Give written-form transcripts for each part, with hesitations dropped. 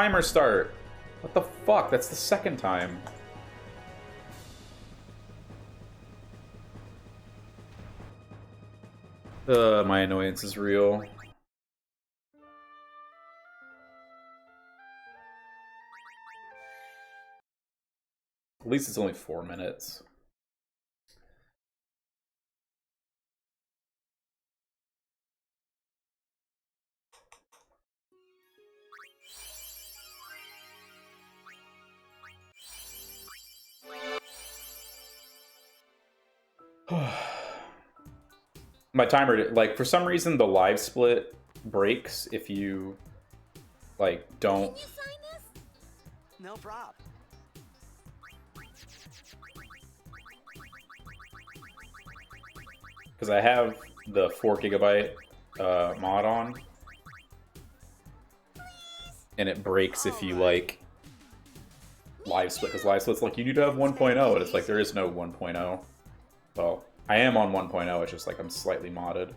timer start? What the fuck? That's the second time. My annoyance is real. At least it's only 4 minutes. My timer, like, for some reason the live split breaks if you, like, don't. Can you sign this? No prob. Because I have the 4 GB mod on, and it breaks if you, like, live split. Because live split's like, you need to have 1.0, and it's like, there is no 1.0. Well, I am on 1.0, it's just like I'm slightly modded.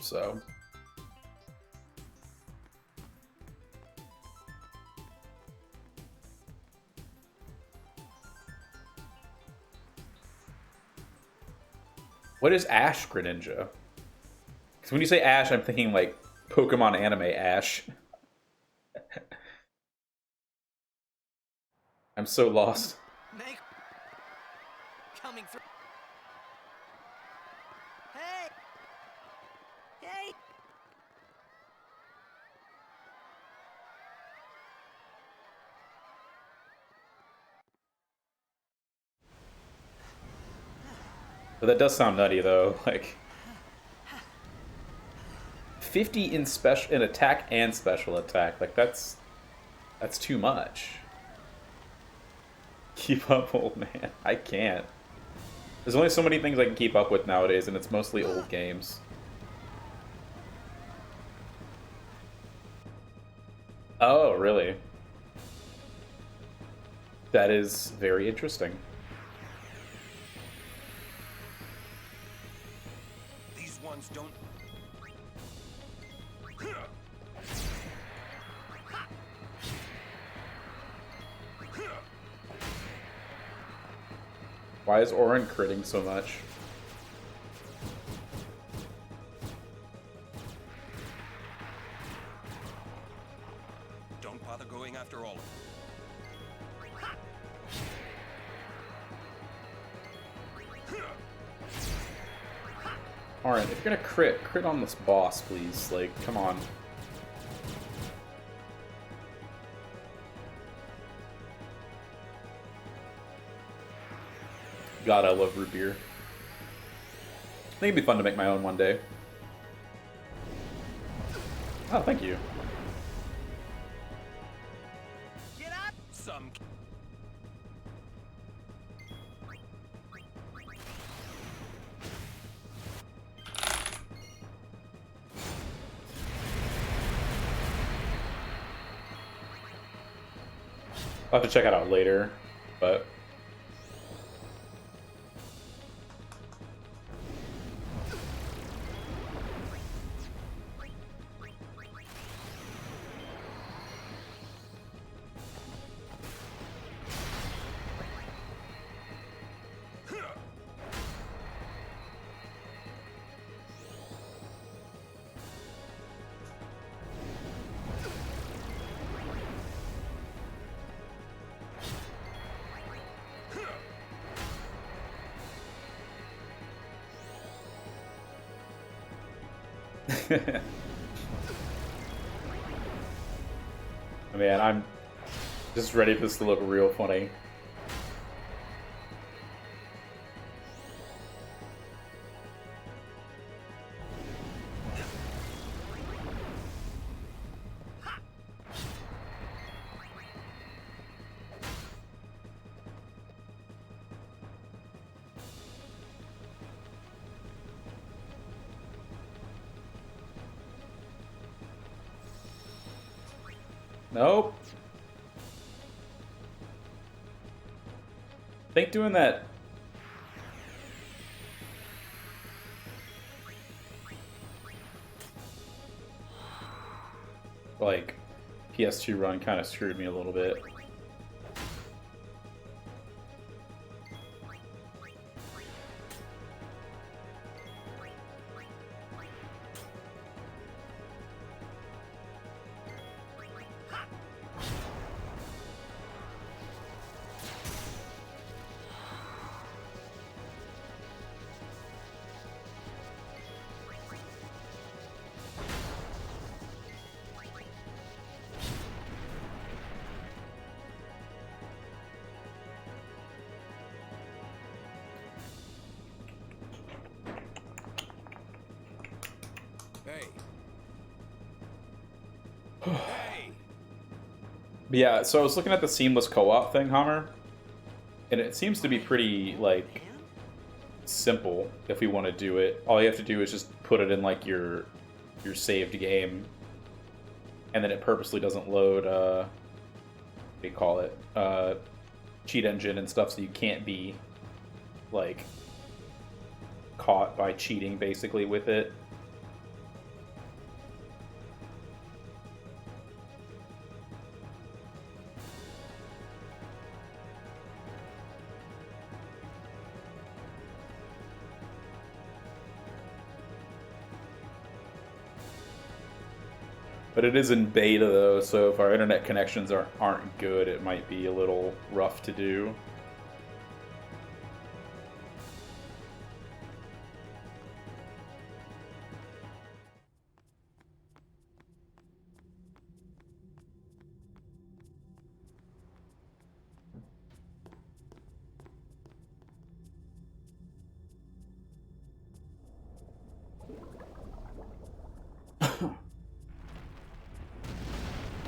So. What is Ash Greninja? Because when you say Ash, I'm thinking like Pokemon anime Ash. I'm so lost. Make coming through. Hey! Hey! But that does sound nutty though, like 50 in attack and special attack. Like that's too much. Keep up, old man. I can't. There's only so many things I can keep up with nowadays, and it's mostly old games. Oh, really? That is very interesting. These ones don't. Why is Orin critting so much? Don't bother going after all of them. Orin, if you're gonna crit on this boss, please. Like, come on. God, I love root beer. I think it'd be fun to make my own one day. Oh, thank you. Get up! Some. I'll have to check it out later, but... Man, I'm just ready for this to look real funny. Nope. I think doing that... like, PS2 run kind of screwed me a little bit. Hey. Hey. Yeah, so I was looking at the seamless co-op thing, Hammer, and it seems to be pretty, like, simple if we want to do it. All you have to do is just put it in, like, your saved game, and then it purposely doesn't load, what do you call it, cheat engine and stuff, so you can't be, like, caught by cheating, basically, with it. But it is in beta, though, so if our internet connections aren't good, it might be a little rough to do.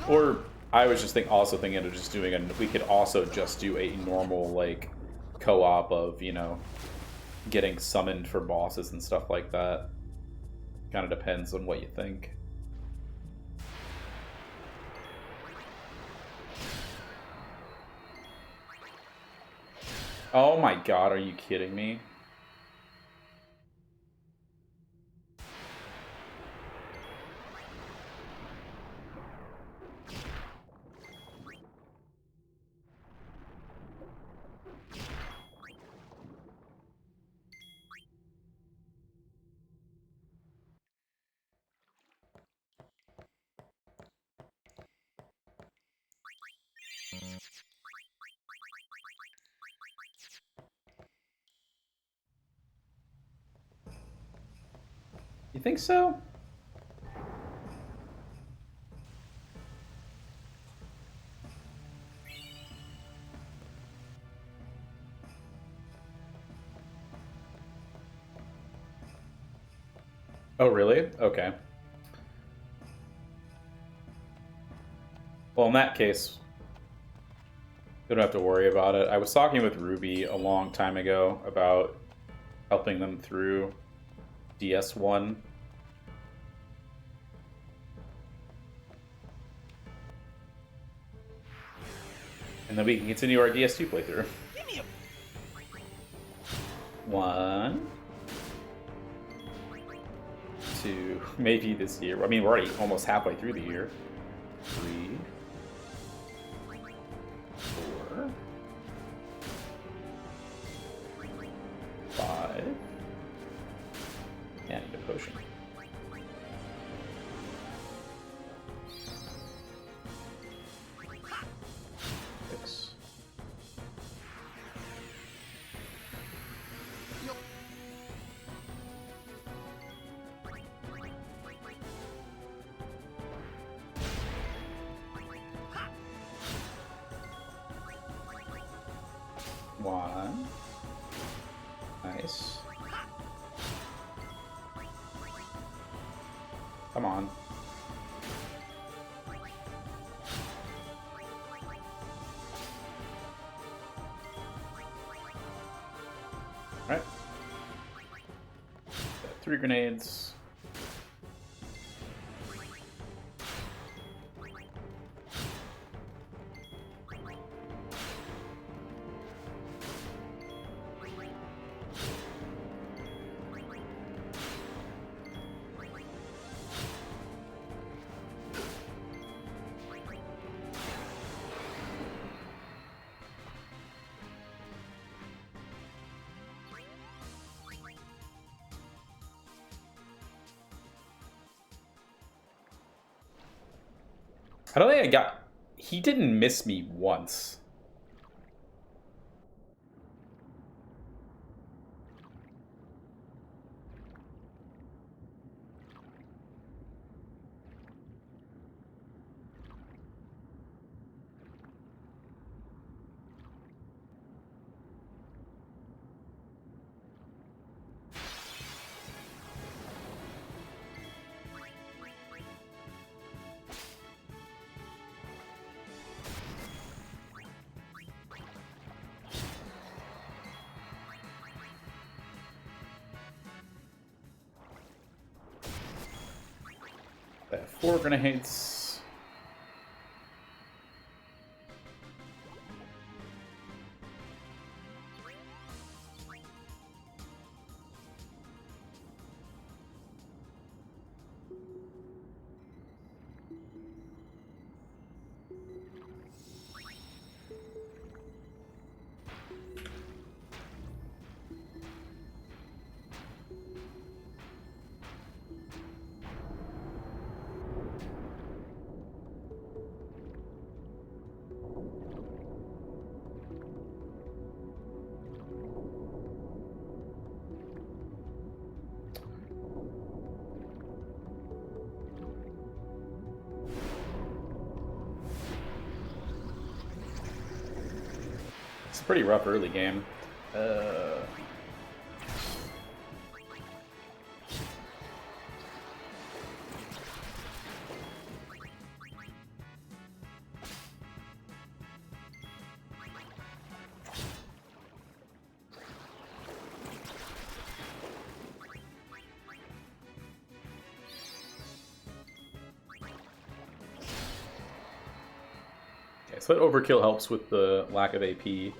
Or I was just also thinking of just doing we could also just do a normal, like, co-op of, you know, getting summoned for bosses and stuff like that. Kind of depends on what you think. Oh my god, are you kidding me? You think so? Oh, really? Okay. Well, in that case, we don't have to worry about it. I was talking with Ruby a long time ago about helping them through DS1. And then we can continue our DS2 playthrough. One. Two. Maybe this year. I mean, we're already almost halfway through the year. 3. 4. 5. Yeah, I need a potion. 6. One. Nice. Come on. Alright. Got 3 grenades. I don't think I got... He didn't miss me once. I have 4 grenades. It's a pretty rough early game. Okay, so that overkill helps with the lack of AP.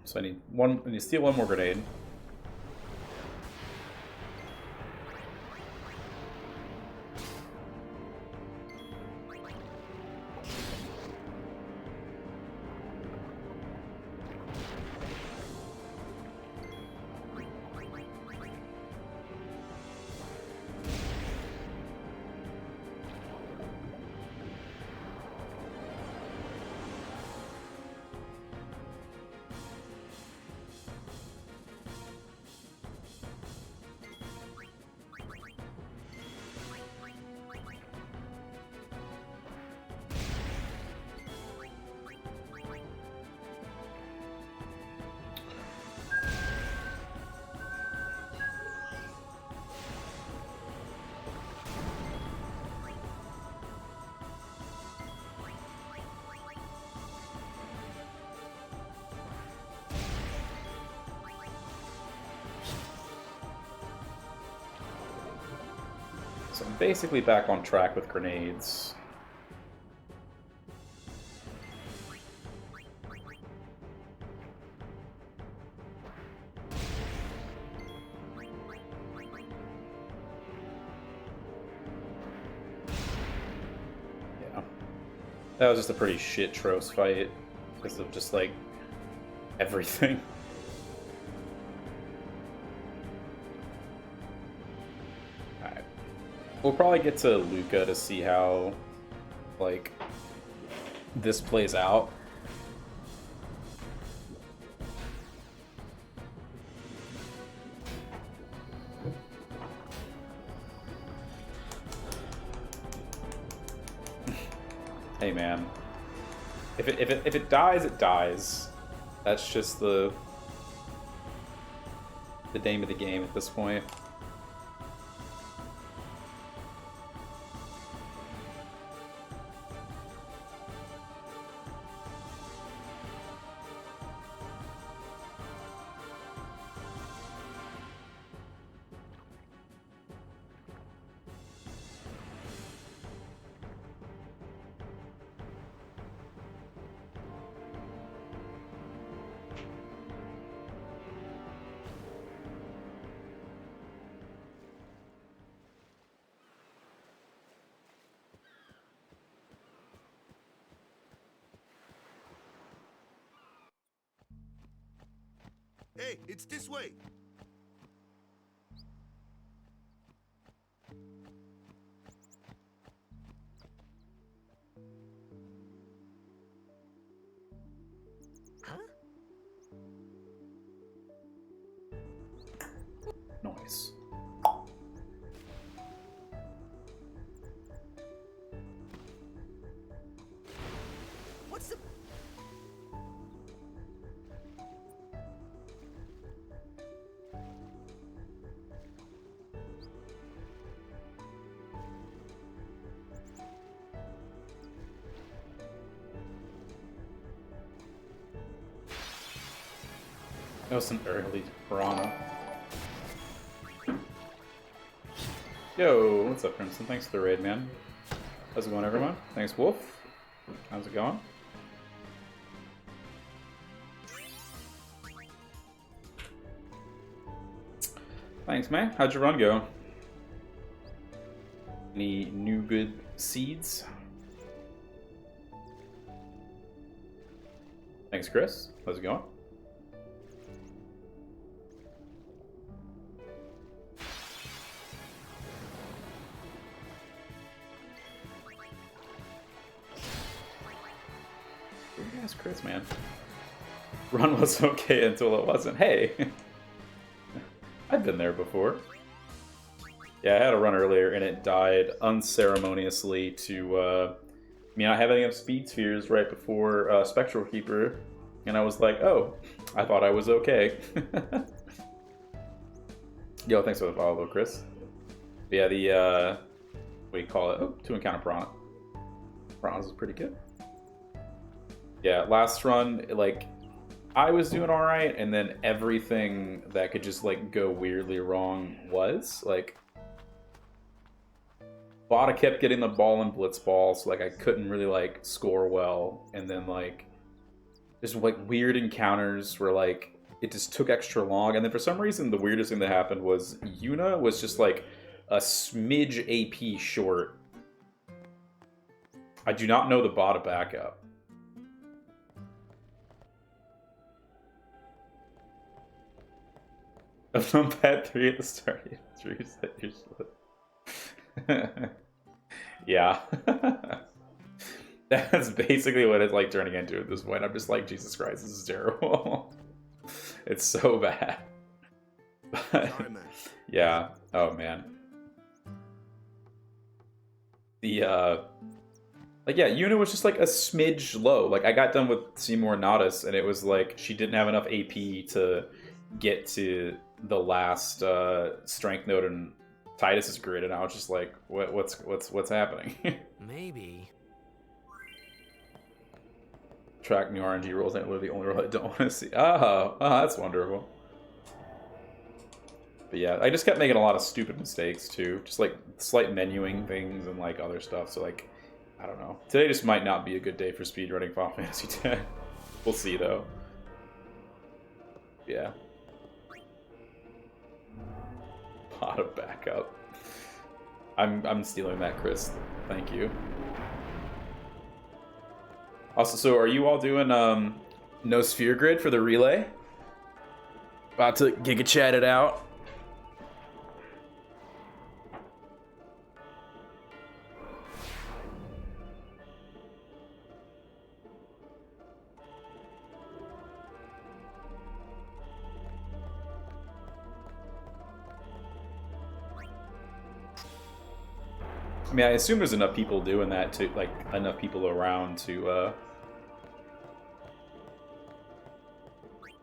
So I need to steal 1 more grenade. So I'm basically back on track with grenades. Yeah. That was just a pretty shit Tros fight. Because of just, like, everything. We'll probably get to Luca to see how, like, this plays out. Hey, man. If it dies, it dies. That's just the name of the game at this point. Hey, it's this way. Huh? Nice. What's the... That was some early piranha. Yo, what's up, Crimson? Thanks for the raid, man. How's it going, everyone? Thanks, Wolf. How's it going? Thanks, man. How'd your run go? Any new good seeds? Thanks, Chris. How's it going? Yes, Chris, man. Run was okay until it wasn't. Hey! I've been there before. Yeah, I had a run earlier and it died unceremoniously to me not having enough speed spheres right before Spectral Keeper. And I was like, oh, I thought I was okay. Yo, thanks for the follow, Chris. But yeah, the, what do you call it? Oh, 2 encounter Piranha. Piranhas is pretty good. Yeah, last run, like, I was doing alright, and then everything that could just, like, go weirdly wrong was. Like, Bada kept getting the ball in Blitzball, so, like, I couldn't really, like, score well. And then, like, just, like, weird encounters where, like, it just took extra long. And then for some reason, the weirdest thing that happened was Yuna was just, like, a smidge AP short. I do not know the Bada backup. I'm pad 3 at the start. Reset your slip. Yeah. That's basically what it's like turning into at this point. I'm just like, Jesus Christ, this is terrible. It's so bad. But, yeah. Oh, man. The, like, yeah, Yuna was just like a smidge low. Like, I got done with Seymour Nadas, and it was like she didn't have enough AP to get to the last strength node in Titus's grid, and I was just like, what's happening? Maybe. Track new RNG rules ain't literally the only rule I don't want to see. Oh, that's wonderful. But yeah, I just kept making a lot of stupid mistakes too, just like slight menuing things and like other stuff. So like, I don't know. Today just might not be a good day for speedrunning Final Fantasy X. We'll see though. Yeah. Pot of backup. I'm stealing that, Chris. Thank you. Also, so are you all doing no sphere grid for the relay? About to giga chat it out. I mean, I assume there's enough people doing that to, like, enough people around to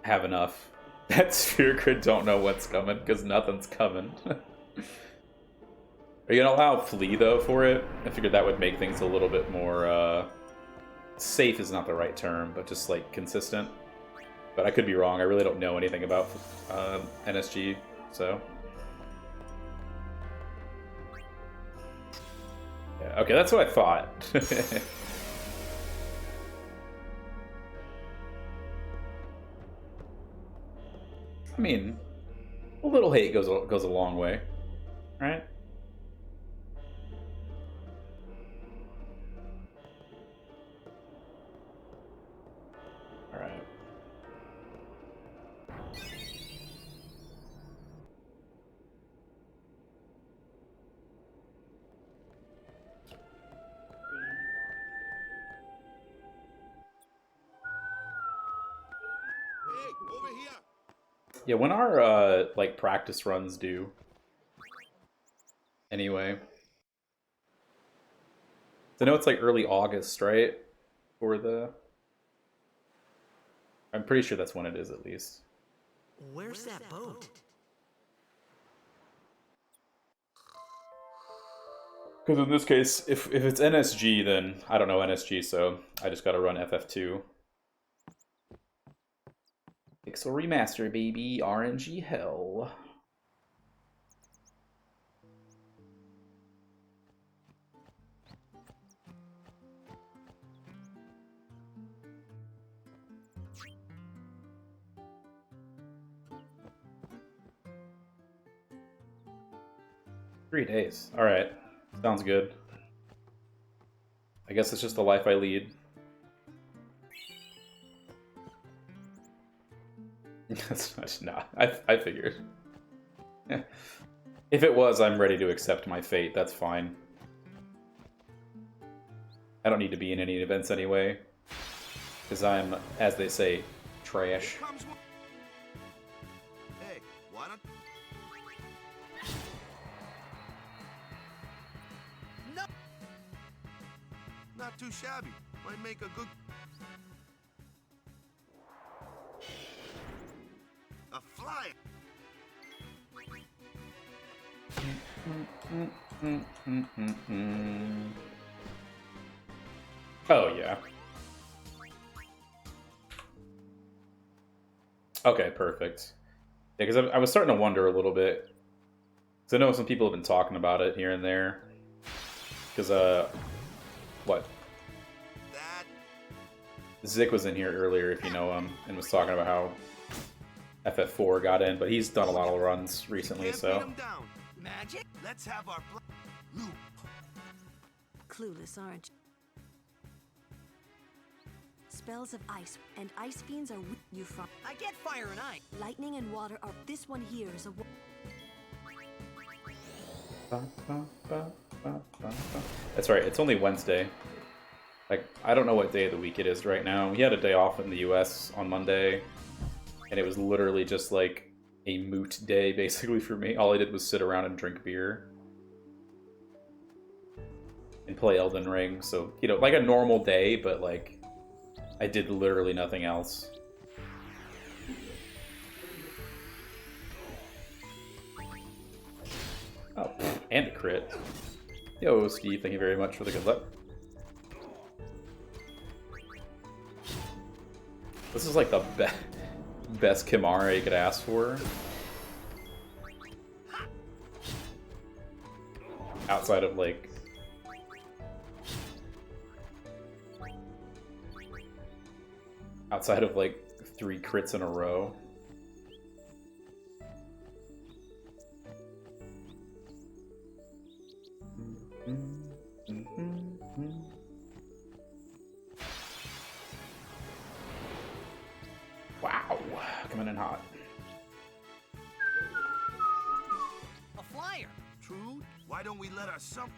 have enough. That sphere grid don't know what's coming, because nothing's coming. Are you gonna allow Flea, though, for it? I figured that would make things a little bit more, safe is not the right term, but just, like, consistent. But I could be wrong, I really don't know anything about NSG, so... Yeah, okay, that's what I thought. I mean, a little hate goes a long way, right? All right. Yeah, when are like practice runs due? Anyway, I know it's like early August, right? For the, I'm pretty sure that's when it is at least. Where's that boat? Because in this case, if it's NSG, then I don't know NSG, so I just got to run FF2. Pixel Remaster, baby. RNG hell. Three days. Alright. Sounds good. I guess it's just the life I lead. That's not. I figured. If it was, I'm ready to accept my fate. That's fine. I don't need to be in any events anyway. Because I'm, as they say, trash. Hey, why not? No. Not too shabby. Might make a good. A flyer. Oh, yeah. Okay, perfect. Yeah, because I was starting to wonder a little bit. Because I know some people have been talking about it here and there. Because, what? That. Zick was in here earlier, if you know him, and was talking about how FF4 got in, but he's done a lot of runs recently, Can't so... beat 'em down. Magic? Let's have our loop. Clueless, aren't you? Spells of ice, and ice fiends are you from. I get fire and ice. Lightning and water are. This one here is a. That's right, it's only Wednesday. Like, I don't know what day of the week it is right now. We had a day off in the US on Monday, and it was literally just like a moot day, basically, for me. All I did was sit around and drink beer. And play Elden Ring, so, you know, like a normal day, but like, I did literally nothing else. Oh, and a crit. Yo, Steve, thank you very much for the good luck. This is like the best Kimara you could ask for. Outside of like... Outside of like 3 crits in a row. Wow, coming in hot. A flyer. True. Why don't we let our some?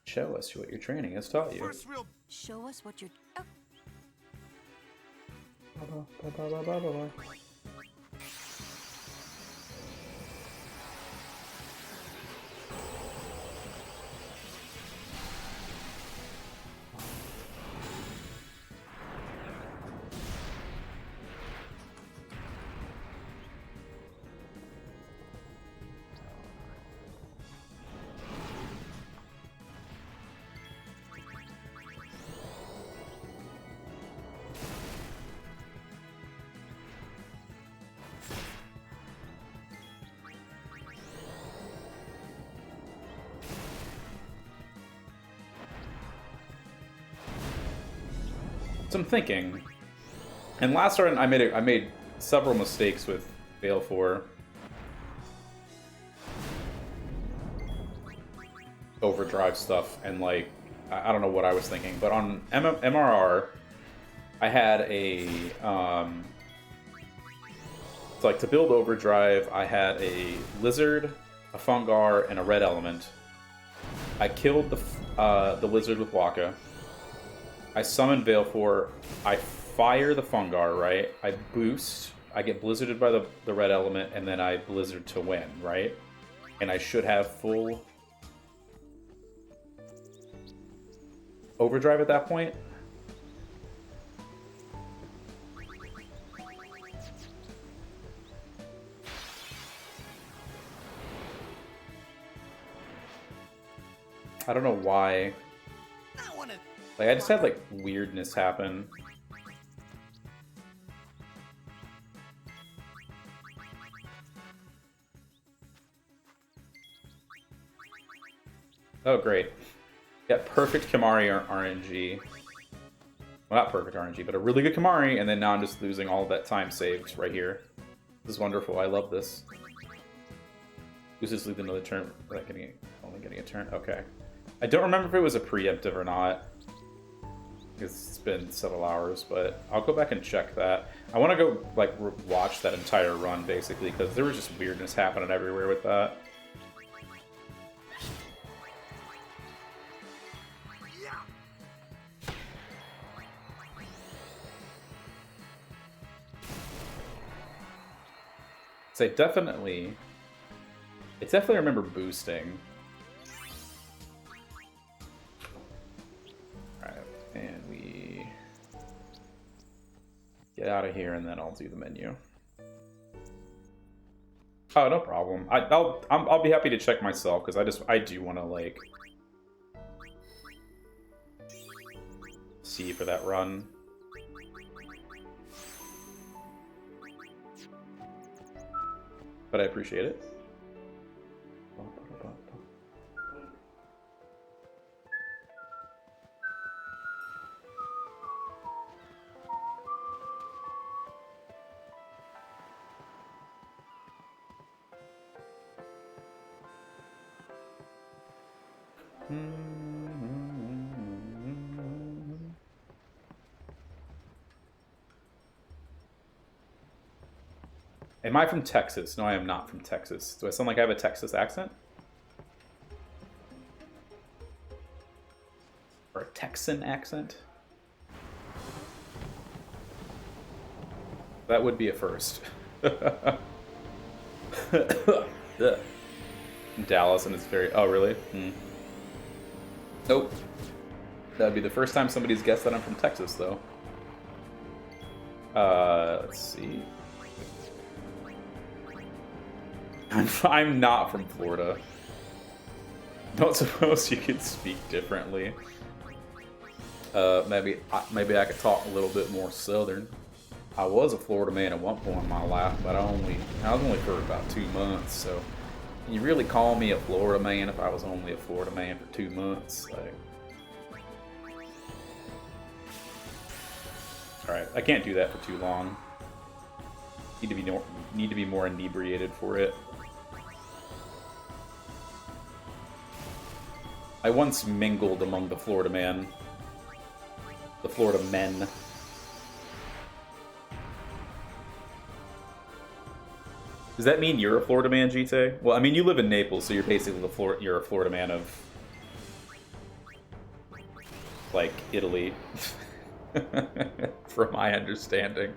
Show us what your training has taught you. First real. Show us what you're. So I'm thinking, and last run I made several mistakes with Bale 4. Overdrive stuff, and like, I don't know what I was thinking, but on MRR, I had a, so like to build Overdrive, I had a Lizard, a Fungar, and a Red Element. I killed the Lizard with Waka. I summon Baleful. I fire the Fungar, right? I boost. I get blizzarded by the red element, and then I blizzard to win, right? And I should have full overdrive at that point. I don't know why. That one. Like, I just had, like, weirdness happen. Oh, great. Got perfect Kamari RNG. Well, not perfect RNG, but a really good Kamari, and then now I'm just losing all of that time saved right here. This is wonderful. I love this. Who's just leaving another turn? Like only getting a turn? Okay. I don't remember if it was a preemptive or not. It's been several hours, but I'll go back and check that. I want to go, like, watch that entire run, basically, because there was just weirdness happening everywhere with that. So I definitely remember boosting. Alright, and we get out of here, and then I'll do the menu. Oh, no problem. I'll be happy to check myself, because I do want to, like, see for that run. But I appreciate it. Am I from Texas? No, I am not from Texas. Do I sound like I have a Texas accent? Or a Texan accent? That would be a first. Dallas, and it's very... Oh, really? Nope. That'd be the first time somebody's guessed that I'm from Texas, though. Let's see. I'm not from Florida. Don't suppose you could speak differently. Maybe I could talk a little bit more Southern. I was a Florida man at one point in my life, but I was only for about 2 months. So, can you really call me a Florida man if I was only a Florida man for 2 months? Like, all right, I can't do that for too long. Need to be more inebriated for it. I once mingled among the Florida men. The Florida men. Does that mean you're a Florida man, GT? Well, I mean, you live in Naples, so you're basically you're a Florida man of, like, Italy, from my understanding.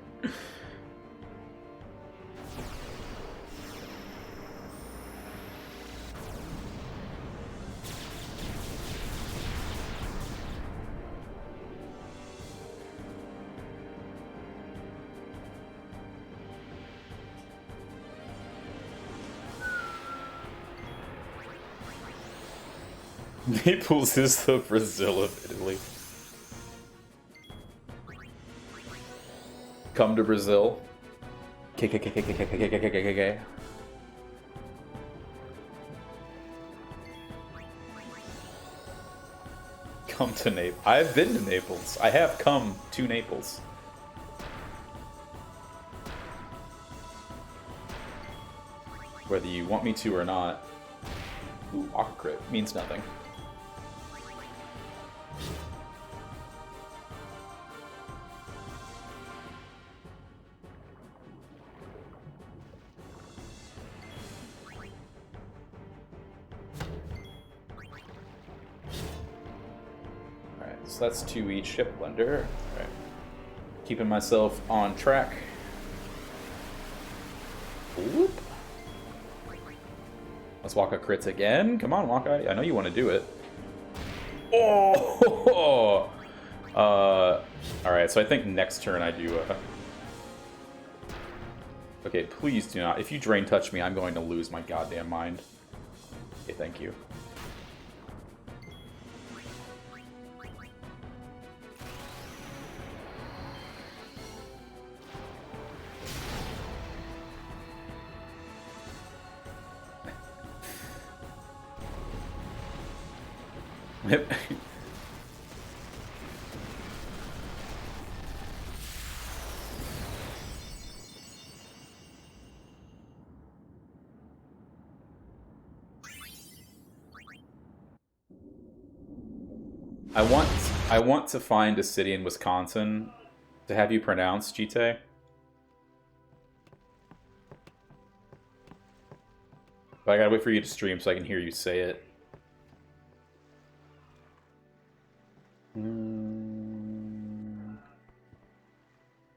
Naples is the Brazil of Italy. Come to Brazil. KKKKKKKKKKK. Come to Naples. I've been to Naples. I have come to Naples. Whether you want me to or not. Ooh, Aqua Crit means nothing. So that's 2 each ship blender. Alright. Keeping myself on track. Whoop. Let's Waka crits again. Come on, Waka. I know you want to do it. Oh! Alright, so I think next turn I do okay, please do not. If you drain touch me, I'm going to lose my goddamn mind. Okay, thank you. I want to find a city in Wisconsin to have you pronounce, Jite. But I gotta wait for you to stream so I can hear you say it.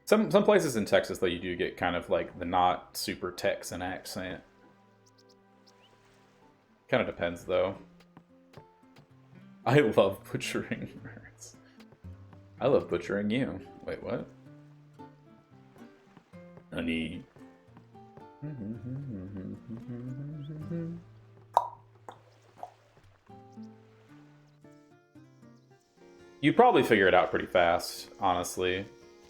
Some places in Texas, though, you do get kind of like the not super Texan accent. Kind of depends, though. I love butchering words. I love butchering you. Wait, what? Honey. You'd probably figure it out pretty fast, honestly.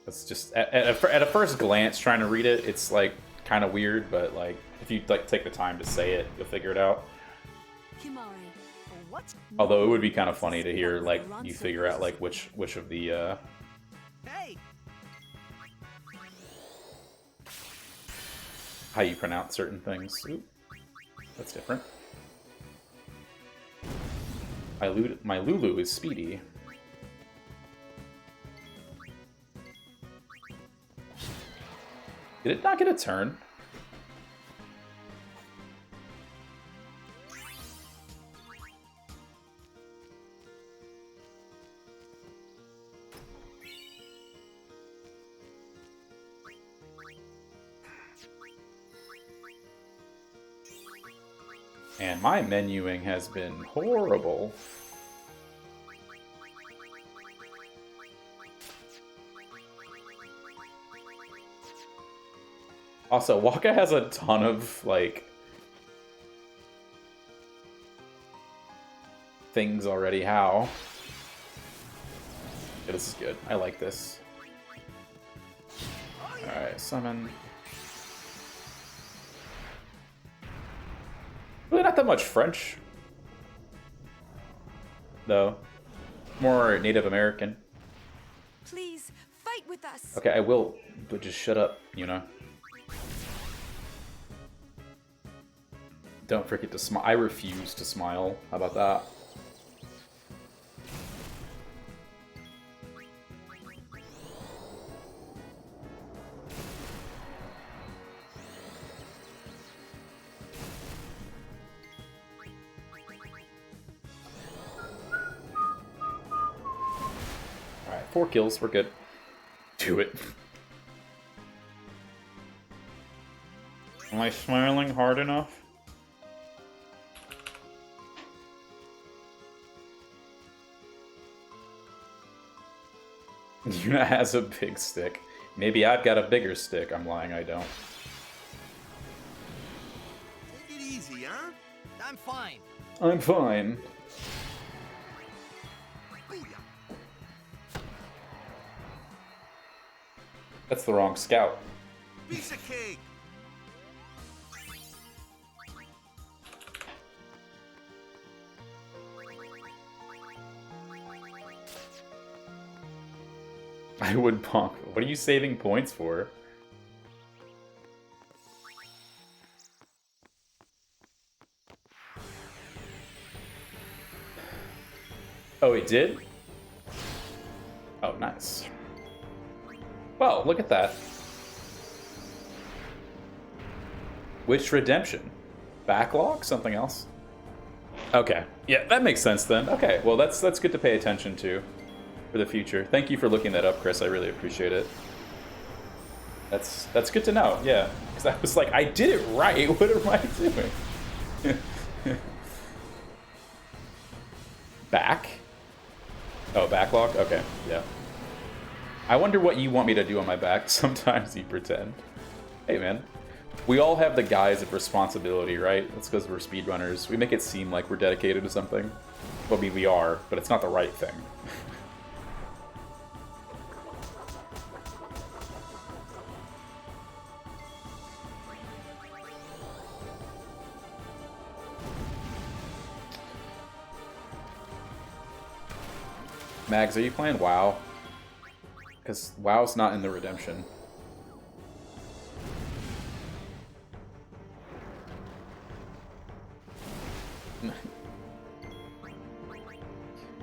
It's just at a first glance, trying to read it, it's like kind of weird, but like if you like take the time to say it, you'll figure it out. Although it would be kind of funny to hear like you figure out like which of the Hey. how you pronounce certain things. Ooh, that's different. My Lulu is speedy. Did it not get a turn? And my menuing has been horrible. Also, Waka has a ton of, like, things already. How? Yeah, this is good. I like this. Alright, summon. Really not that much French, though. More Native American. Please, fight with us. Okay, I will, but just shut up, you know? Don't forget to smile. I refuse to smile. How about that? Alright, 4 kills. We're good. Do it. Am I smiling hard enough? Yuna has a big stick. Maybe I've got a bigger stick. I'm lying, I don't. Take it easy, huh? I'm fine. I'm fine. Booyah. That's the wrong scout. Piece of cake. I would bonk. What are you saving points for? Oh, it did? Oh, nice. Well, look at that. Which redemption? Backlog? Something else? Okay. Yeah, that makes sense then. Okay, well that's good to pay attention to. for the future. Thank you for looking that up, Chris. I really appreciate it. That's good to know. Yeah, because I was like, I did it right. What am I doing? Back? Oh, backlog? Okay, yeah. I wonder what you want me to do on my back. Sometimes you pretend. Hey, man. We all have the guise of responsibility, right? That's because we're speedrunners. We make it seem like we're dedicated to something. Well, I mean, we are, but it's not the right thing. Mags, are you playing WoW? Because WoW's not in the redemption.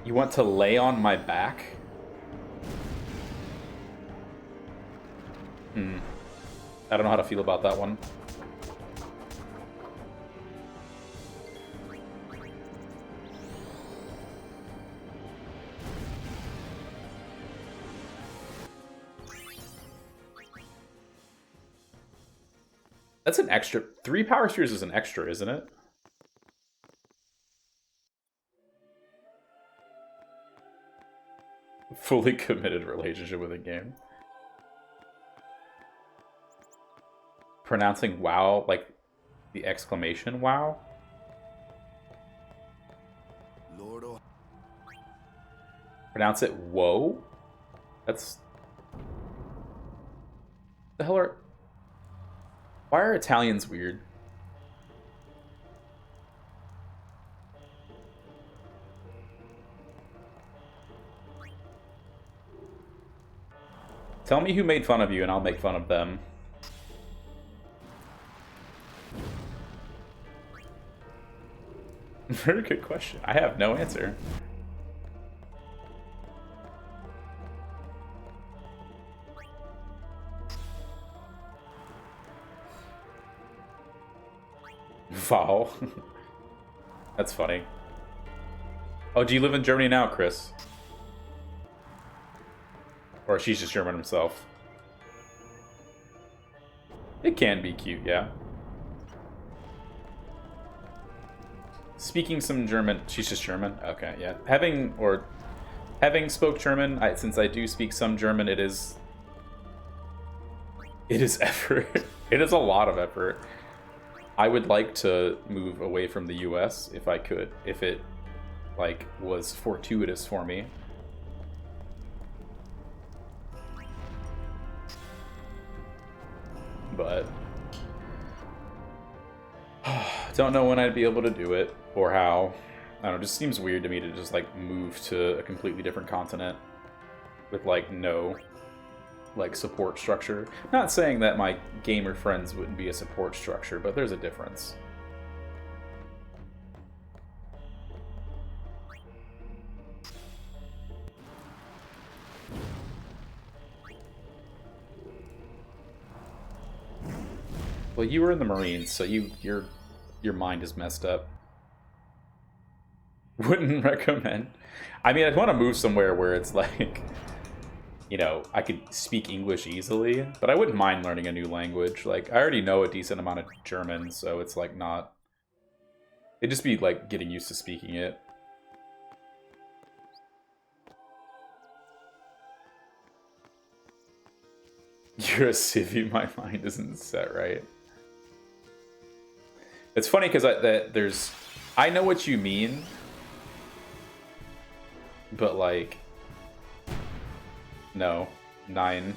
You want to lay on my back? I don't know how to feel about that one. That's an extra. 3 power spheres is an extra, isn't it? Fully committed relationship with a game. Pronouncing WoW like the exclamation WoW. Lord, Pronounce it whoa. That's the hell are. Why are Italians weird? Tell me who made fun of you and I'll make fun of them. Very good question. I have no answer. Wow. That's funny. Oh, do you live in Germany now, Chris? Or she's just German himself. It can be cute, yeah. Speaking some German. She's just German? Okay, yeah. Having spoke German, since I do speak some German, it is effort. It is a lot of effort. I would like to move away from the US if I could, if it like was fortuitous for me. But don't know when I'd be able to do it or how. I don't know, it just seems weird to me to just like move to a completely different continent with like no like support structure. Not saying that my gamer friends wouldn't be a support structure, but there's a difference. Well, you were in the Marines, so your mind is messed up. Wouldn't recommend. I mean, I'd want to move somewhere where it's like, you know, I could speak English easily, but I wouldn't mind learning a new language. Like, I already know a decent amount of German, so it's like not... It'd just be like getting used to speaking it. You're a civvy, my mind isn't set right. It's funny because I know what you mean, but like, no, 9.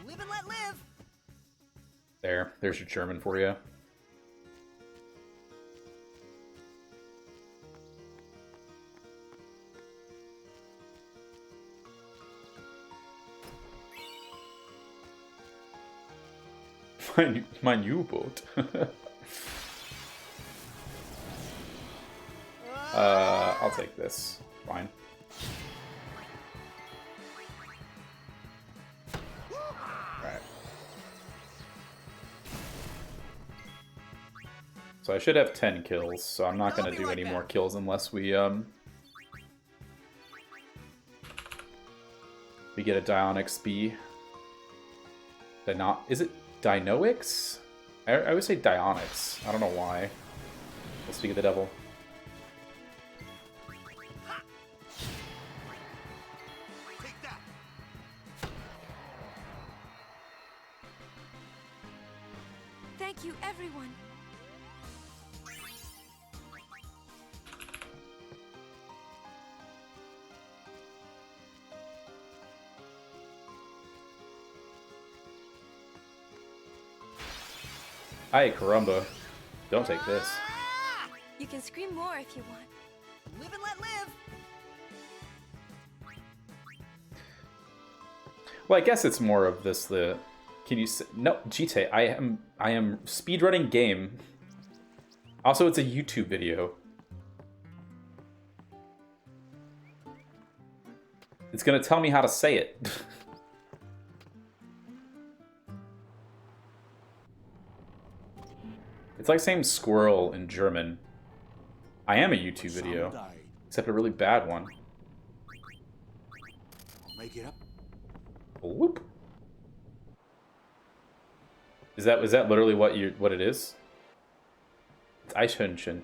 Live and let live. There's your German for you. My new boat. I'll take this. Fine. Right. So I should have 10 kills, so I'm not gonna do any more kills unless we get a Dionyx B. Is it Dinoix? I always say Dionyx. I don't know why. Let's speak of the devil. Take that. Thank you, everyone. Ay, caramba. Don't take this. You can scream more if you want. Live and let live. Well, I guess it's more of this, can you say, no, Jite, I am speedrunning game. Also, it's a YouTube video. It's gonna tell me how to say it. It's like saying squirrel in German. I am a YouTube video, except a really bad one. Make it up. Whoop. Is that literally what it is? It's Eichhörnchen.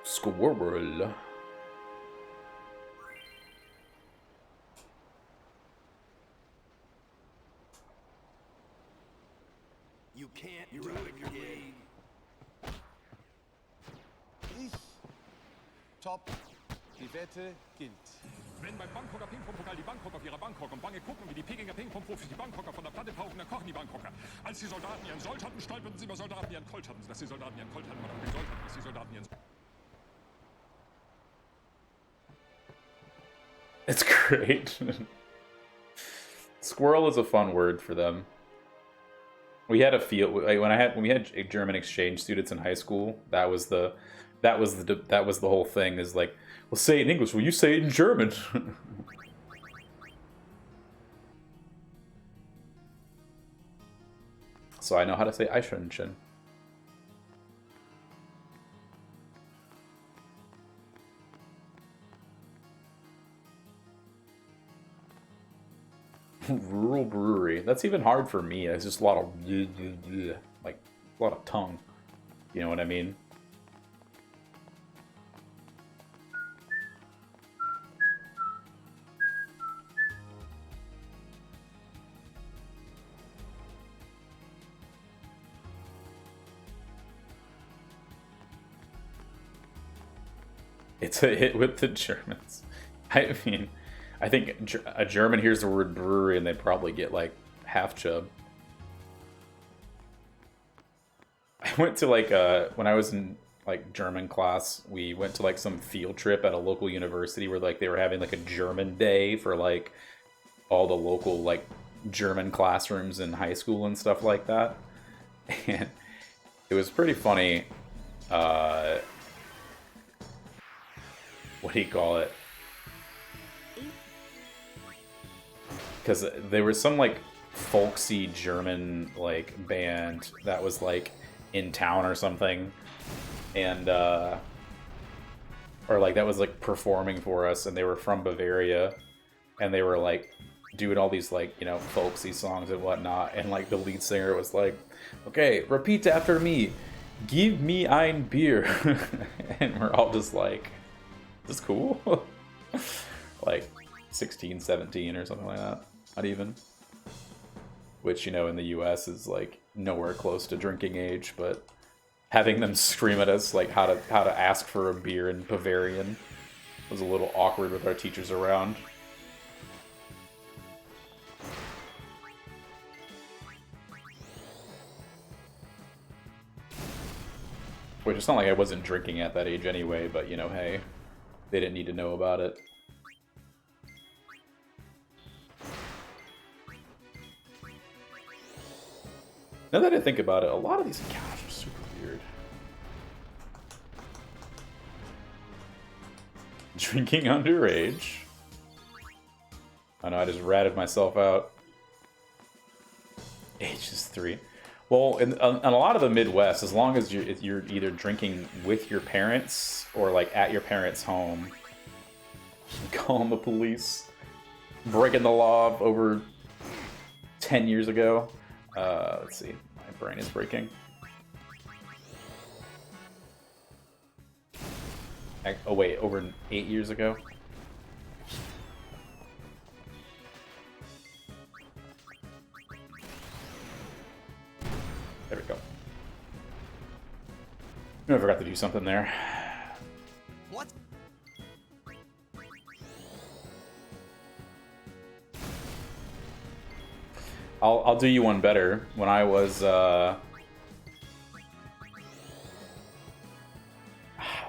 Squirrel. You can't do it again. Top. Die Wette gilt. Wenn beim Bangkoker Ping-Pong-Pokal die Bangkoker auf ihrer Bank hocken und bange gucken, wie die Pekinger Ping-Pong-Profis die Bangkoker von der Platte pauken, dann kochen die Bangkoker. Als die Soldaten ihren Sold hatten, stolperten sie über Soldaten, die ihren Colt hatten. Dass die Soldaten ihren Colt hatten, man auch den Sold hatten, dass die Soldaten ihren... It's great. Squirrel is a fun word for them. We had a field like when we had German exchange students in high school. That was the whole thing. Is like, well, say it in English. Will you say it in German? So I know how to say Eichhörnchen. Rural brewery. That's even hard for me. It's just a lot of like a lot of tongue. You know what I mean? It's a hit with the Germans. I mean, I think a German hears the word brewery and they probably get like half chub. I went to like when I was in like German class, we went to like some field trip at a local university where like they were having like a German day for like all the local like German classrooms in high school and stuff like that. And it was pretty funny. What do you call it? Because there was some like folksy German like band that was like in town or something, and or like that was like performing for us, and they were from Bavaria, and they were like doing all these like, you know, folksy songs and whatnot, and like the lead singer was like, okay, repeat after me, give me ein Bier. And we're all just like, this is cool. Like 16, 17 or something like that. Not even. Which, you know, in the US is like nowhere close to drinking age, but having them scream at us like how to ask for a beer in Bavarian was a little awkward with our teachers around. Which it's not like I wasn't drinking at that age anyway, but you know, hey, they didn't need to know about it. Now that I think about it, a lot of these encounters are super weird. Drinking underage. I know, I just ratted myself out. Age is 3. Well, in a lot of the Midwest, as long as you're either drinking with your parents or like at your parents' home, calling the police, breaking the law over 10 years ago. Let's see, my brain is breaking. Oh wait, over 8 years ago. There we go. I forgot to do something there. What? I'll do you one better. When I was how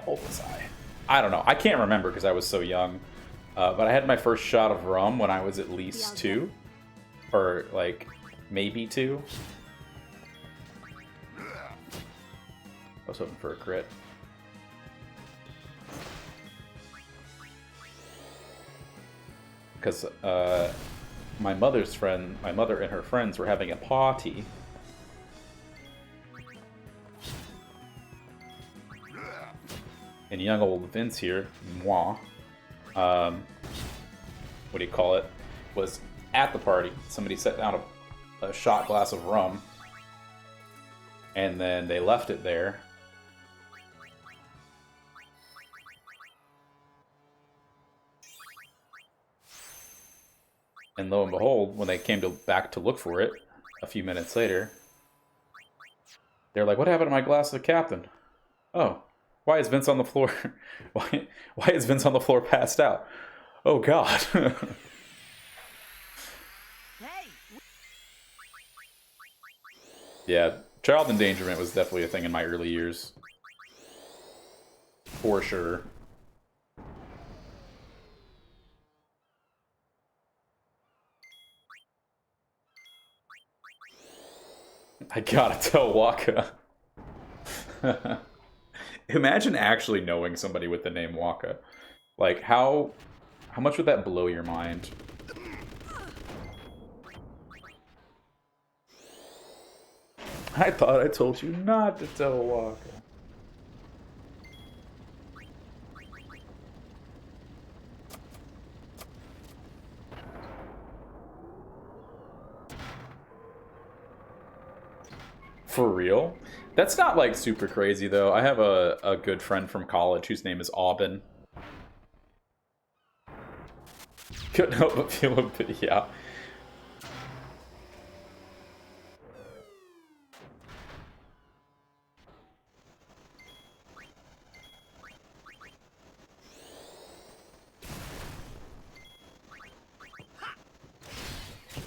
old was I? I don't know. I can't remember because I was so young. But I had my first shot of rum when I was at least 2, or like maybe 2. I was hoping for a crit. Because my mother and her friends were having a party. And young old Vince here, moi, what do you call it, was at the party. Somebody set down a shot glass of rum, and then they left it there. And lo and behold, when they came back to look for it a few minutes later, they're like, "What happened to my glass of Captain? Oh, why is Vince on the floor? why is Vince on the floor passed out? Oh God!" Hey! Yeah, child endangerment was definitely a thing in my early years, for sure. I gotta tell Waka. Imagine actually knowing somebody with the name Waka. Like, how much would that blow your mind? I thought I told you not to tell Waka. For real? That's not like super crazy though. I have a good friend from college whose name is Aubin. Couldn't help but feel a bit, yeah.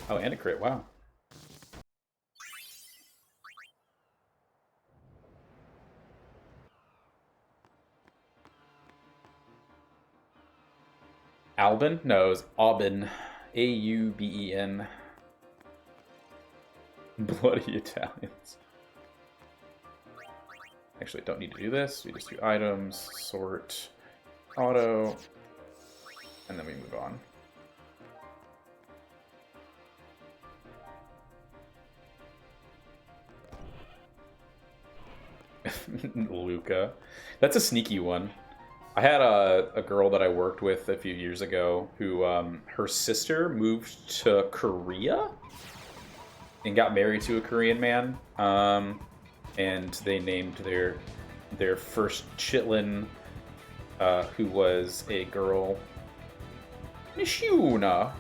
Oh, and a crit, wow. Albin? No, it was Aubin. A-U-B-E-N. Bloody Italians. Actually, don't need to do this. We just do items, sort, auto, and then we move on. Luca. That's a sneaky one. I had a girl that I worked with a few years ago who, her sister moved to Korea and got married to a Korean man. And they named their first chitlin, who was a girl, Nishuna.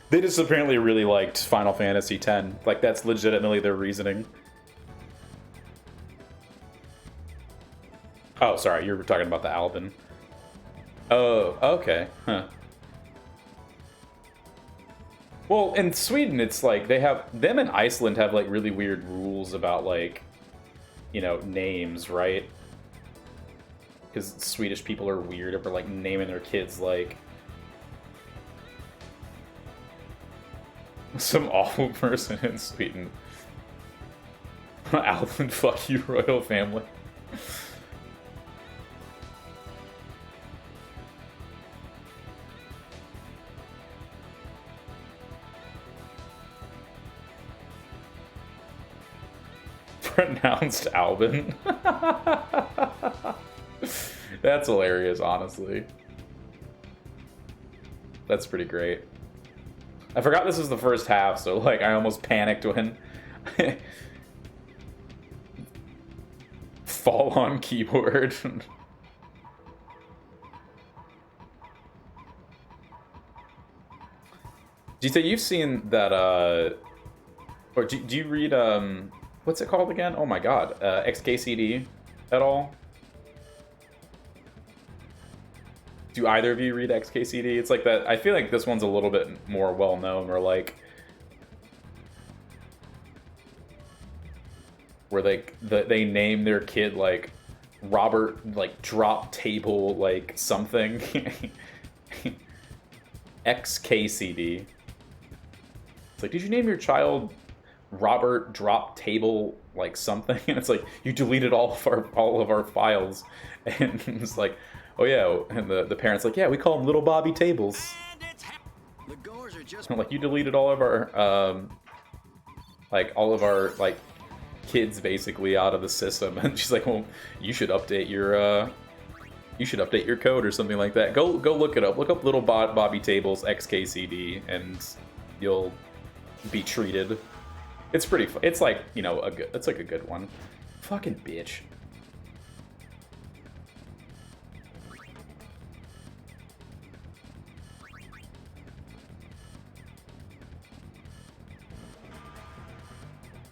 They just apparently really liked Final Fantasy X. Like, that's legitimately their reasoning. Oh, sorry, you were talking about the Albin. Oh, okay. Huh. Well, in Sweden, it's like they have them and Iceland have like really weird rules about like, you know, names, right? Because Swedish people are weird for like naming their kids like some awful person in Sweden. Alan, fuck you, royal family. Pronounced Albin. That's hilarious, honestly. That's pretty great. I forgot this was the first half, so like I almost panicked when fall on keyboard. Do you say you've seen that or do you read what's it called again? Oh my god, XKCD at all? Do either of you read XKCD? It's like that. I feel like this one's a little bit more well known, or like where they name their kid like Robert like drop table like something. XKCD. It's like, did you name your child Robert drop table like something? And it's like, you deleted all of our files, and it's like, oh yeah, and the parents like, yeah, we call him Little Bobby Tables. The goers are just I'm like, you deleted all of our like kids basically out of the system. And she's like, well, you should update your code or something like that. Go look it up. Look up Little Bobby Tables XKCD, and you'll be treated. It's pretty fun. It's like, you know, it's like a good one. Fucking bitch.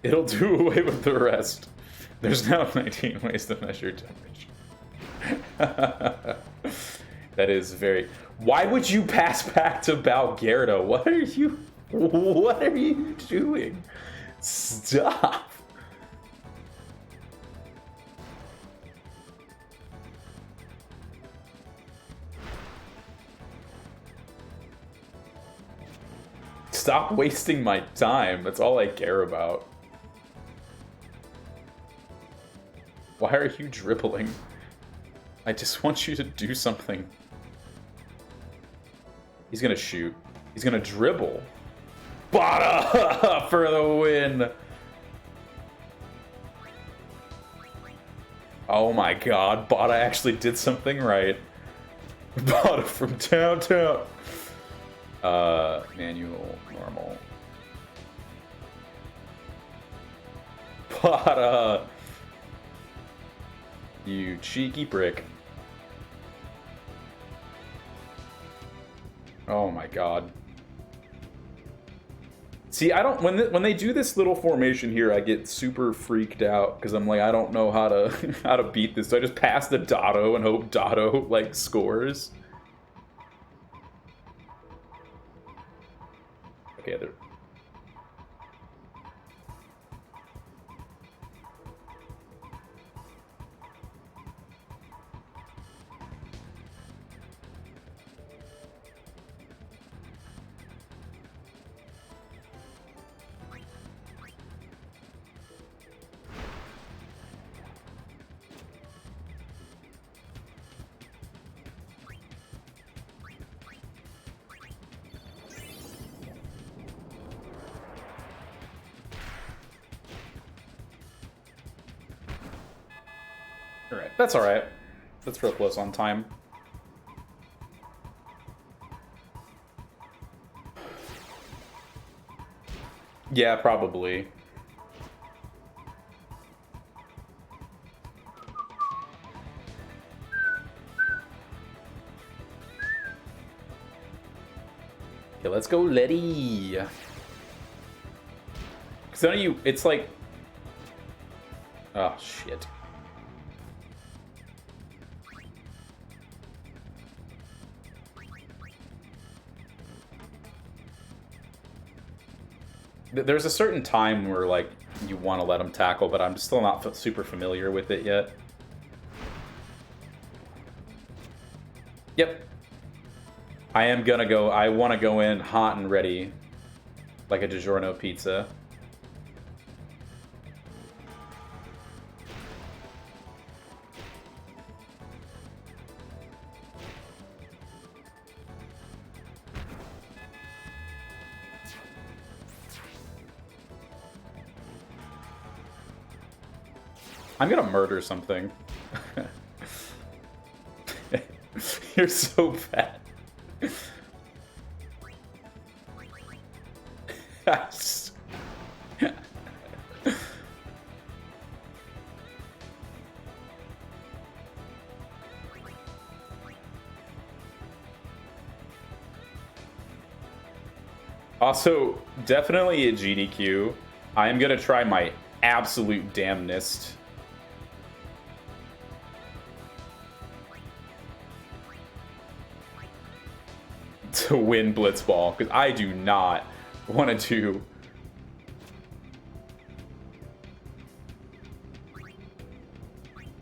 It'll do away with the rest. There's now 19 ways to measure temperature. That is very... Why would you pass back to Balgerda? What are you doing? Stop. Stop wasting my time. That's all I care about. Why are you dribbling? I just want you to do something. He's gonna shoot. He's gonna dribble. Bada for the win. Oh my god, Bada actually did something right. Bada from downtown. Manual, normal. Bada. You cheeky prick. Oh my god. See, I don't when they do this little formation here, I get super freaked out because I'm like, I don't know how to how to beat this. So I just pass the Dotto and hope Dotto like scores. Okay, there. Alright, that's alright. That's real close on time. Yeah, probably. Okay, let's go, Letty. Because none of you, it's like... Oh, shit. There's a certain time where, like, you want to let them tackle, but I'm still not super familiar with it yet. Yep. I am gonna go... I want to go in hot and ready. Like a DiGiorno pizza. I'm gonna murder something. You're so bad. Also, definitely a GDQ. I am gonna try my absolute damnedest to win Blitzball, because I do not want to do...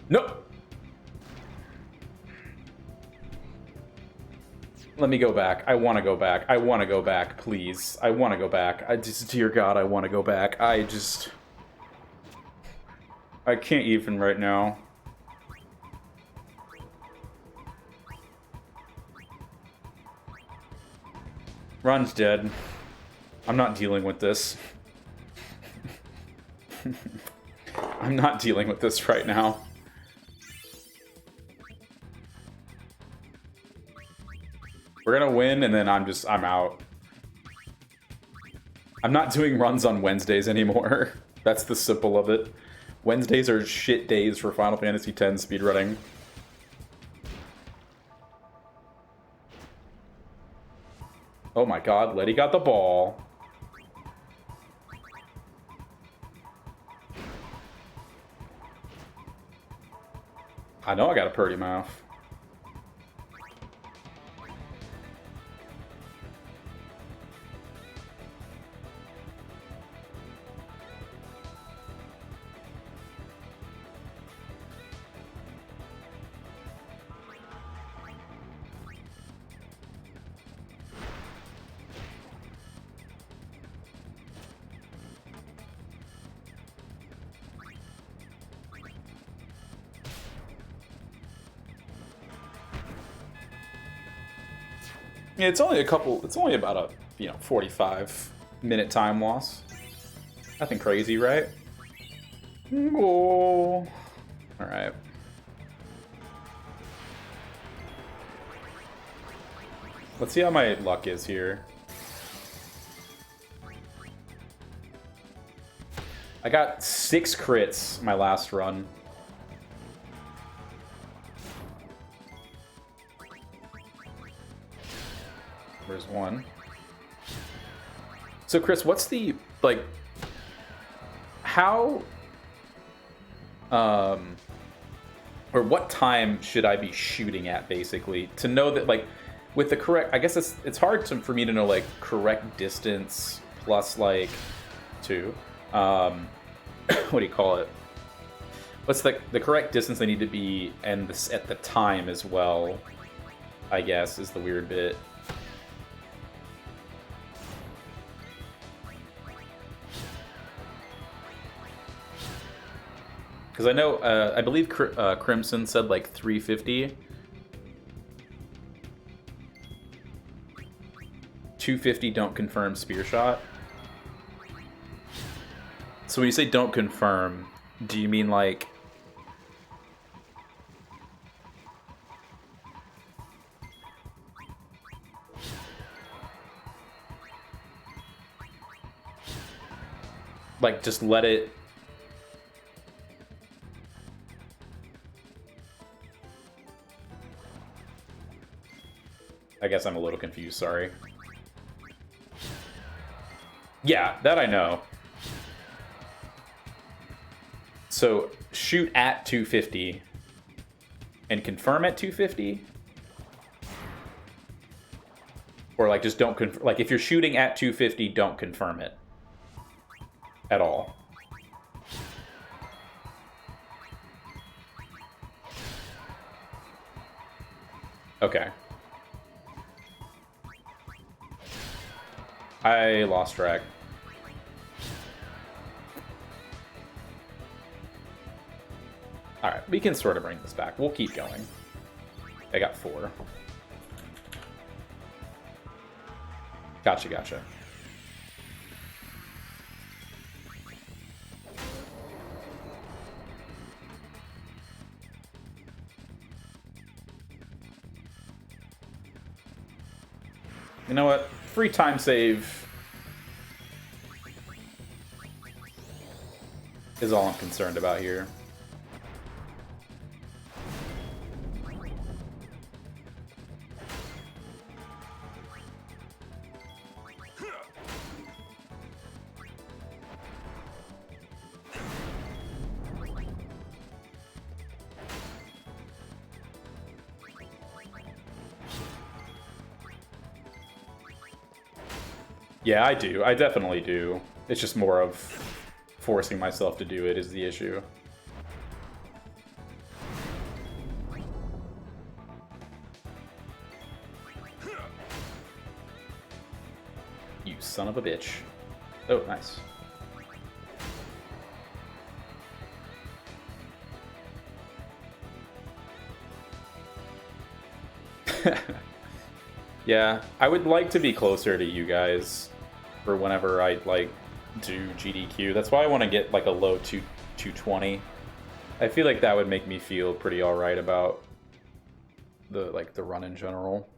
Nope! Let me go back. I want to go back. I want to go back, please. I want to go back. I just... Dear God, I want to go back. I just... I can't even right now. Ron's dead. I'm not dealing with this. I'm not dealing with this right now. We're gonna win, and then I'm out. I'm not doing runs on Wednesdays anymore. That's the simple of it. Wednesdays are shit days for Final Fantasy X speedrunning. Oh my god, Letty got the ball. I know I got a purty mouth. Yeah, it's only about a, 45-minute time loss. Nothing crazy, right? Oh. Alright. Let's see how my luck is here. I got 6 crits my last run. There's 1. So Chris, what's the, like, how, or what time should I be shooting at, basically, to know that, like, with the correct, I guess it's hard for me to know, like, correct distance plus, like, 2, what do you call it? What's the correct distance they need to be, and this at the time as well, I guess, is the weird bit. Because I know, I believe Crimson said like 350. 250 don't confirm spear shot. So when you say don't confirm, do you mean like... like just let it... I guess I'm a little confused, sorry. Yeah, that I know. So, shoot at 250 and confirm at 250? Or like just don't confirm, like if you're shooting at 250, don't confirm it. at all. Okay. I lost track. Alright, we can sort of bring this back. We'll keep going. I got 4. Gotcha, gotcha. You know what? Free time save is all I'm concerned about here. Yeah, I do. I definitely do. It's just more of forcing myself to do it is the issue. You son of a bitch. Oh, nice. Yeah, I would like to be closer to you guys for whenever I like do GDQ. That's why I want to get like a low 220. I feel like that would make me feel pretty alright about the run in general.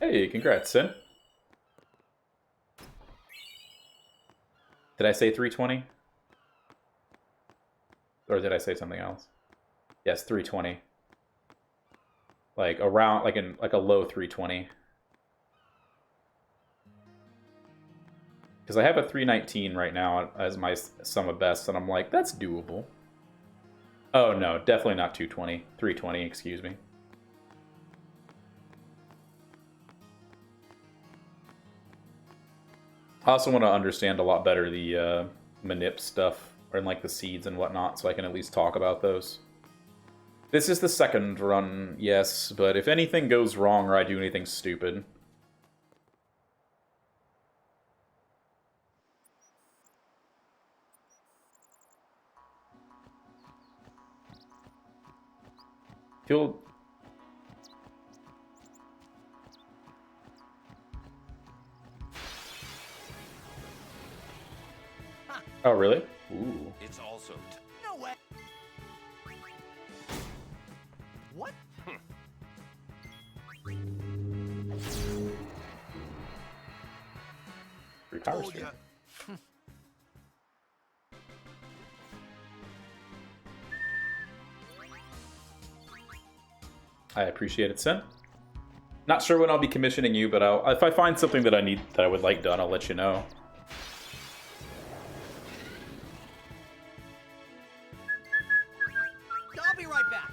Hey, congrats, Sin. Did I say 320? Or did I say something else? Yes, 320. Like around, like a low 320. Because I have a 319 right now as my sum of best, and I'm like, that's doable. Oh no, definitely not 220. 320, excuse me. I also want to understand a lot better the manip stuff, and like the seeds and whatnot, so I can at least talk about those. This is the second run, yes, but if anything goes wrong or I do anything stupid... He'll... Oh, really? Ooh. It's also... No way! What? Free power stream. I appreciate it, Sin. Not sure when I'll be commissioning you, but if I find something that I would like done, I'll let you know. I'll be right back.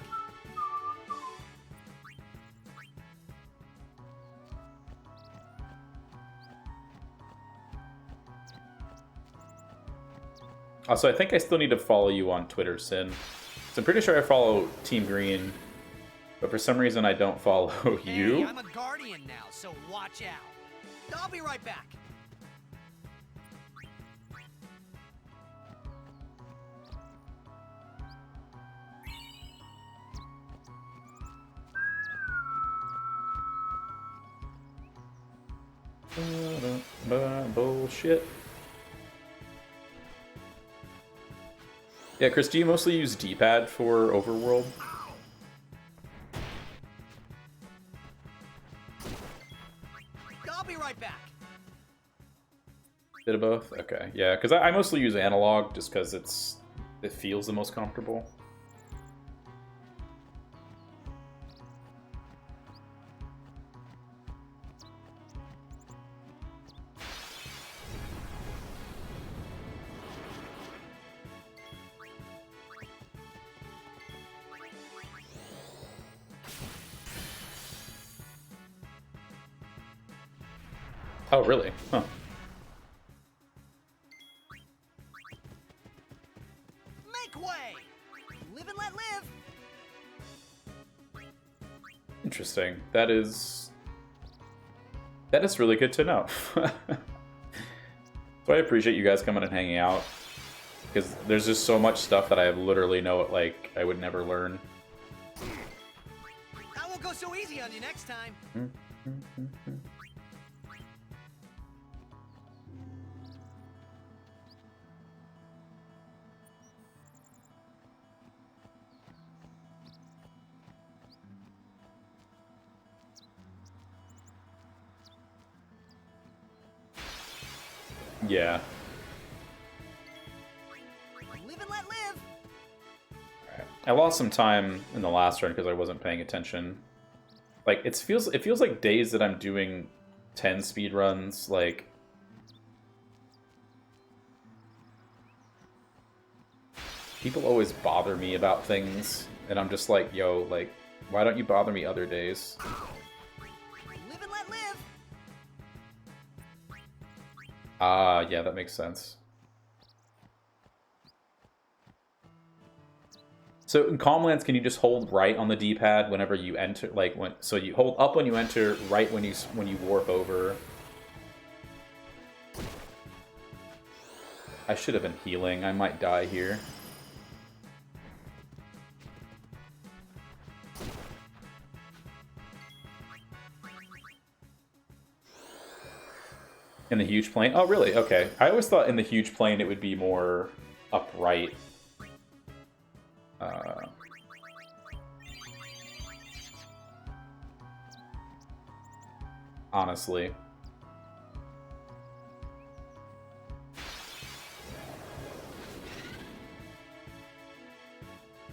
Also, I think I still need to follow you on Twitter, Sin. So I'm pretty sure I follow Team Green, but for some reason I don't follow you. Hey, I'm a guardian now, so watch out. I'll be right back. Bullshit. Yeah, Chris, do you mostly use D-pad for Overworld? I'll be right back. Bit of both? Okay, yeah, because I mostly use analog just because it feels the most comfortable. Oh, really? Huh. Make way! Live and let live! Interesting. That is really good to know. So I appreciate you guys coming and hanging out, because there's just so much stuff that I literally know like I would never learn. I won't go so easy on you next time. Yeah. Live and let live! I lost some time in the last run because I wasn't paying attention. Like it feels like days that I'm doing 10 speed runs, like people always bother me about things and I'm just like, yo, like why don't you bother me other days? Live and let live! Ah, yeah, that makes sense. So in Calmlands, can you just hold right on the D-pad whenever you enter? Like so you hold up when you enter, right when you warp over. I should have been healing. I might die here. In the huge plane? Oh, really? Okay. I always thought in the huge plane it would be more upright. Honestly.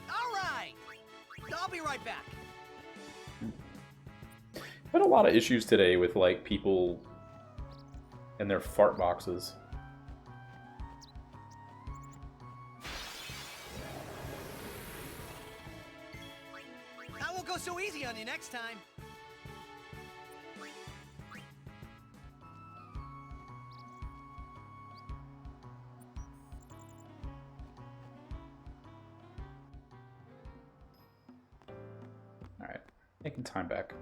All right! I'll be right back. I had a lot of issues today with like people and their fart boxes. I won't go so easy on you next time. Alright, making time back.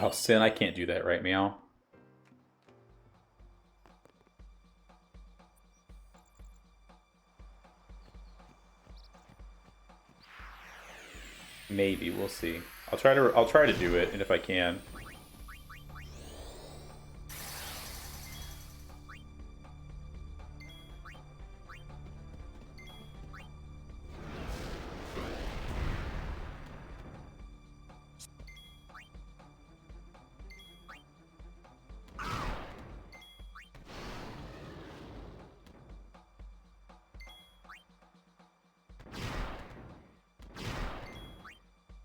Oh, Sin, I can't do that, right, Meow? Maybe, we'll see. I'll try to do it, and if I can.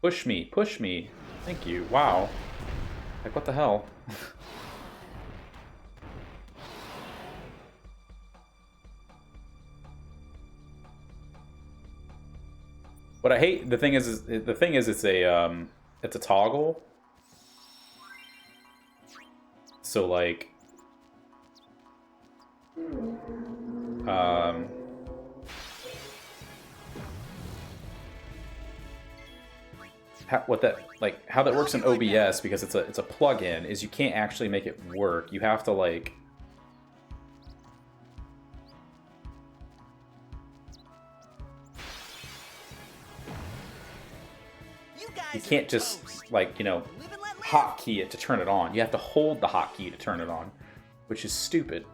Push me, push me. Thank you. Wow. Like, what the hell? What I hate, the thing is it's a toggle. So like, how that works in OBS, because it's a plugin, is you can't actually make it work. You have to like you can't just like, you know, hotkey it to turn it on. You have to hold the hotkey to turn it on, which is stupid.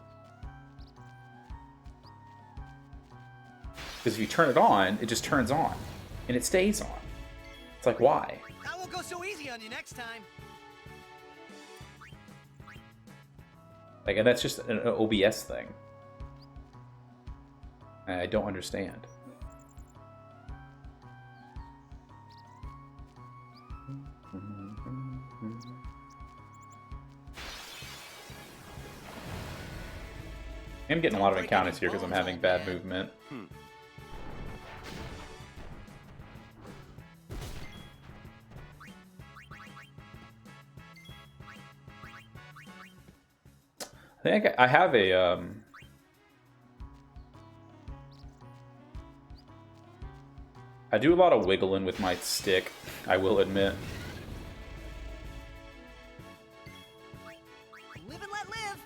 Because if you turn it on, it just turns on and it stays on. It's like, why? I won't go so easy on you next time. Like, and that's just an OBS thing. I don't understand. I'm getting a lot of encounters here because I'm having bad movement. I think I have a I do a lot of wiggling with my stick, I will admit. Live and let live.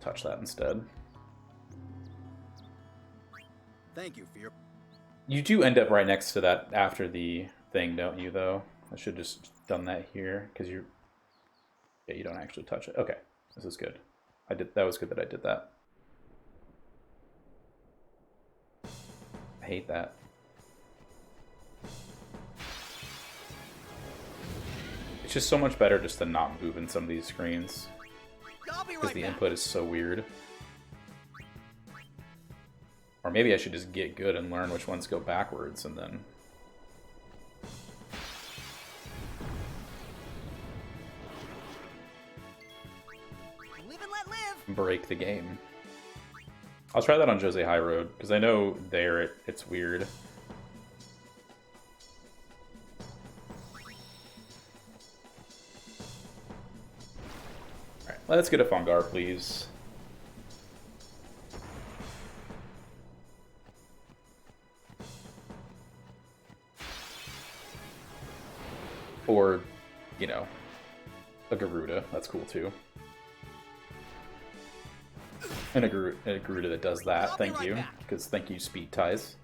Touch that instead. Thank you for your. You do end up right next to that after the thing, don't you, though? I should have just done that here, because you're... Yeah, you don't actually touch it. Okay, this is good. That was good that I did that. I hate that. It's just so much better just to not move in some of these screens, I'll be because right the back. input is so weird. Or maybe I should just get good and learn which ones go backwards and then... Live and let live. break the game. I'll try that on Jose High Road, because I know there it's weird. Alright, let's get a Fungar, please. Or, you know, a Garuda. That's cool too. And a Garuda that does that. Thank you. Because thank you, Speed Ties.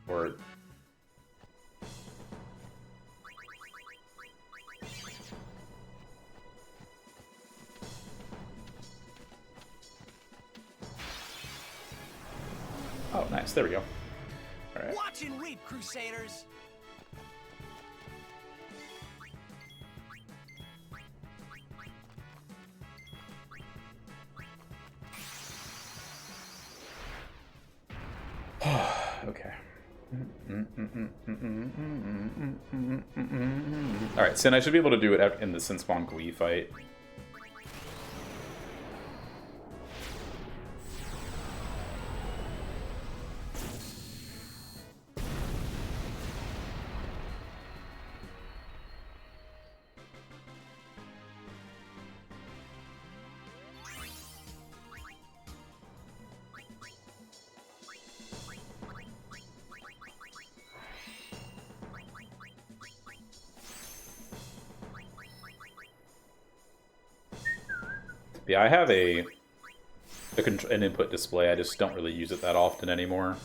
Or... Oh, nice. There we go. Alright. Watch and reap, Crusaders. Okay. Alright, Sin, I should be able to do it in the Sin Spawn Glee fight. Yeah, I have an input display, I just don't really use it that often anymore.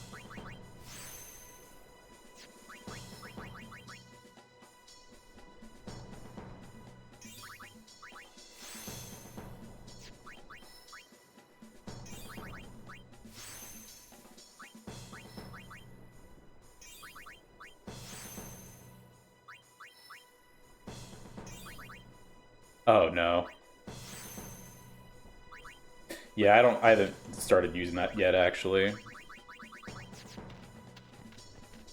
Oh no. Yeah, I haven't started using that yet, actually.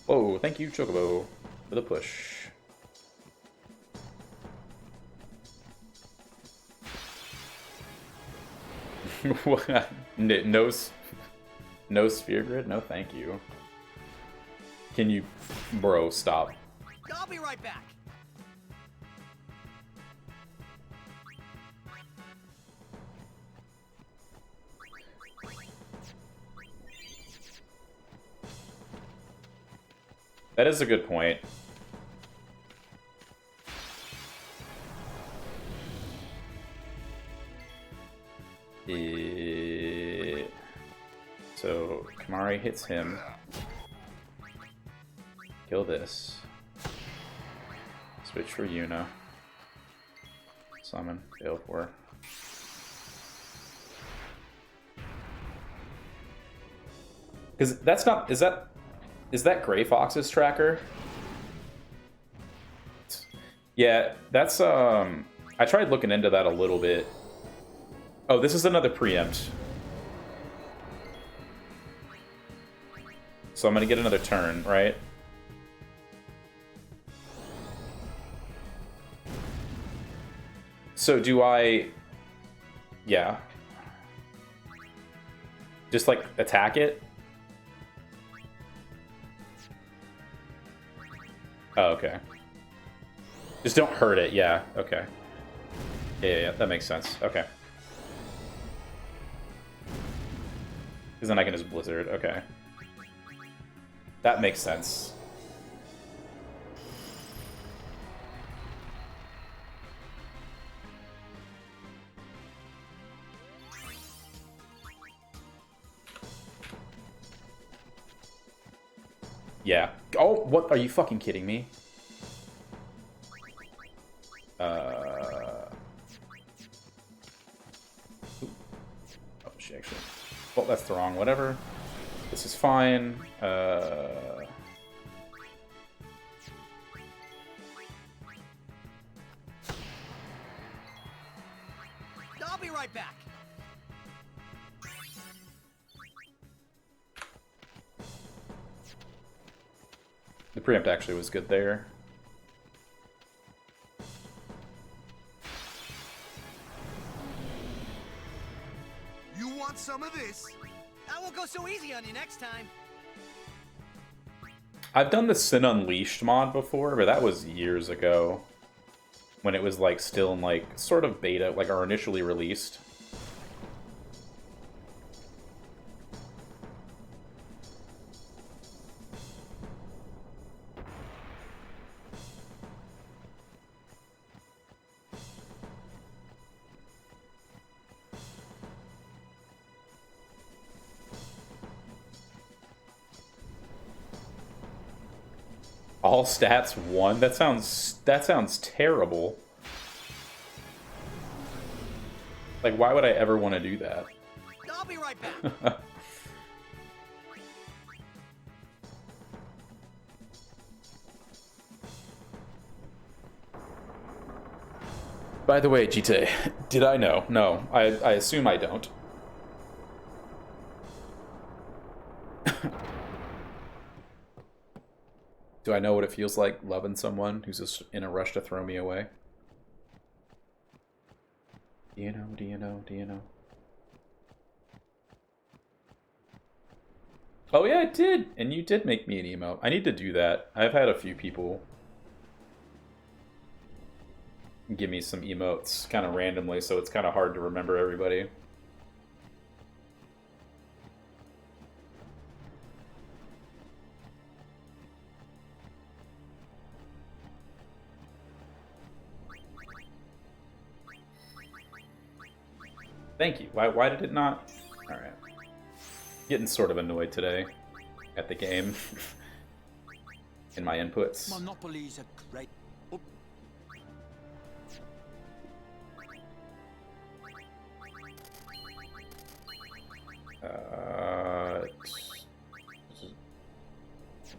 Oh, thank you, Chocobo, for the push. What? No sphere grid? No, thank you. Can you... Bro, stop. I'll be right back. That is a good point. So, Kamari hits him. Kill this. Switch for Yuna. Summon. Fail for. Because that's not... Is that Gray Fox's tracker? Yeah, that's I tried looking into that a little bit. Oh, this is another preempt. So I'm gonna get another turn, right? So do I... Yeah. Just, like, attack it? Oh, okay. Just don't hurt it, yeah, okay. Yeah, that makes sense. Okay. Because then I can just Blizzard, okay. That makes sense. Yeah. Oh, what? Are you fucking kidding me? Oh, she actually... Well, that's the wrong whatever. This is fine. I'll be right back. The preempt actually was good there. You want some of this? I won't go so easy on you next time. I've done the Sin Unleashed mod before, but that was years ago. When it was like still in like sort of beta, like or initially released. All stats 1? That sounds terrible. Like, why would I ever want to do that? I'll be right back. By the way, GTA, did I know? No, I assume I don't. Do I know what it feels like loving someone who's just in a rush to throw me away? Do you know? Do you know? Do you know? Oh yeah, I did! And you did make me an emote. I need to do that. I've had a few people give me some emotes kind of randomly, so it's kind of hard to remember everybody. Thank you. Why did it not? Alright. Getting sort of annoyed today at the game. In my inputs. Monopolies are great. Oh.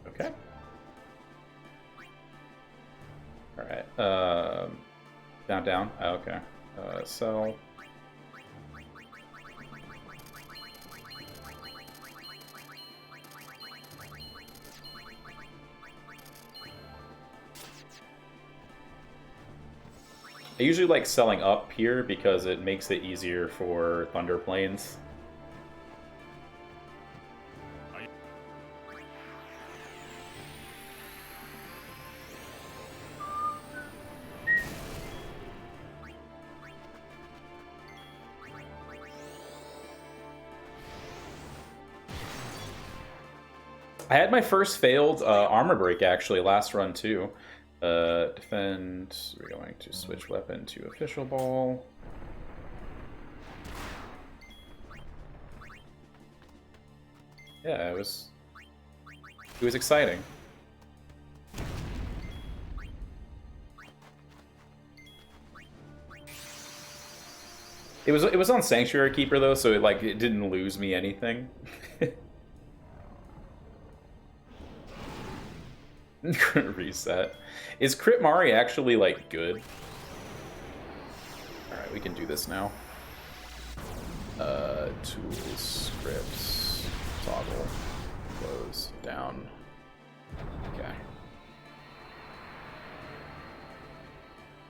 Okay. Alright. Down. Oh, okay. So... I usually like selling up here because it makes it easier for Thunder Plains. I had my first failed armor break actually last run too. Defend. We're going to switch weapon to official ball. Yeah, it was exciting. It was on Sanctuary Keeper though, so it didn't lose me anything. Reset. Is Crit Mari actually like good? Alright, we can do this now. Tools, scripts, toggle, close, down. Okay.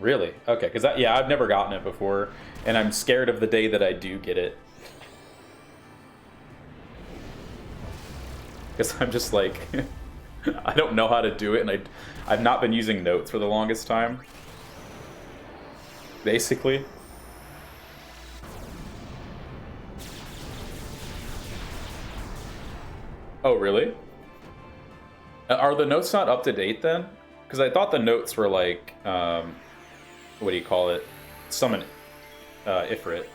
Really? Okay, because yeah, I've never gotten it before, and I'm scared of the day that I do get it. Because I'm just like, I don't know how to do it, and I've not been using notes for the longest time. Basically. Oh, really? Are the notes not up to date then? Because I thought the notes were like, what do you call it? Summon Ifrit.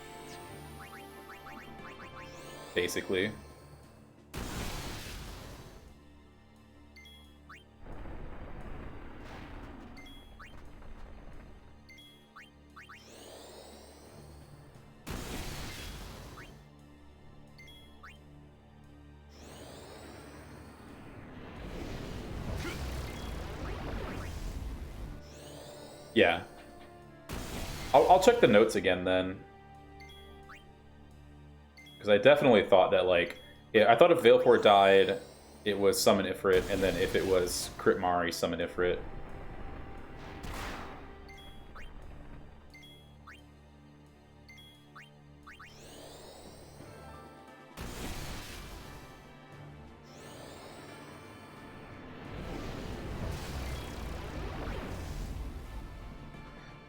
Basically. Yeah. I'll check the notes again then. Because I definitely thought that, like, yeah, I thought if Veilfor died, it was Summon Ifrit, and then if it was Crit Mari, Summon Ifrit.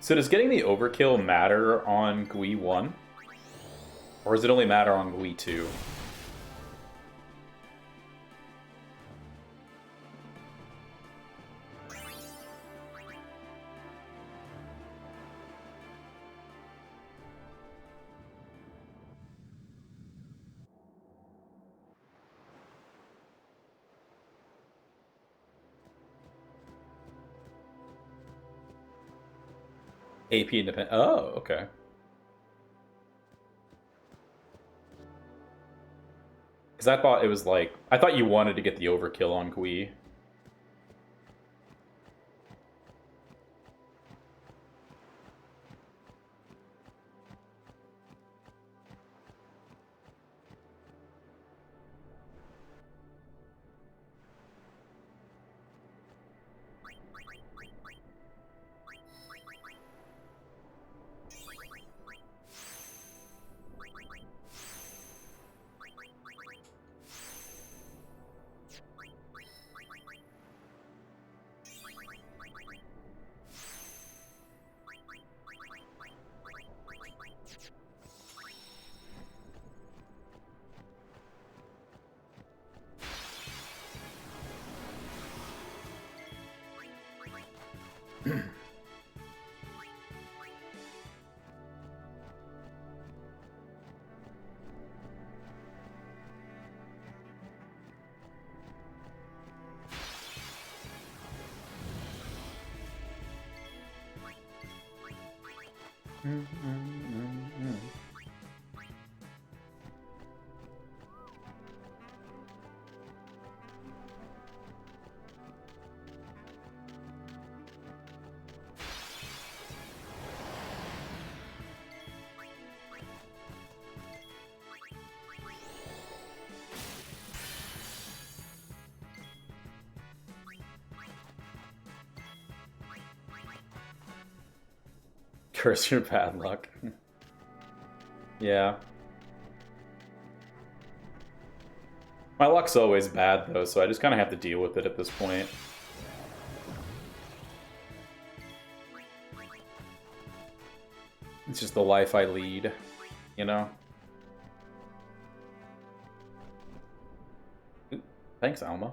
So does getting the overkill matter on GUI 1? Or does it only matter on GUI 2? AP independent. Oh, okay. Because I thought it was like, I thought you wanted to get the overkill on GUI. Curse your bad luck. Yeah. My luck's always bad, though, so I just kind of have to deal with it at this point. It's just the life I lead, you know? Ooh, thanks, Alma.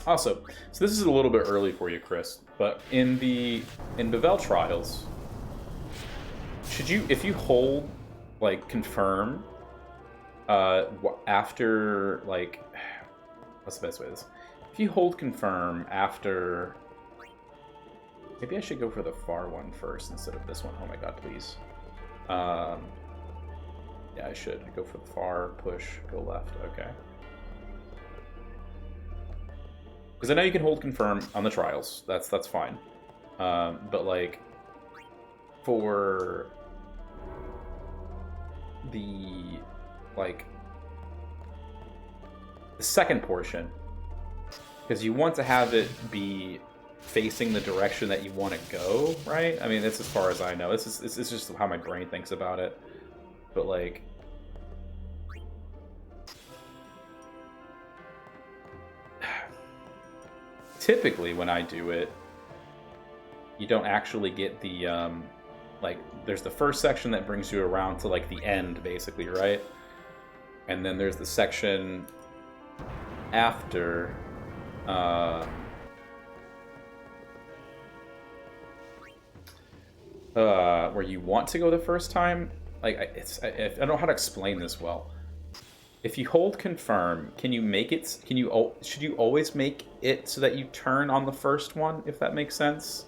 Also, so this is a little bit early for you, Chris, but in Bevel trials, should you, if you hold like confirm after like, what's the best way to this? If you hold confirm after, maybe I should go for the far one first instead of this one. Oh my god, please. Yeah, I should go for the far, push, go left. Okay. Because I know you can hold confirm on the trials. That's fine. But like for the the second portion, because you want to have it be facing the direction that you want to go, right? I mean, that's as far as I know. It's just how my brain thinks about it. But like, typically when I do it, you don't actually get the like, there's the first section that brings you around to like the end, basically, right? And then there's the section after where you want to go the first time. Like, I don't know how to explain this well. If you hold confirm, can you make it? Should you always make it so that you turn on the first one? If that makes sense.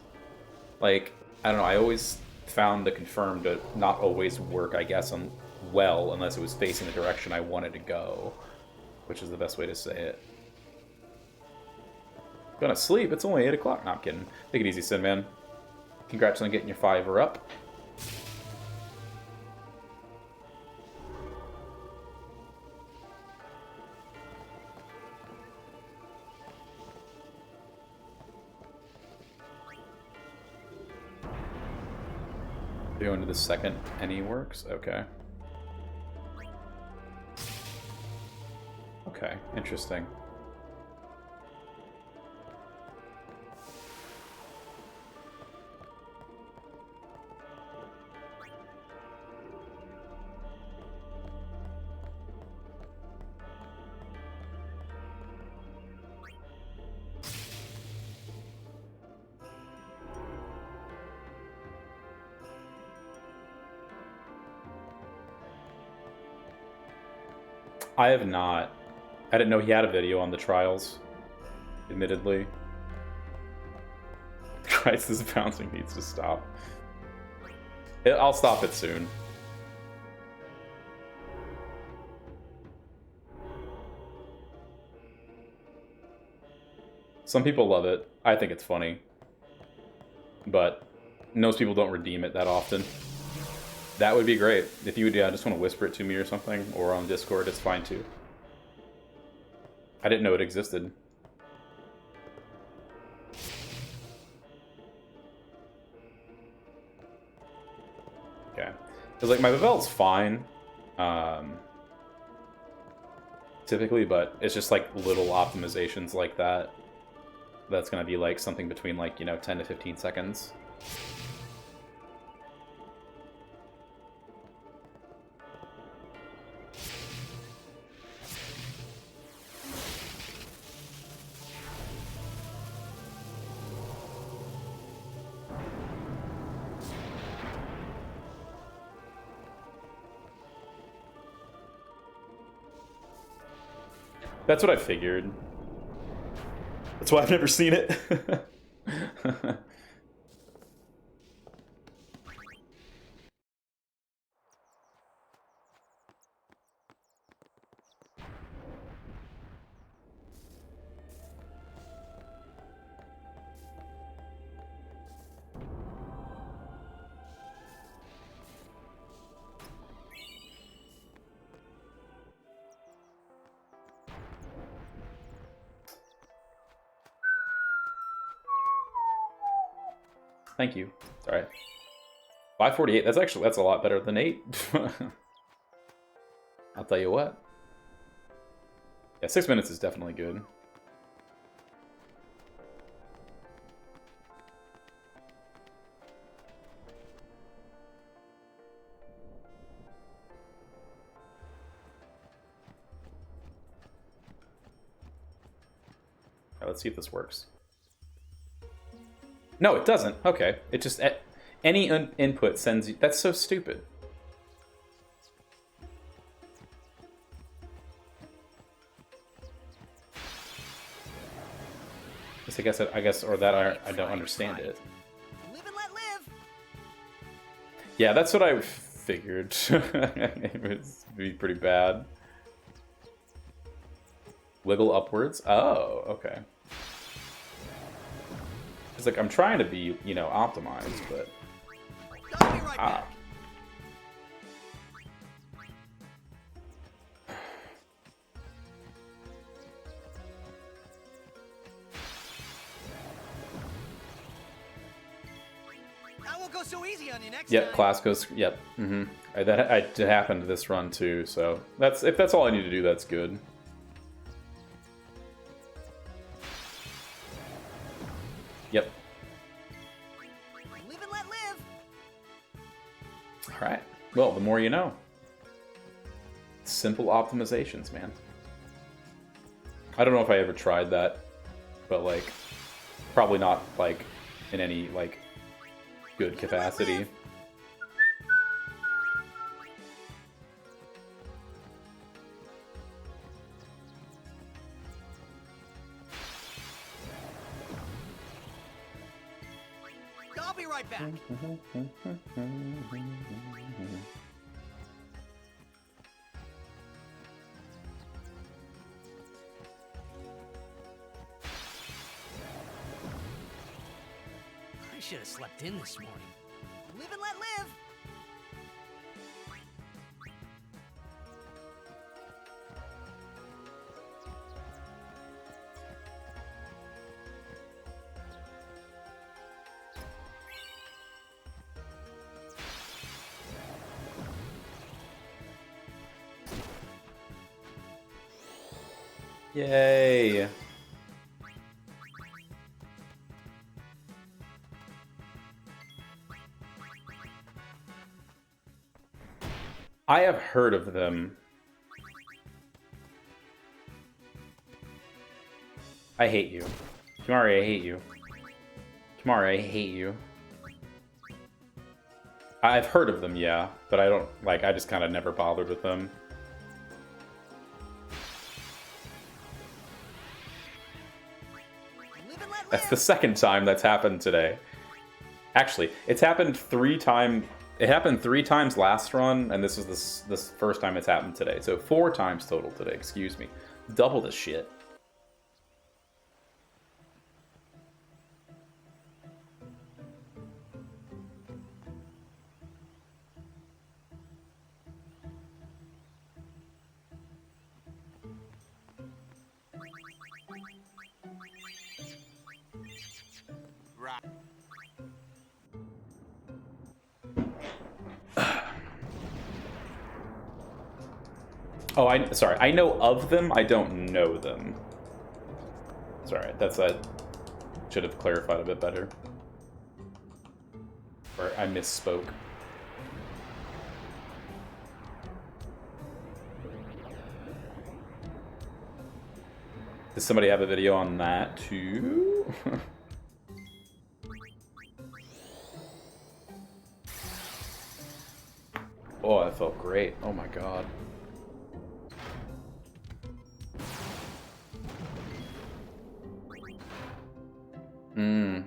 Like, I don't know. I always found the confirm to not always work, I guess, well, unless it was facing the direction I wanted to go, which is the best way to say it. Gonna sleep? It's only 8 o'clock. Not kidding. Take it easy, Sin Man. Congrats on getting your 5er up. Go into the second any works? Okay. Okay, interesting. I have not. I didn't know he had a video on the trials, admittedly. Christ, this bouncing needs to stop. I'll stop it soon. Some people love it. I think it's funny. But most people don't redeem it that often. That would be great. If you would, yeah, just want to whisper it to me or something, or on Discord, it's fine too. I didn't know it existed. Okay. Because, like, my Bevel's fine, typically, but it's just, like, little optimizations like that. That's going to be, like, something between, like, you know, 10 to 15 seconds. That's what I figured. That's why I've never seen it. Thank you. It's alright. 548, that's a lot better than 8. I'll tell you what. Yeah, 6 minutes is definitely good. let's see if this works. No, it doesn't. Okay. It just... Any input sends you... That's so stupid. I guess, or that I don't understand it. Live and let live. Yeah, that's what I figured. It would be pretty bad. Wiggle upwards. Oh, okay. It's like I'm trying to be, you know, optimized, but I'll be right back. That won't go so easy on you next Yep, time. class goes. Yep. It happened this run too. So if that's all I need to do, that's good. Yep. Live and let live. All right. Well, the more you know. Simple optimizations, man. I don't know if I ever tried that, but like, probably not like in any like good capacity. I'll be right back. I should have slept in this morning. Live and let live. Yay! I have heard of them. I hate you. Kamari, I hate you. Kamari, I hate you. I've heard of them, yeah, but I don't, like, I just kind of never bothered with them. Live and let That's live. the second time that's happened today. Actually, it's happened 3 times. It happened 3 times last run, and this is this first time it's happened today. So 4 times total today. Excuse me. Double the shit. Right. Oh, sorry. I know of them. I don't know them. Sorry, I should have clarified a bit better. Or I misspoke. Does somebody have a video on that too? Oh, that felt great. Oh my god. Hmm.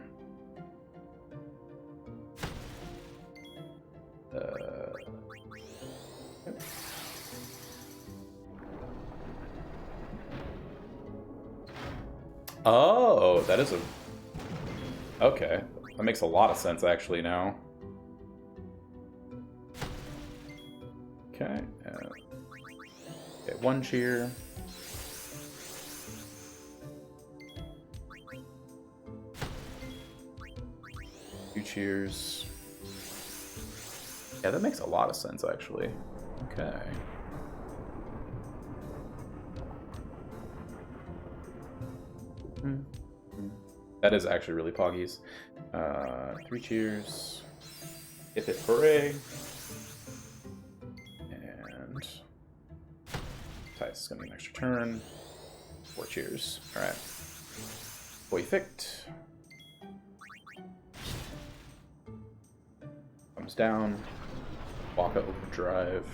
Oh, that is a... Okay. That makes a lot of sense, actually, now. Okay. Okay, 1 cheer. Two cheers. Yeah, that makes a lot of sense, actually. Okay. That is actually really poggies. 3 cheers. Hip hip hooray. And Tice is gonna be an extra turn. 4 cheers. Alright. Perfect. Comes down. Waka overdrive.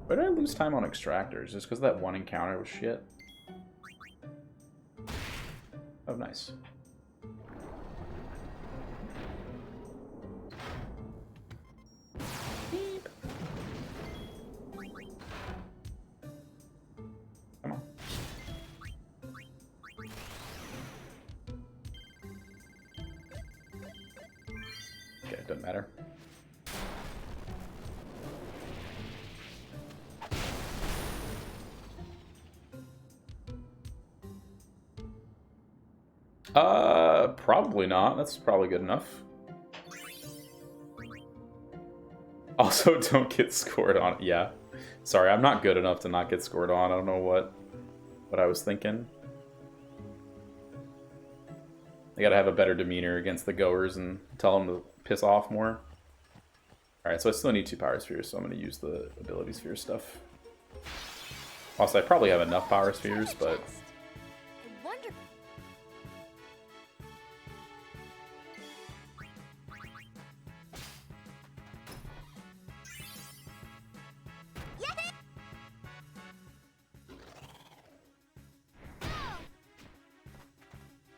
Why did I lose time on extractors? Just because that one encounter was shit? Oh, nice. Beep. Come on. Okay, it doesn't matter. Probably not. That's probably good enough. Also, don't get scored on. Yeah. Sorry, I'm not good enough to not get scored on. I don't know what I was thinking. I gotta have a better demeanor against the goers and tell them to piss off more. Alright, so I still need 2 power spheres, so I'm gonna use the ability sphere stuff. Also, I probably have enough power spheres, but... I wonder.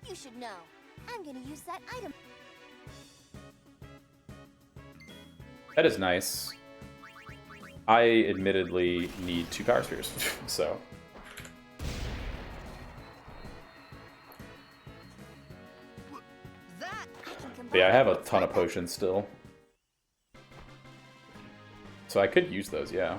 You should know. I'm gonna use that item. That is nice. I admittedly need 2 power spheres, so... But yeah, I have a ton of potions still. So I could use those, yeah.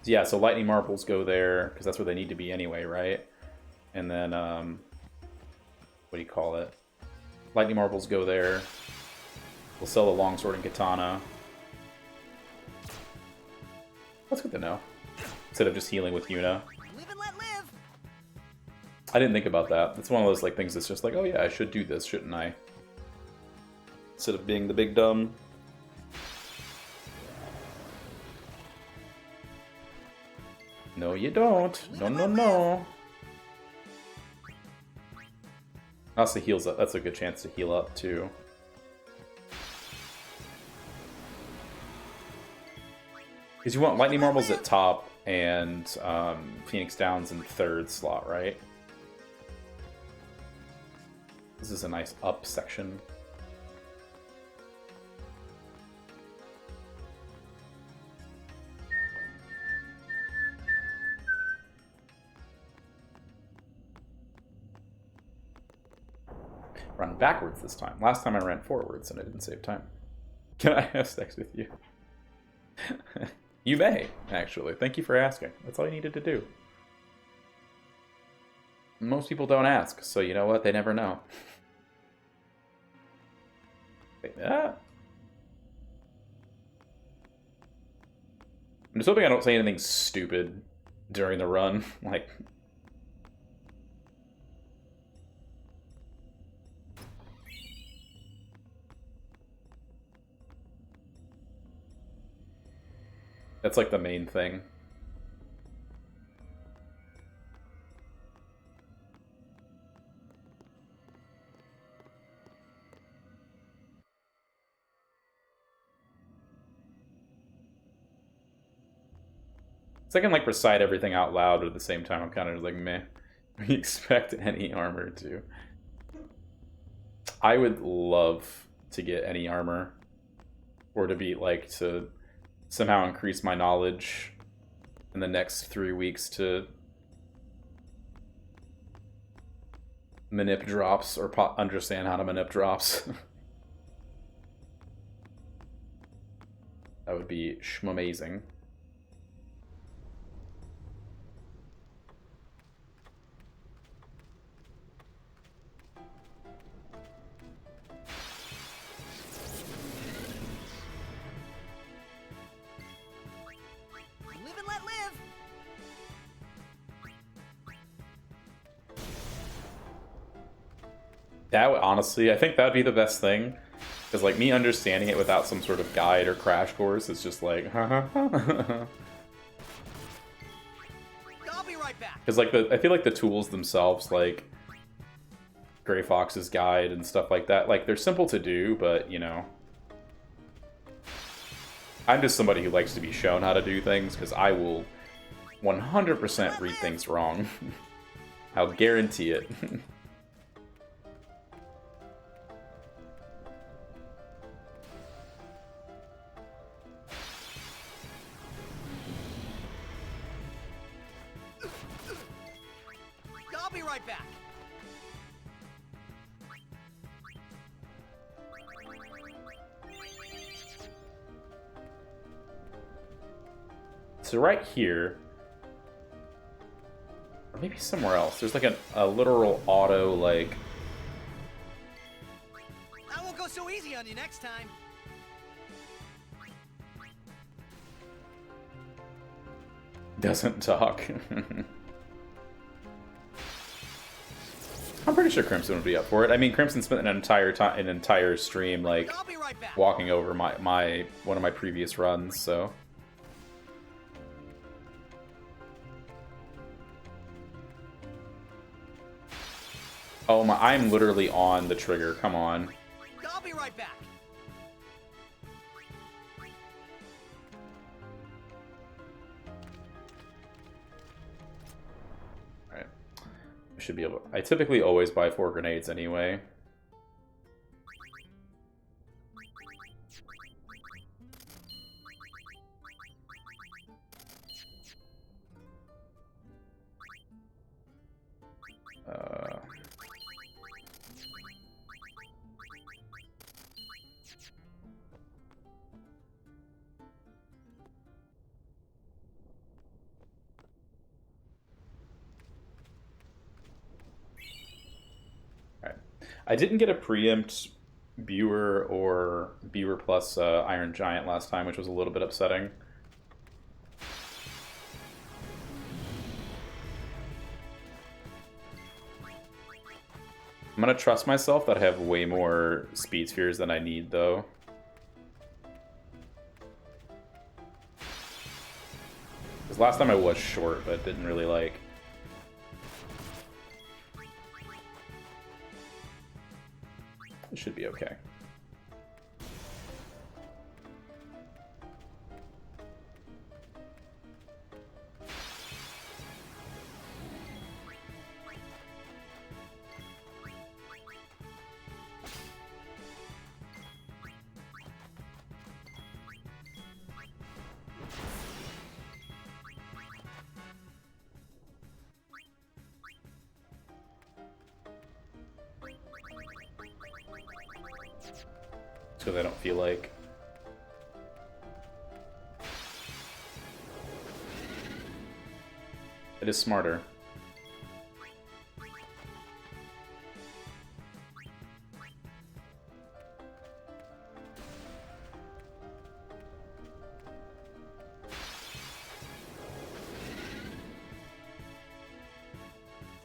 Yeah, so lightning marbles go there, because that's where they need to be anyway, right? And then, what do you call it? Lightning marbles go there. We'll sell the longsword and katana. That's good to know. Instead of just healing with Yuna. Live and let live. I didn't think about that. It's one of those like things that's just like, oh yeah, I should do this, shouldn't I? Instead of being the big dumb. No, you don't. No, no, no. Also heals up. That's a good chance to heal up too. Because you want lightning marbles at top and Phoenix Downs in 3rd slot, right? This is a nice up section. Run backwards this time. Last time I ran forwards and I didn't save time. Can I have sex with you? You may, actually. Thank you for asking. That's all you needed to do. Most people don't ask, so you know what? They never know. Like that. I'm just hoping I don't say anything stupid during the run. Like... That's like the main thing. So I can like recite everything out loud, but at the same time I'm kind of just like, meh. We expect any armor to. I would love to get any armor. Or to be like, to somehow increase my knowledge in the next 3 weeks to manip drops or understand how to manip drops. That would be schmamazing. Live and let live. Honestly, I think that'd be the best thing. Because, like, me understanding it without some sort of guide or crash course is just like, I'll be right back. Because, like, I feel like the tools themselves, like Gray Fox's guide and stuff like that, like, they're simple to do, but, you know, I'm just somebody who likes to be shown how to do things, because I will 100% read things wrong. I'll guarantee it. I'll be right back. So right here, or maybe somewhere else, there's like a literal auto, like... I won't go so easy on you next time. doesn't talk. I'm pretty sure Crimson would be up for it. I mean, Crimson spent an entire stream, like, I'll be right back. walking over one of my previous runs, so... Oh my, I'm literally on the trigger, come on. I'll be right back. Alright. I should be able... I typically always buy 4 grenades anyway. I didn't get a preempt Buer or Buer plus Iron Giant last time, which was a little bit upsetting. I'm gonna trust myself that I have way more speed spheres than I need, though. Because last time I was short, but didn't really like... It should be okay. Because I don't feel like... It is smarter.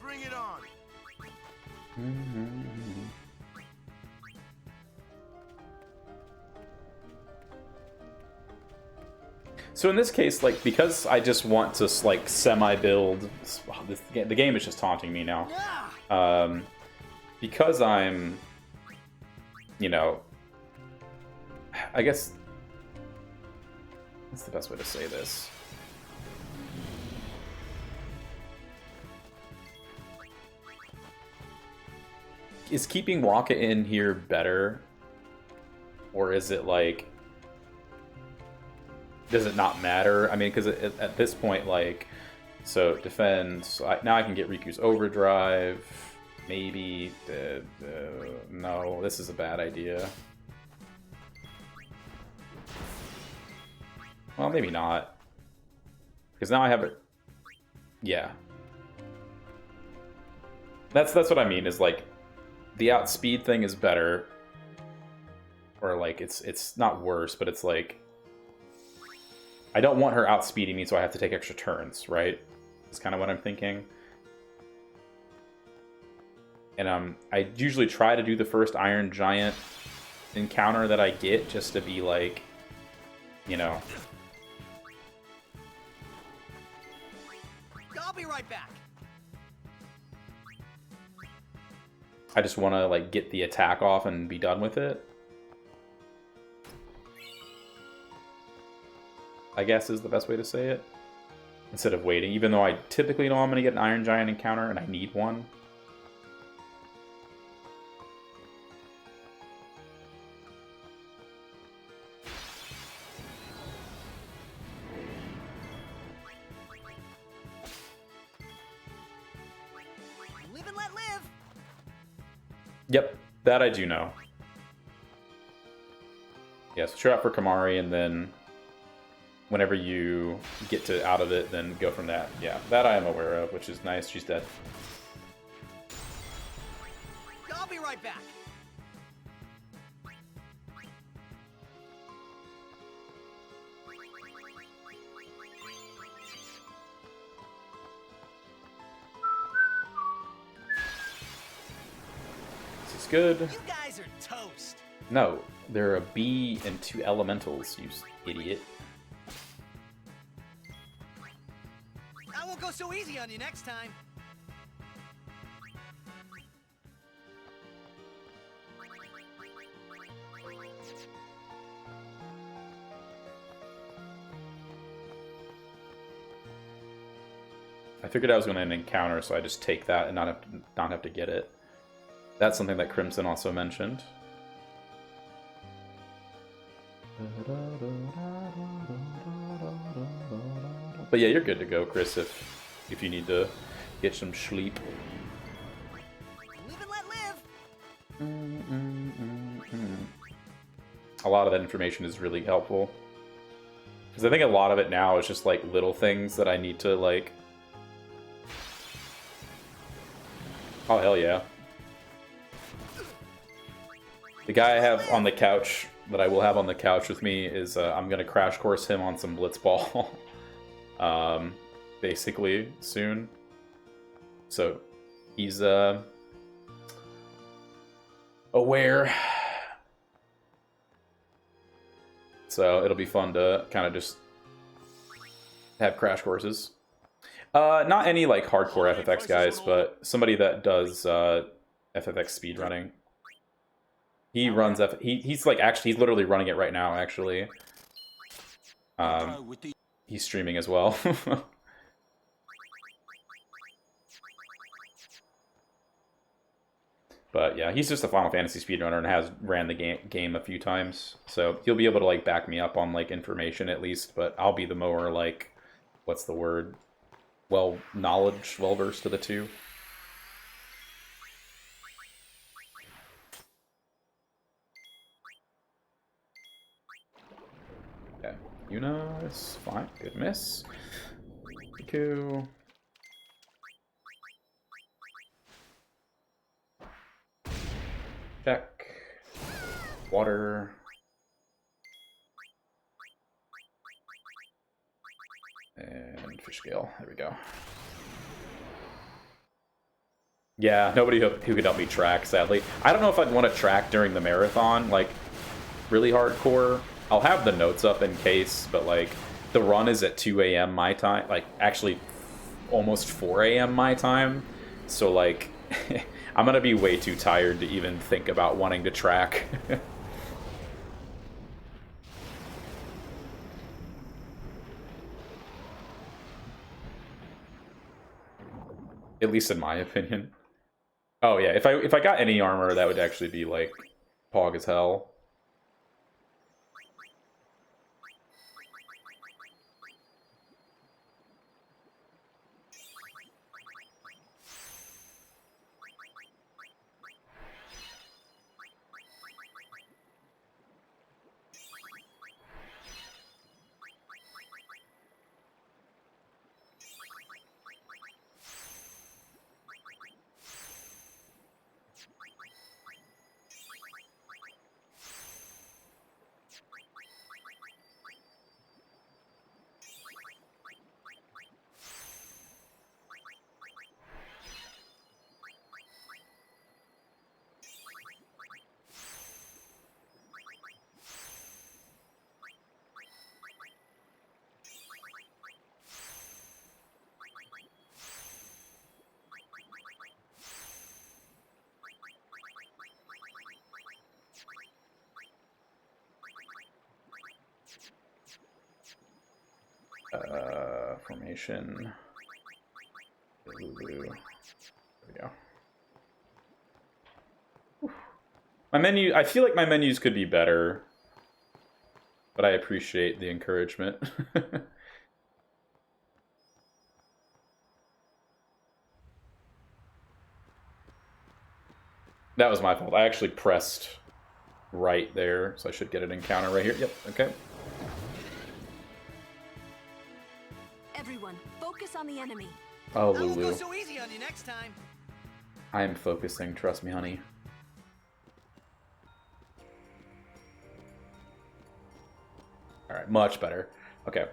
Bring it on. So in this case, like, because I just want to, like, semi-build... The game is just taunting me now. Because I'm... You know... I guess... What's the best way to say this? Is keeping Waka in here better? Or is it, like... Does it not matter? I mean, because at this point, like, so defend. So now I can get Riku's overdrive. Maybe. No, this is a bad idea. Well, maybe not. Because now I have it. Yeah. That's what I mean. Is like the outspeed thing is better, or like it's not worse, but it's like. I don't want her outspeeding me, so I have to take extra turns, right? That's kind of what I'm thinking. And I usually try to do the first Iron Giant encounter that I get just to be like, you know. I'll be right back. I just want to like get the attack off and be done with it. I guess is the best way to say it. Instead of waiting, even though I typically know I'm going to get an Iron Giant encounter and I need one. Live and let live. Yep, that I do know. Yeah, so try out for Kamari, and then whenever you get to out of it, then go from that. Yeah, that I am aware of, which is nice. She's dead. I'll be right back. This is good. You guys are toast. No, there are a bee and 2 elementals, you idiot. I won't go so easy on you next time. I figured I was going to encounter, so I just take that and not have to get it. That's something that Crimson also mentioned. But yeah, you're good to go, Chris, if you need to get some sleep. Live and let live. A lot of that information is really helpful. Because I think a lot of it now is just like little things that I need to like... Oh, hell yeah. The guy I have on the couch, that I will have on the couch with me, is I'm going to crash course him on some blitzball. Basically, soon. So, he's aware. So, it'll be fun to kind of just have crash courses. Not any, like, hardcore FFX guys, but somebody that does FFX speedrunning. He runs he's like he's literally running it right now, actually. He's streaming as well. But yeah, he's just a Final Fantasy speedrunner and has ran the game a few times. So he'll be able to like back me up on like information at least, but I'll be the more like, what's the word? Well versed to the two. Okay, Yuna is fine. Good miss. Riku. Check. Water. And fish scale. There we go. Yeah, nobody who could help me track, sadly. I don't know if I'd want to track during the marathon, like, really hardcore. I'll have the notes up in case, but, like, the run is at 2 a.m. my time. Like, actually, almost 4 a.m. my time. So, like, I'm gonna be way too tired to even think about wanting to track. At least in my opinion. Oh yeah, if I got any armor, that would actually be like pog as hell. Formation. There we go. My menu, I feel like my menus could be better, but I appreciate the encouragement. That was my fault. I actually pressed right there, so I should get an encounter right here. Yep, okay. Everyone, focus on the enemy. Oh, I won't go Lulu. so easy on you next time. I am focusing, trust me, honey. Alright, much better. Okay.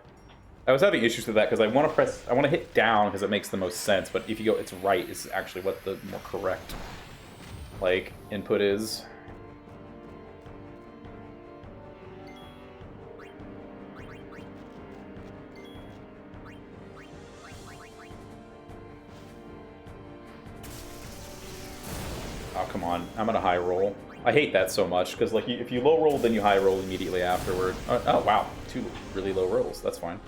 I was having issues with that because I want to hit down because it makes the most sense, but if you go, it's right is actually what the more correct, like, input is. Oh, come on. I'm on a high roll. I hate that so much, because like if you low roll, then you high roll immediately afterward. Oh, wow. 2 really low rolls. That's fine.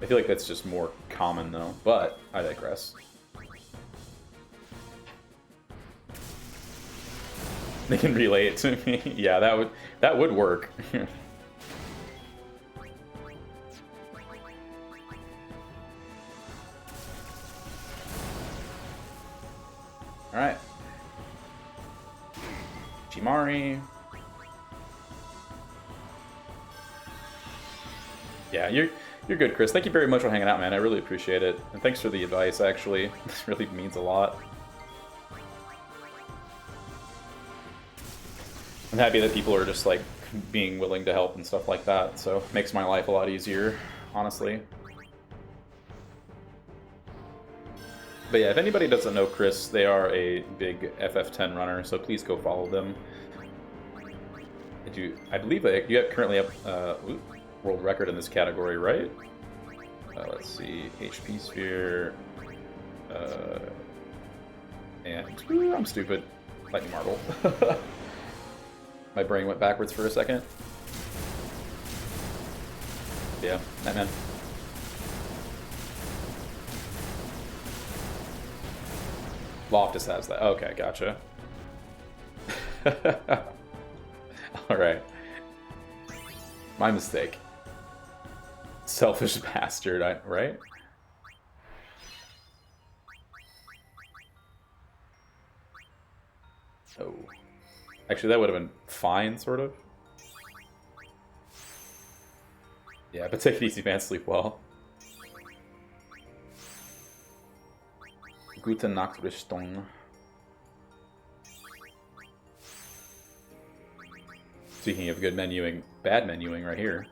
I feel like that's just more common, though. But I digress. They can relay it to me. Yeah, that would work. All right. Chimari. Yeah, you're good, Chris. Thank you very much for hanging out, man. I really appreciate it. And thanks for the advice, actually. This really means a lot. I'm happy that people are just, like, being willing to help and stuff like that, so it makes my life a lot easier, honestly. But yeah, if anybody doesn't know Chris, they are a big FF10 runner, so please go follow them. I believe you currently have world record in this category, right? Let's see, HP Sphere, and I'm stupid. Lightning Marble. My brain went backwards for a second. Yeah, that man. Loftus has that. Okay, gotcha. Alright. My mistake. Selfish bastard, right? Oh. Actually, that would have been fine, sort of. Yeah, but take it easy, man. Sleep well. Gute Nachtrichtung. Speaking of good menuing, bad menuing right here.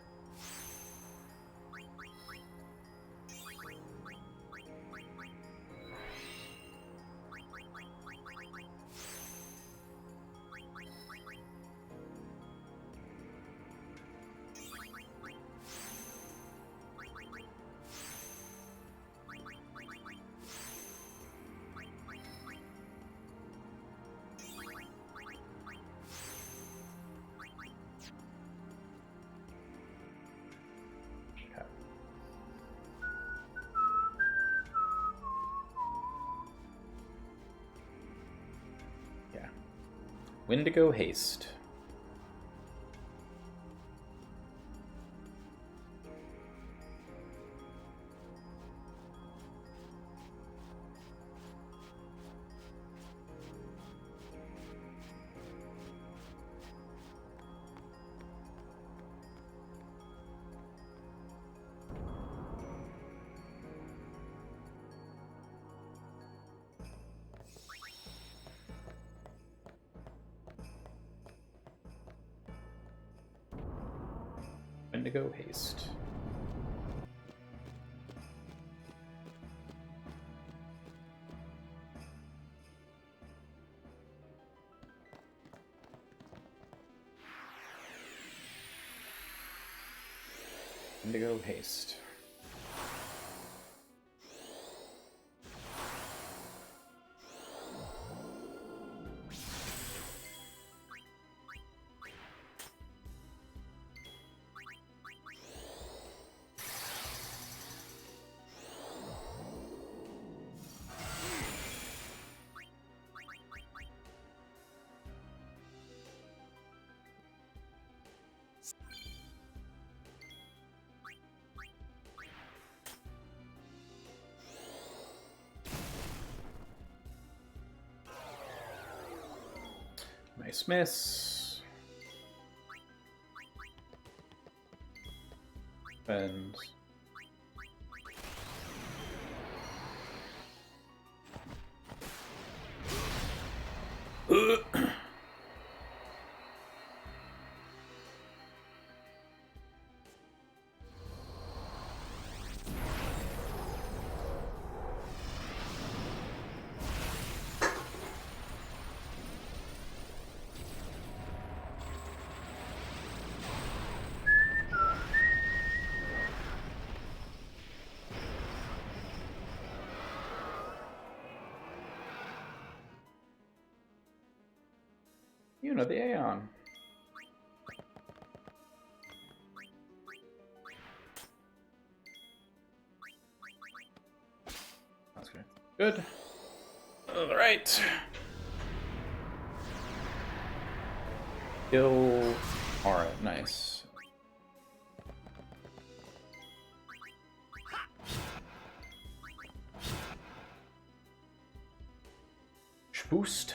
Wendigo Haste. Wendigo Haste. Wendigo Haste. Nice miss. And you know the Aeon. That's good. Good. All right. Kill. All right. Nice. Boost.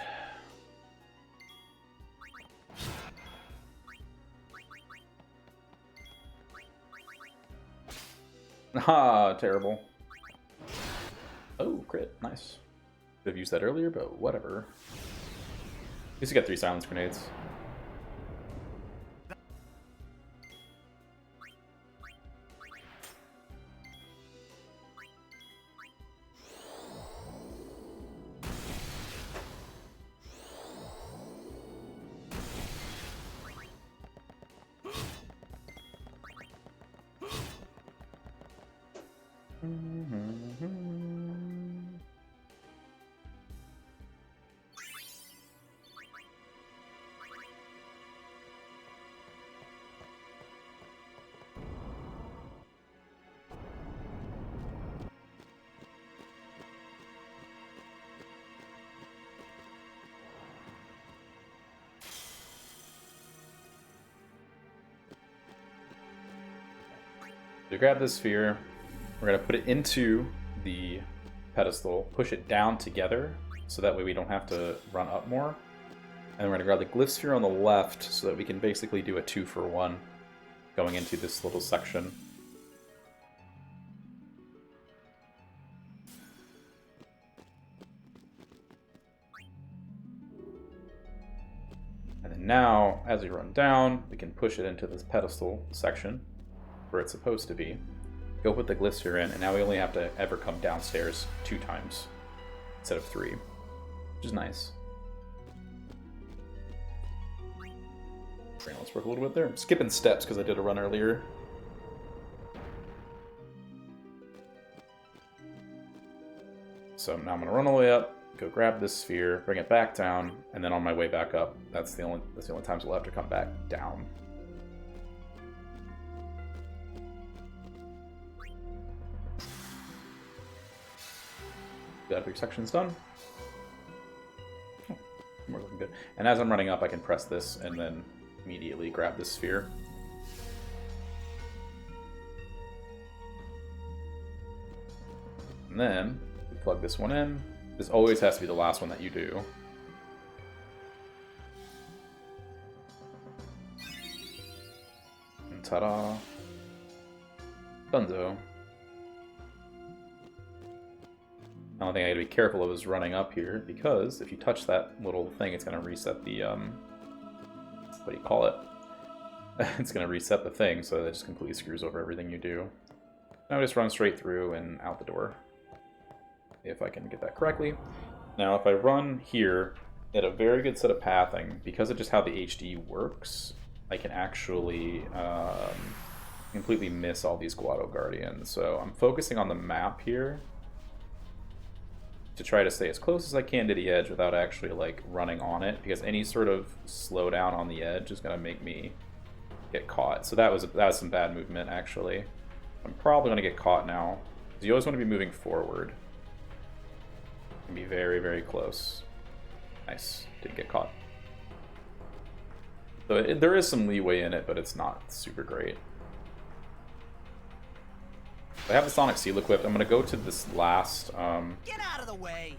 Ah, terrible. Oh, crit. Nice. Could have used that earlier, but whatever. At least you got 3 silence grenades. To grab this sphere, we're going to put it into the pedestal, push it down together, so that way we don't have to run up more. And we're going to grab the glyph sphere on the left, so that we can basically do a 2-for-1 going into this little section. And then now, as we run down, we can push it into this pedestal section, where it's supposed to be. Go put the glyph sphere in, and now we only have to ever come downstairs 2 times instead of 3, which is nice. Let's work a little bit there. I'm skipping steps because I did a run earlier. So now I'm gonna run all the way up, go grab this sphere, bring it back down, and then on my way back up, that's the only times we'll have to come back down. That big section's done. Oh, we're looking good. And as I'm running up, I can press this and then immediately grab this sphere. And then we plug this one in. This always has to be the last one that you do. And ta-da! Dunzo. The only thing I gotta be careful of is running up here, because if you touch that little thing, it's gonna reset the, what do you call it? It's gonna reset the thing, so that just completely screws over everything you do. Now I just run straight through and out the door, if I can get that correctly. Now if I run here, at a very good set of pathing, because of just how the HD works, I can actually completely miss all these Guado Guardians. So I'm focusing on the map here, to try to stay as close as I can to the edge without actually like running on it, because any sort of slowdown on the edge is gonna make me get caught. So that was some bad movement actually. I'm probably gonna get caught now, because you always want to be moving forward and be very, very close. Nice, didn't get caught. So there is some leeway in it, but it's not super great. I have the Sonic Seal equipped. I'm gonna go to this last Get out of the way.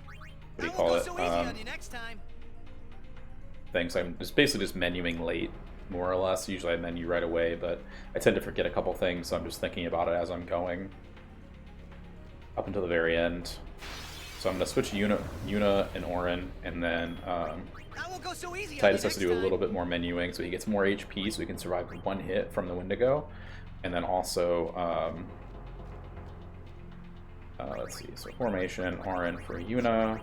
what do you call it? So easy on you next time. thing, so I'm just basically just menuing late, more or less. Usually I menu right away, but I tend to forget a couple things, so I'm just thinking about it as I'm going up until the very end. So I'm going to switch Yuna and Orin, and then That won't go so easy on Titus you has to next do a time. little bit more menuing, so he gets more HP, so he can survive one hit from the Wendigo. And then also, let's see, so formation, Orin for Yuna,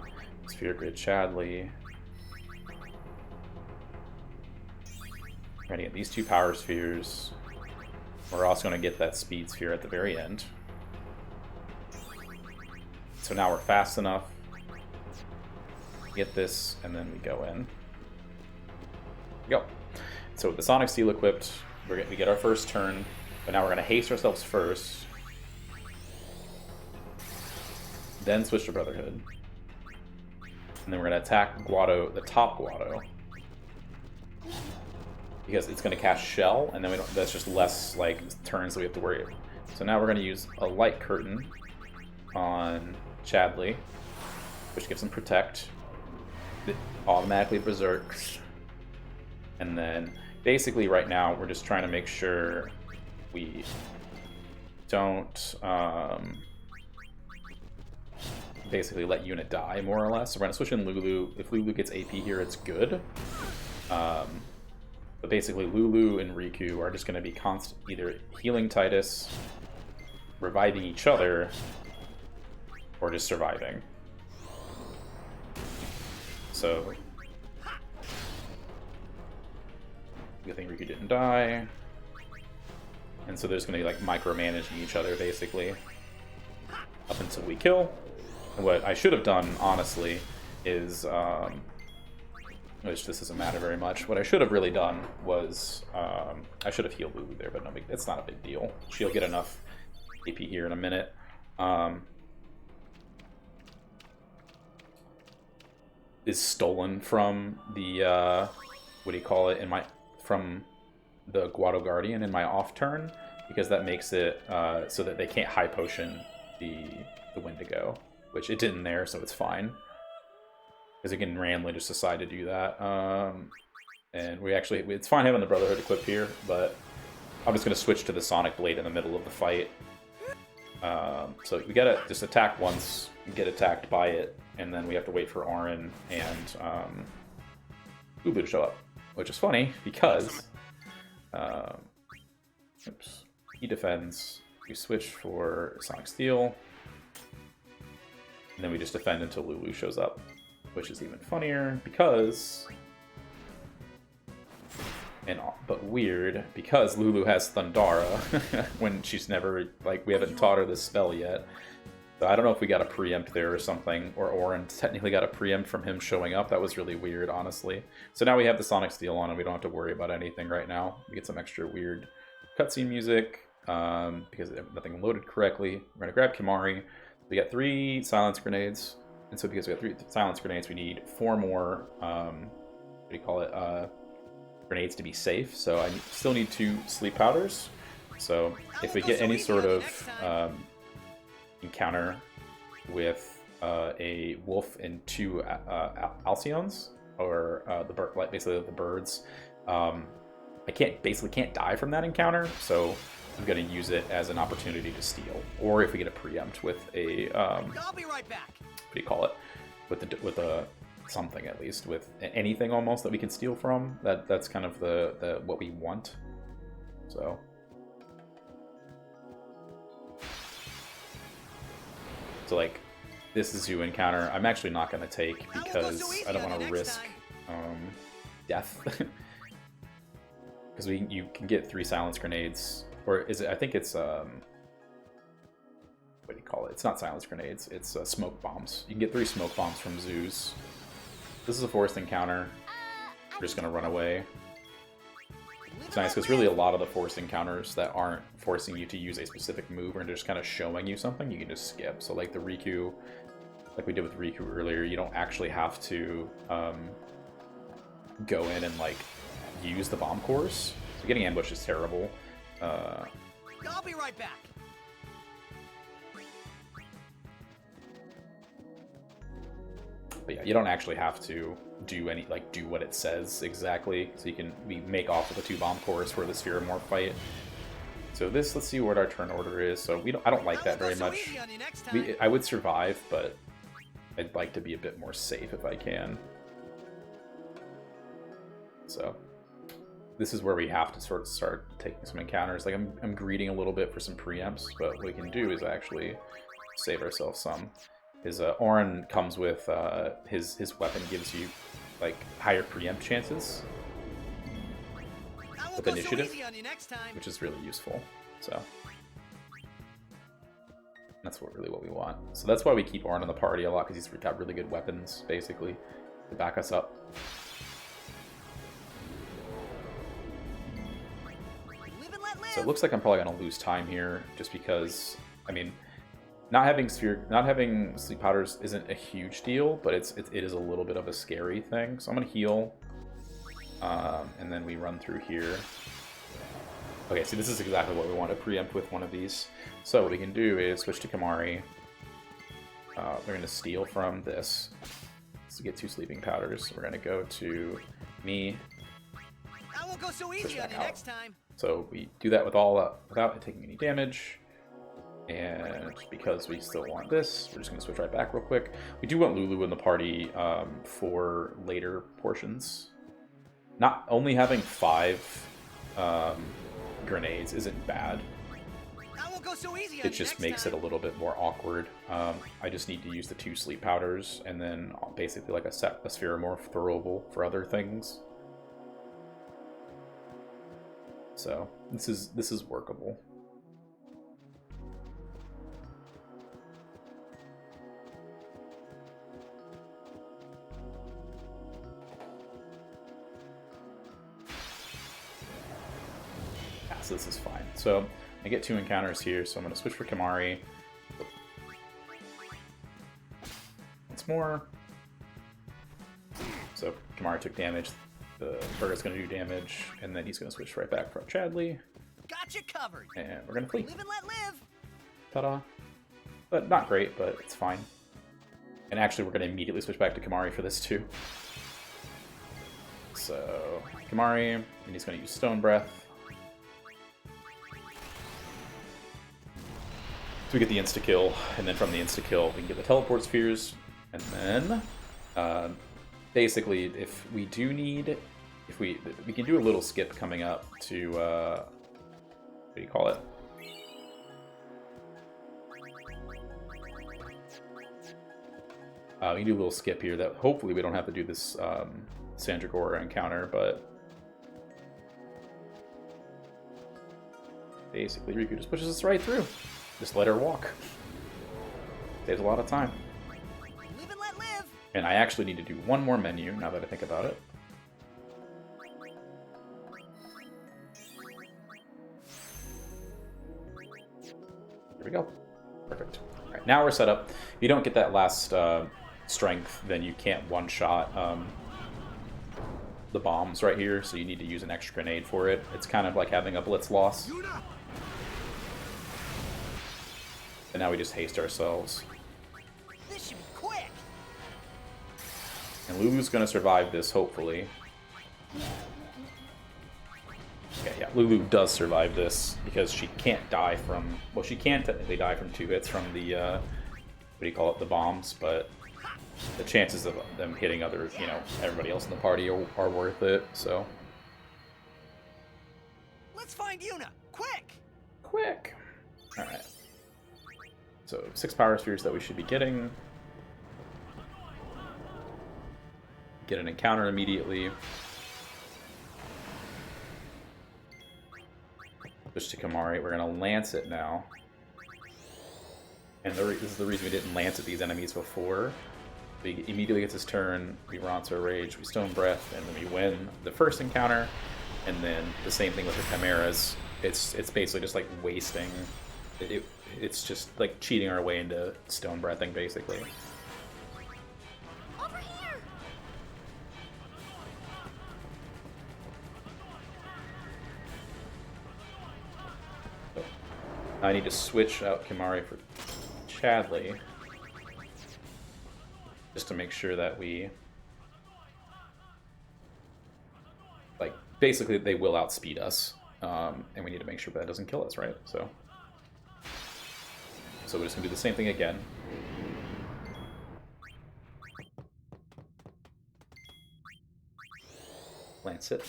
Sphere Grid Chadley. We're going to get these 2 power spheres. We're also going to get that speed sphere at the very end. So now we're fast enough. Get this, and then we go in. Go. So with the Sonic Steel equipped, we get our first turn, but now we're going to haste ourselves first. Then switch to Brotherhood. And then we're going to attack Guado, the top Guado. Because it's going to cast Shell, and then we don't, that's just less like turns that we have to worry about. So now we're going to use a Light Curtain on Chadley, which gives him Protect. It automatically berserks. And then basically right now we're just trying to make sure we don't basically let Yuna die, more or less. So we're going to switch in Lulu. If Lulu gets AP here, it's good. But basically Lulu and Riku are just going to be either healing Titus, reviving each other, or just surviving. So good thing Riku didn't die. And so they're just going to be like micromanaging each other basically up until we kill. And what I should have done, honestly, is which this doesn't matter very much. What I should have really done was I should have healed Lulu there, but no, it's not a big deal. She'll get enough AP here in a minute. Is stolen from the what do you call it, from the Guado Guardian in my off turn, because that makes it so that they can't high potion the Wendigo, which it didn't there, so it's fine. Because it can randomly just decide to do that. And it's fine having the Brotherhood equipped here, but I'm just going to switch to the Sonic Blade in the middle of the fight. So we gotta just attack once, get attacked by it, and then we have to wait for Orin and Ubu to show up. Which is funny, because he defends, we switch for Sonic Steel, and then we just defend until Lulu shows up. Which is even funnier, because... but weird, because Lulu has Thundara, when she's never, like, we haven't taught her this spell yet. So I don't know if we got a preempt there or something, or Orin technically got a preempt from him showing up. That was really weird, honestly. So now we have the Sonic Steel on, and we don't have to worry about anything right now. We get some extra weird cutscene music, because nothing loaded correctly. We're going to grab Kimari. We got 3 silence grenades. And so because we got 3 silence grenades, we need 4 more, what do you call it, grenades to be safe. So I still need 2 sleep powders. So if we get any sort of encounter with a wolf and 2 Alcyons, or basically the birds, I basically can't die from that encounter. So I'm going to use it as an opportunity to steal. Or if we get a preempt with a... I'll be right back. What do you call it? With a something, at least, with anything almost that we can steal from. That's kind of the what we want. So like this zoo encounter, I'm actually not going to take because I don't want to risk death. Because you can get 3 silence grenades, or is it? I think it's what do you call it? It's not silence grenades, it's smoke bombs. You can get 3 smoke bombs from zoos. This is a forced encounter. We're just going to run away. It's nice because really a lot of the forced encounters that aren't forcing you to use a specific move and just kind of showing you something, you can just skip. So like the Riku, like we did with Riku earlier, you don't actually have to go in and like use the bomb course. So getting ambushed is terrible. I'll be right back. But yeah, you don't actually have to do what it says exactly. So we make off of the 2 bomb cores for the Spheromorph fight. So this, let's see what our turn order is. So I don't like that very much. I would survive, but I'd like to be a bit more safe if I can. So this is where we have to sort of start taking some encounters. Like I'm greeding a little bit for some preempts, but what we can do is actually save ourselves some. His Orin comes with his weapon gives you like higher preempt chances with initiative, which is really useful. So that's what we want. So that's why we keep Orin in the party a lot, because he's got really good weapons basically to back us up. So it looks like I'm probably gonna lose time here, just because, I mean, not having sleep powders isn't a huge deal, but it is a little bit of a scary thing. So I'm gonna heal, and then we run through here. Okay, see, this is exactly what we want to preempt with one of these. So what we can do is switch to Kamari. We're gonna steal from this to get 2 sleeping powders. We're gonna go to me. I won't go so easy on you next time. So we do that without it taking any damage. And because we still want this, we're just going to switch right back real quick. We do want Lulu in the party for later portions. Not only having 5 grenades isn't bad. I won't go so easy on it just makes it a little bit more awkward. I just need to use the 2 sleep powders and then basically like a Spheromorph throwable for other things. So this is workable. Yeah, so this is fine. So I get 2 encounters here, so I'm going to switch for Kamari. Once more. So Kamari took damage. The Burger's going to do damage, and then he's going to switch right back for Chadley. Gotcha covered. And we're going to flee. Live and let live. Ta-da. But not great, but it's fine. And actually, we're going to immediately switch back to Kamari for this too. So Kamari, and he's going to use Stone Breath. So we get the insta-kill, and then from the insta-kill, we can get the teleport spheres, and then basically, if we do need, we can do a little skip coming up to, what do you call it? We can do a little skip here that hopefully we don't have to do this Sandragora encounter, but basically Riku just pushes us right through. Just let her walk. Saves a lot of time. Live and let live. And I actually need to do one more menu, now that I think about it. Here we go. Perfect. Alright, now we're set up. If you don't get that last strength, then you can't one-shot the bombs right here, so you need to use an extra grenade for it. It's kind of like having a blitz loss. And now we just haste ourselves. This should be quick. And Lulu's going to survive this, hopefully. Okay, yeah, Lulu does survive this because she can't die from... Well, she can technically die from 2 hits from the, what do you call it, the bombs, but the chances of them hitting other, you know, everybody else in the party are worth it, so... Let's find Yuna, quick! Quick! Alright. So, 6 power spheres that we should be getting. Get an encounter immediately. Switch to Kamari. We're going to lance it now. And this is the reason we didn't lance at these enemies before. He immediately gets his turn, we Ronce our Rage, we Stone Breath, and then we win the first encounter. And then the same thing with the Chimeras. It's basically just like wasting... It's just like cheating our way into Stone Breathing, basically. Over here! So, I need to switch out Kamari for Chadley. Just to make sure that we like, basically they will outspeed us, and we need to make sure that doesn't kill us, right? So we're just gonna do the same thing again. Lance hit.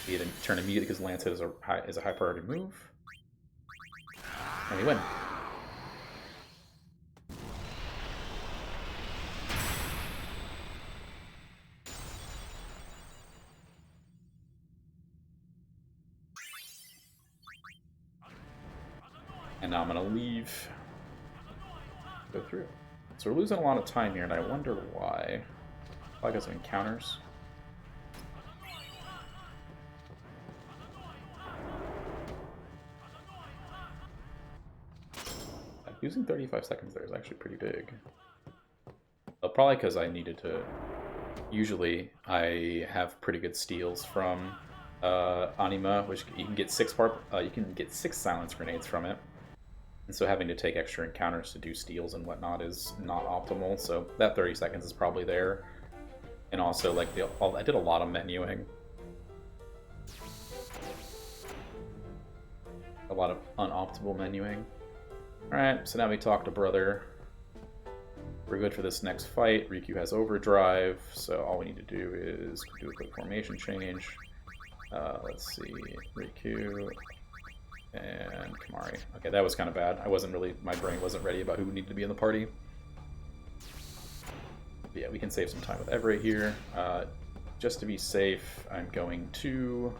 We get a turn immediately because Lance hit is a high priority move, and we win. And now I'm gonna leave. Go through. So we're losing a lot of time here, and I wonder why. Probably because of encounters. Using 35 seconds there is actually pretty big. Probably because I needed to... Usually, I have pretty good steals from Anima, which you can get you can get 6 silence grenades from it. And so having to take extra encounters to do steals and whatnot is not optimal, so that 30 seconds is probably there. And also, like, I did a lot of menuing. A lot of unoptimal menuing. Alright, so now we talk to Brother. We're good for this next fight. Riku has overdrive, so all we need to do is do a quick formation change. Let's see, Riku and Kamari. Okay, that was kind of bad. My brain wasn't ready about who needed to be in the party. But yeah, we can save some time with Everett here. Just to be safe, I'm going to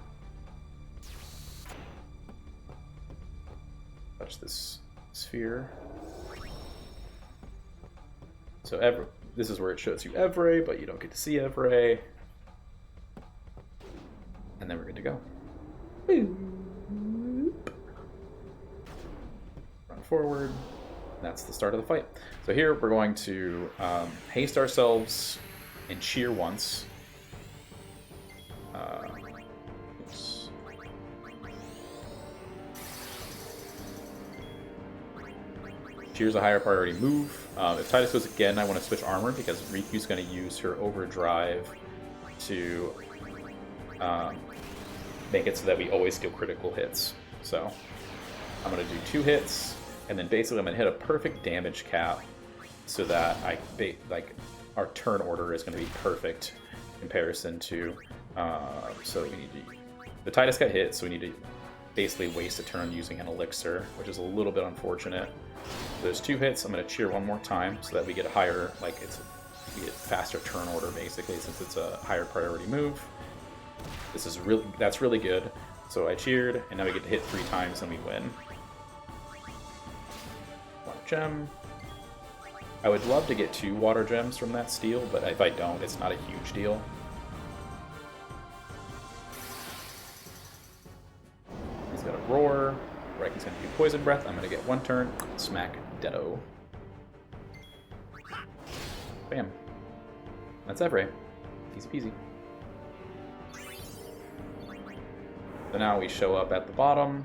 touch this sphere. So this is where it shows you Everett, but you don't get to see Everett. And then we're good to go. Boop. Run forward. That's the start of the fight. So here we're going to haste ourselves and cheer once. Oops. Cheer's a higher priority move. If Titus goes again, I want to switch armor because Riku's going to use her overdrive to make it so that we always deal critical hits. So I'm going to do 2 hits, and then basically I'm going to hit a perfect damage cap so that our turn order is going to be perfect in comparison to. So we need to. The Titus got hit, so we need to basically waste a turn using an elixir, which is a little bit unfortunate. There's 2 hits. I'm going to cheer one more time so that we get a higher, we get faster turn order basically, since it's a higher priority move. That's really good. So I cheered, and now we get to hit 3 times and we win. 1 gem. I would love to get 2 water gems from that steal, but if I don't, it's not a huge deal. He's got a roar. Raiken's going to do poison breath. I'm going to get 1 turn. Smack Deado. Bam. That's Everett. Easy peasy. So now we show up at the bottom.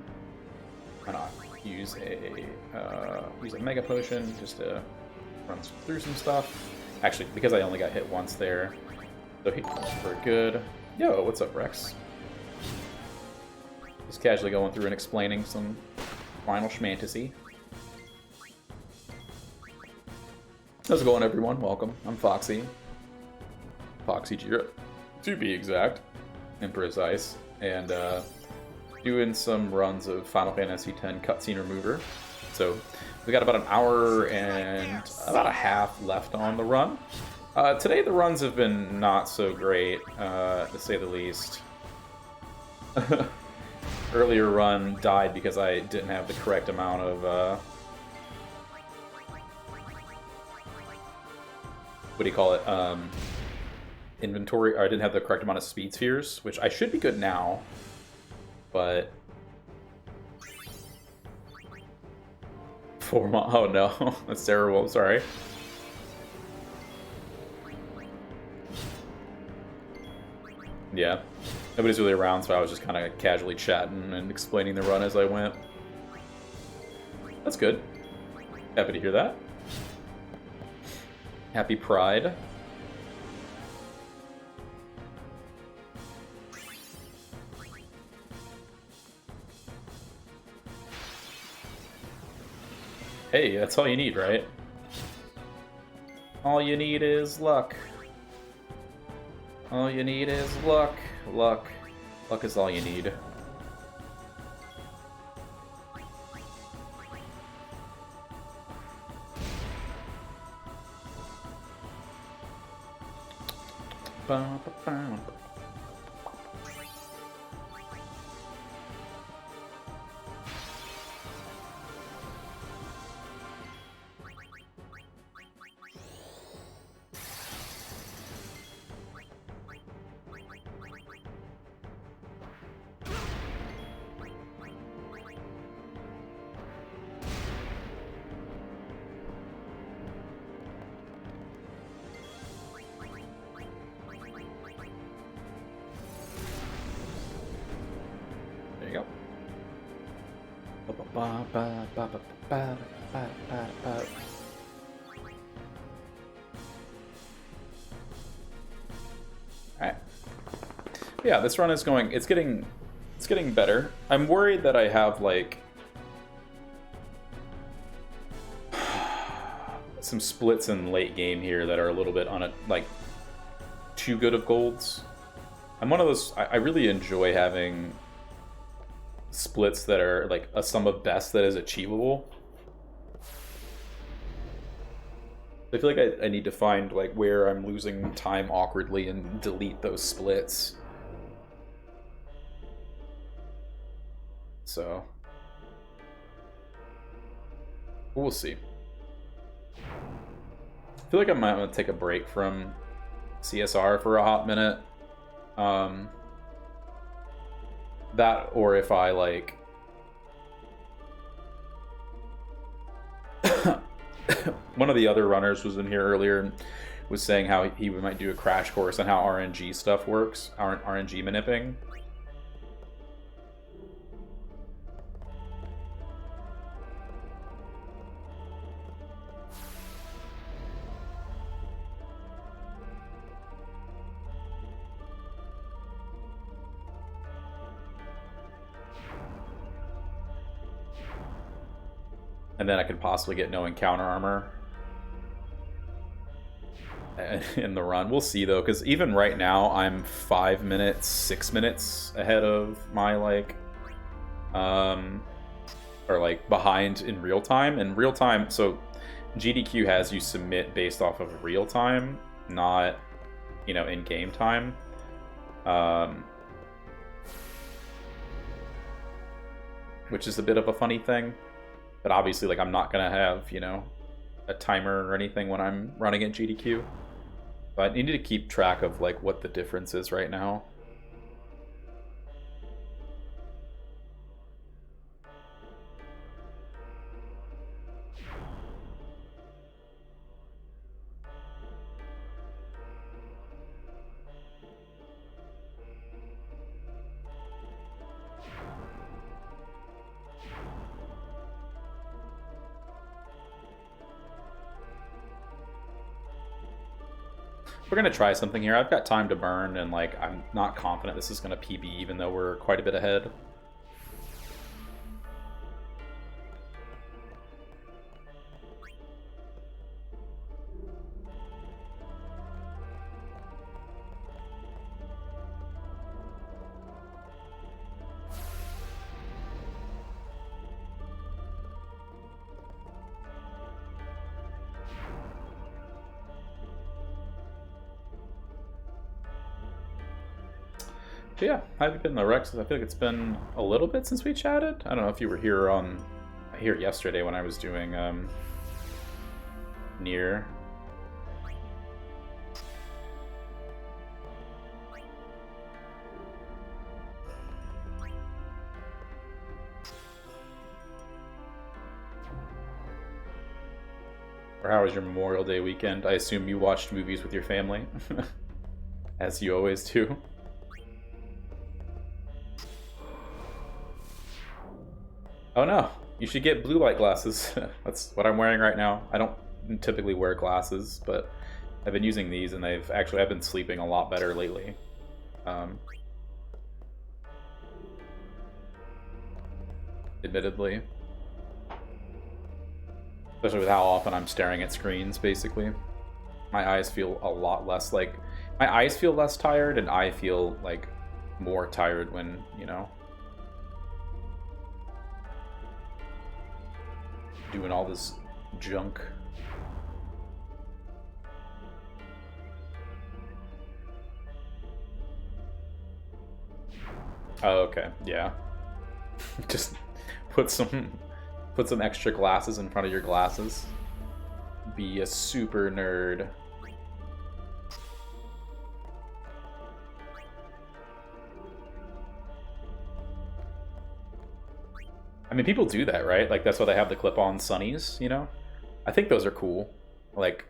Why not use a mega potion just to run through some stuff. Actually, because I only got hit once there, so we're good. Yo, what's up, Rex? Just casually going through and explaining some final schmantasy. How's it going, everyone? Welcome. I'm Foxy. Foxy Jira, to be exact and precise. And doing some runs of Final Fantasy X cutscene remover. So we got about an hour and about a half left on the run. Today the runs have been not so great, to say the least. Earlier run died because I didn't have the correct amount of what do you call it? Inventory, or I didn't have the correct amount of speed spheres, which I should be good now, but oh no, that's terrible, I'm sorry. Yeah, nobody's really around, so I was just kind of casually chatting and explaining the run as I went. That's good. Happy to hear that. Happy Pride. Hey, that's all you need, right? All you need is luck. All you need is luck. Luck. Luck is all you need. Ba-ba-ba. There you go. Alright. Yeah, this run is going, it's getting better. I'm worried that I have like some splits in late game here that are a little bit on a like too good of golds. I'm one of those, I really enjoy having splits that are like a sum of best that is achievable. I feel like I need to find like where I'm losing time awkwardly and delete those splits. So we'll see. I feel like I might want to take a break from CSR for a hot minute. That, or if I like one of the other runners was in here earlier and was saying how he might do a crash course on how RNG stuff works, RNG maniping. And then I could possibly get no encounter armor in the run. We'll see though, because even right now I'm 5 minutes, 6 minutes ahead of my like, or like behind in real time. And real time, so GDQ has you submit based off of real time, not, you know, in game time. Which is a bit of a funny thing. But obviously, like, I'm not gonna have, you know, a timer or anything when I'm running at GDQ. But I need to keep track of, like, what the difference is right now. We're gonna try something here. I've got time to burn, and like I'm not confident this is gonna PB, even though we're quite a bit ahead. But yeah, how have you been, the Rex? I feel like it's been a little bit since we chatted. I don't know if you were here yesterday when I was doing Nier. Or how was your Memorial Day weekend? I assume you watched movies with your family, as you always do. Oh no, you should get blue light glasses. That's what I'm wearing right now. I don't typically wear glasses, but I've been using these and I've been sleeping a lot better lately. Admittedly. Especially with how often I'm staring at screens, basically. My eyes feel a lot less like... My eyes feel less tired, and I feel, like, more tired when, you know... doing all this junk. Oh, okay, yeah. Just put some extra glasses in front of your glasses. Be a super nerd. I mean, people do that, right? Like, that's why they have the clip-on sunnies, you know? I think those are cool. Like,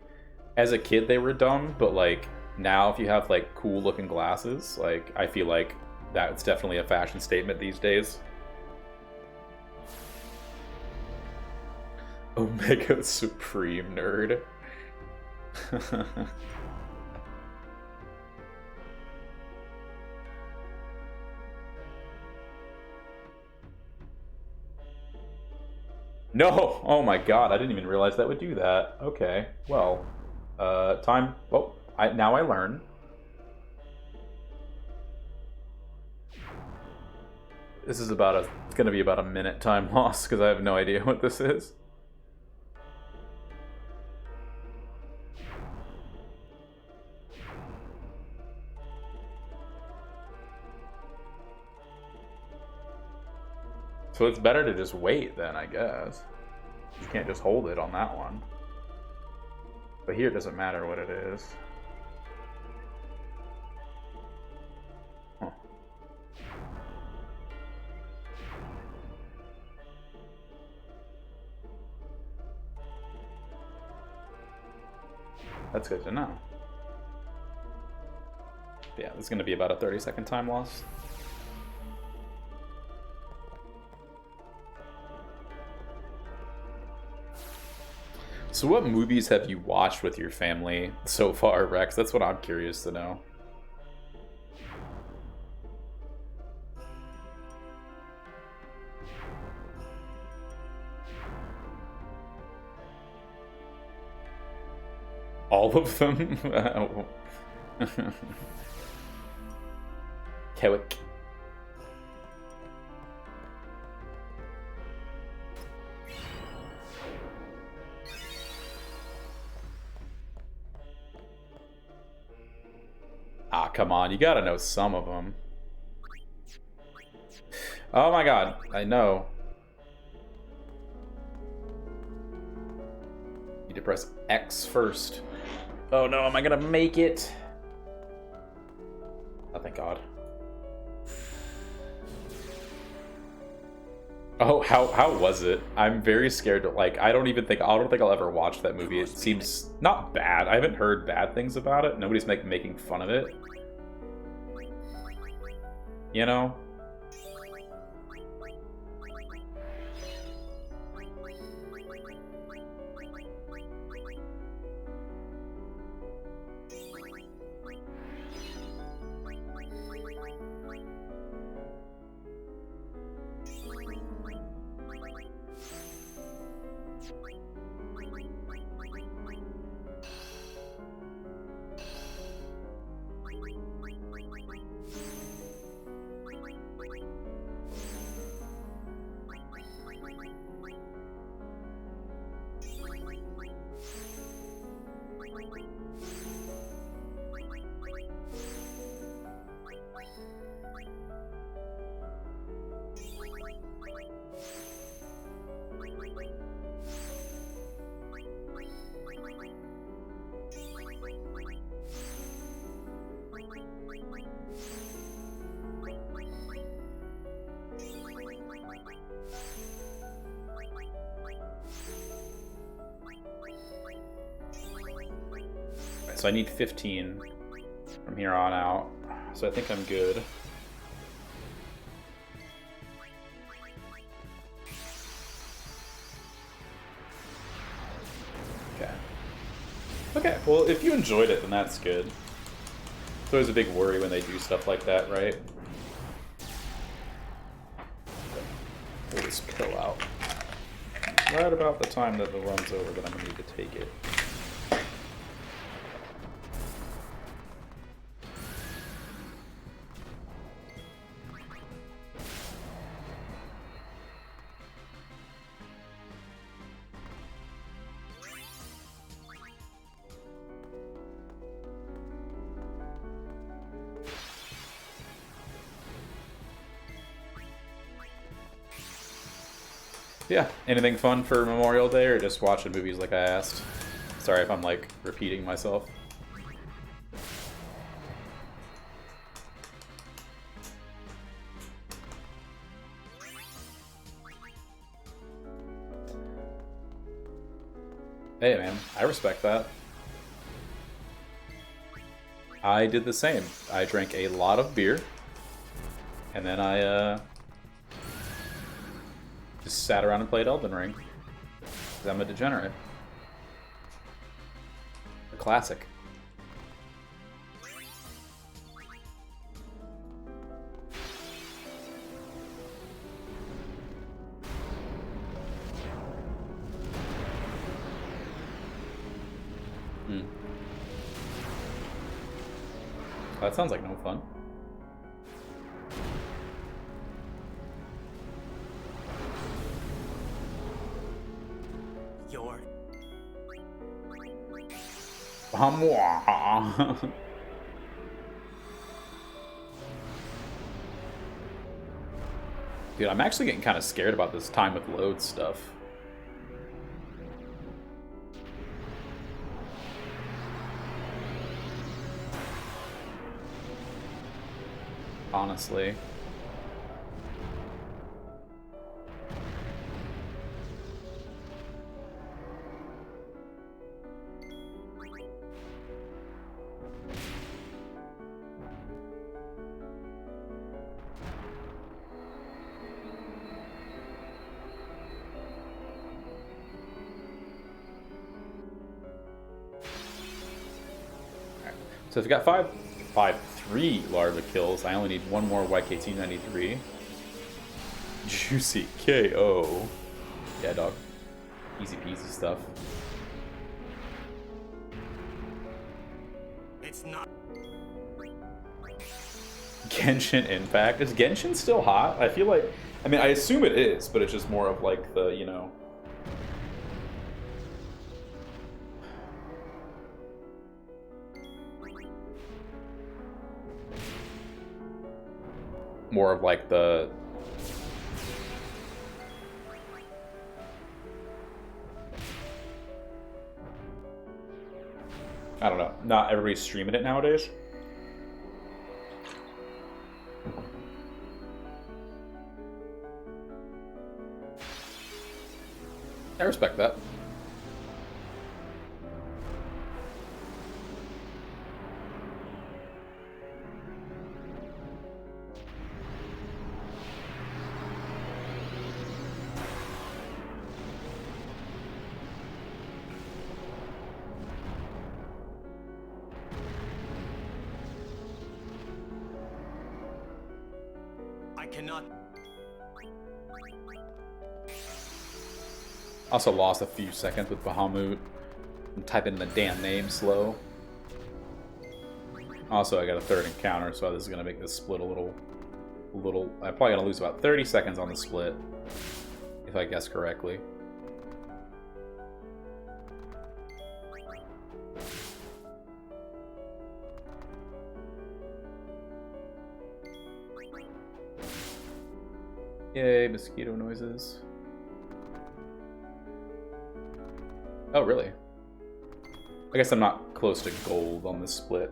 as a kid, they were dumb, but, like, now if you have, like, cool-looking glasses, like, I feel like that's definitely a fashion statement these days. Omega Supreme nerd. No! Oh my god, I didn't even realize that would do that. Okay, well, time. Well, now I learn. This is about it's gonna be about a minute time loss because I have no idea what this is. So it's better to just wait then, I guess. You can't just hold it on that one. But here it doesn't matter what it is. Huh. That's good to know. Yeah, this is going to be about a 30-second time loss. So what movies have you watched with your family so far, Rex? That's what I'm curious to know. All of them? Kewick. Ah, come on, you gotta know some of them. Oh my god, I know. Need to press X first. Oh no, am I gonna make it? Oh, thank god. Oh, how was it? I'm very scared to, like, I don't think I'll ever watch that movie. It seems not bad. I haven't heard bad things about it. Nobody's making fun of it. You know? So I need 15 from here on out. So I think I'm good. Okay. Okay, well, if you enjoyed it, then that's good. It's always a big worry when they do stuff like that, right? Pull this pill out. right about the time that the run's over that I'm gonna need to take it. Yeah, anything fun for Memorial Day or just watching movies like I asked? Sorry if I'm like repeating myself. Hey man, I respect that. I did the same. I drank a lot of beer and then I just sat around and played Elden Ring. 'Cause I'm a degenerate. A classic. That sounds like no fun. Your Dude, I'm actually getting kind of scared about this time with load stuff. Honestly. So if you got three larva kills, I only need one more YKT93. Juicy KO. Yeah, dog. Easy peasy stuff. it's not Genshin Impact. Is Genshin still hot? I feel like, I mean, I assume it is, but it's just more of like the, you know, more of like the I don't know. Not everybody's streaming it nowadays. I respect that. I cannot Also lost a few seconds with Bahamut. I'm typing the damn name slow. Also, I got a third encounter, so this is gonna make this split a little. I'm probably gonna lose about 30 seconds on the split, if I guess correctly. Yay, mosquito noises. Oh, really? I guess I'm not close to gold on this split.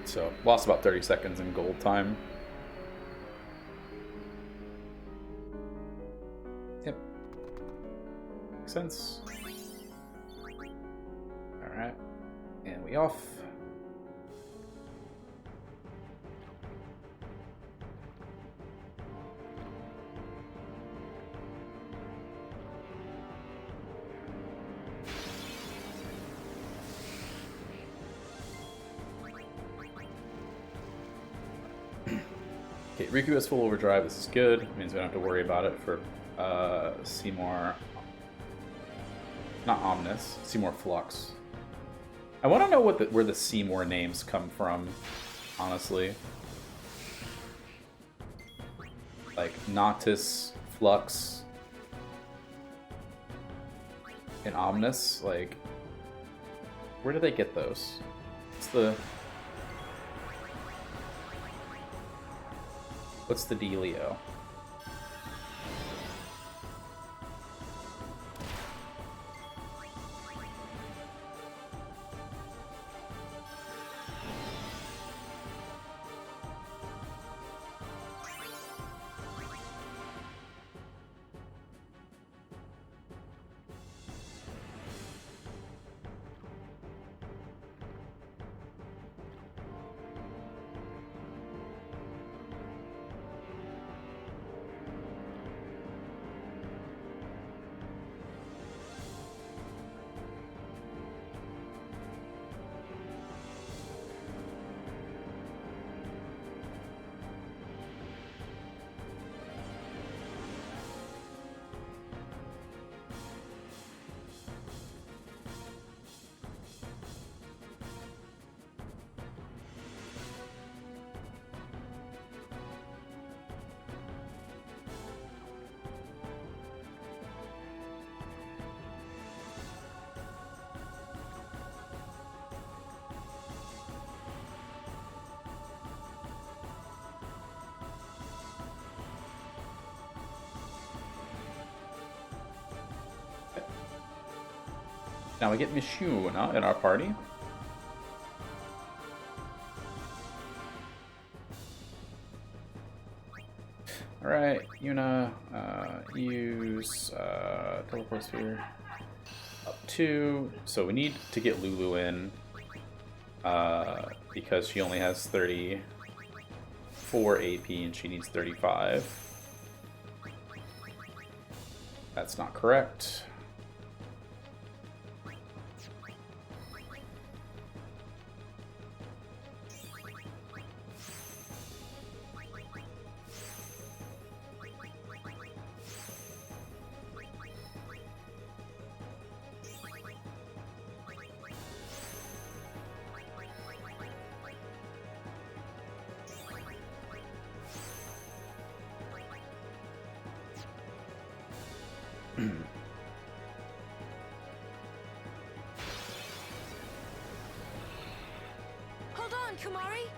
So, lost about 30 seconds in gold time. Yep. Makes sense. Alright. And we off. Okay, Riku has full overdrive. This is good. It means we don't have to worry about it for Seymour. Not Omnis. Seymour Flux. I want to know where the Seymour names come from, honestly. Like Noctis, Flux, and Omnis. Like, where do they get those? What's the dealio? Now we get Mishuna in our party. Alright, Yuna, use teleport sphere up 2. So we need to get Lulu in because she only has 34 AP and she needs 35. That's not correct. Hold on, Kumari.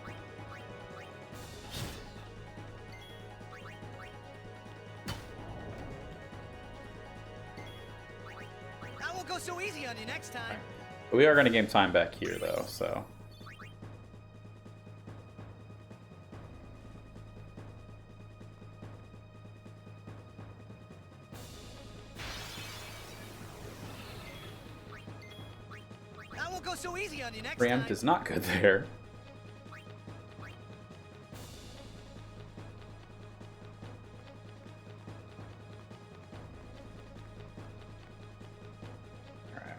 I won't go so easy on you next time. But we are going to game time back here, though, so... I won't go so easy on you next Preempt time. is not good there. Alright.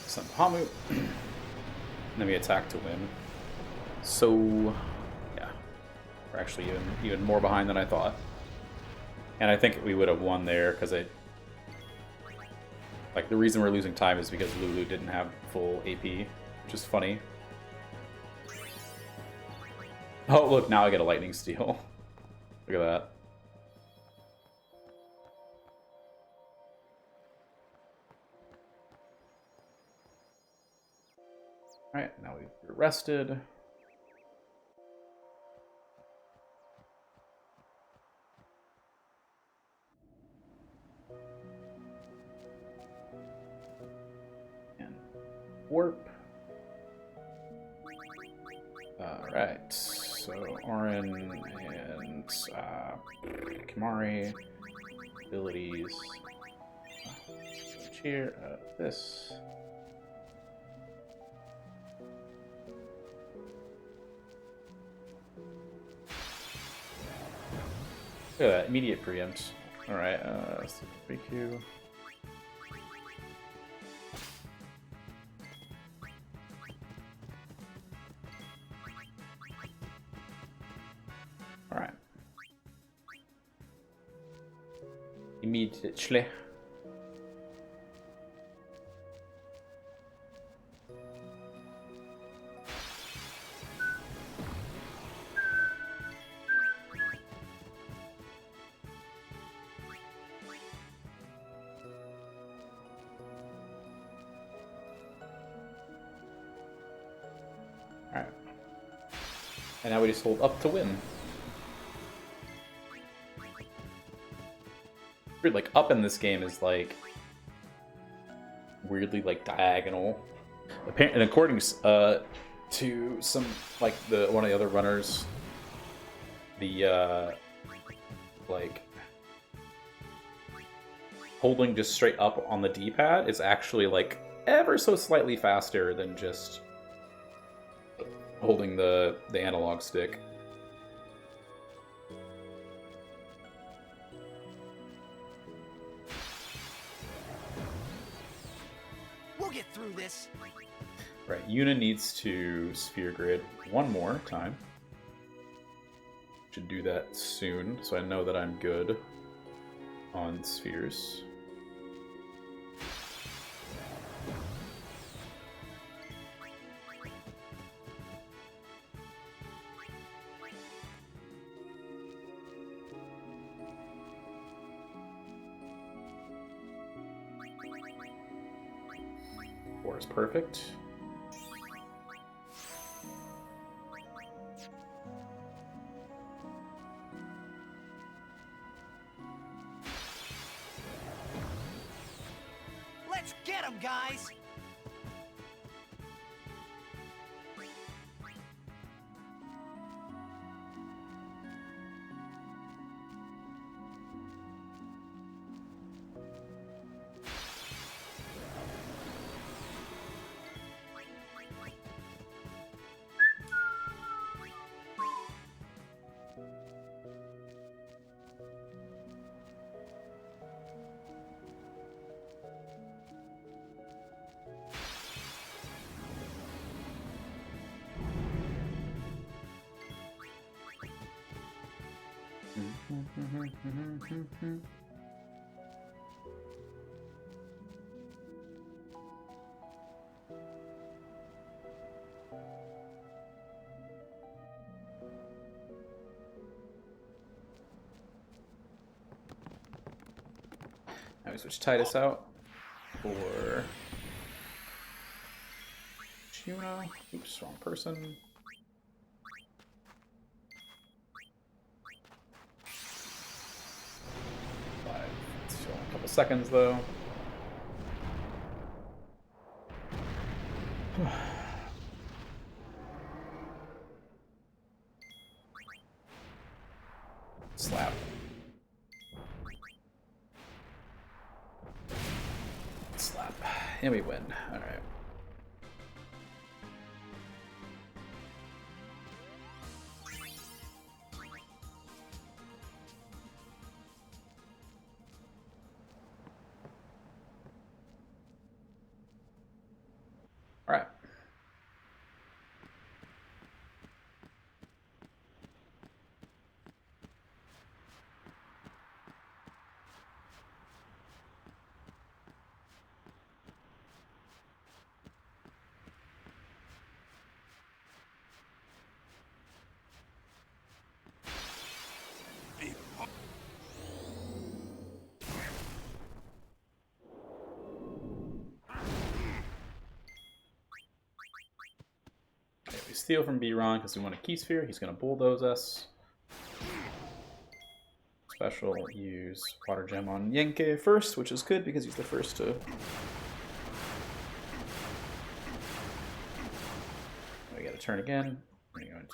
Some Hamu. And then we attack to win. So, yeah. We're actually even more behind than I thought. And I think we would have won there because like, the reason we're losing time is because Lulu didn't have full AP, which is funny. Oh, look, now I get a lightning steal. Look at that. Alright, now we've rested. And warp. Alright, so Auron and Kimari, abilities, switch here, this. Look at that, immediate preempt. Alright, Super BQ. Alright. Immediately. Alright. And now we just hold up to win. Weird, like, up in this game is, like, weirdly, like, diagonal. And according to some, like, one of the other runners, the, like, holding just straight up on the D-pad is actually, like, ever so slightly faster than just holding the analog stick. We'll get through this. Right, Yuna needs to sphere grid one more time. Should do that soon, so I know that I'm good on spheres. Four is perfect. Let's get him, guys! Now we switch Titus out for Tuna. Oops, wrong person. Still a couple seconds though. Slap. Slap. And we win. Alright. Alright. We steal from B-Ron because we want a key sphere. He's going to bulldoze us. Special use water gem on Yenke first, which is good because he's the first to. We got to turn again. We're going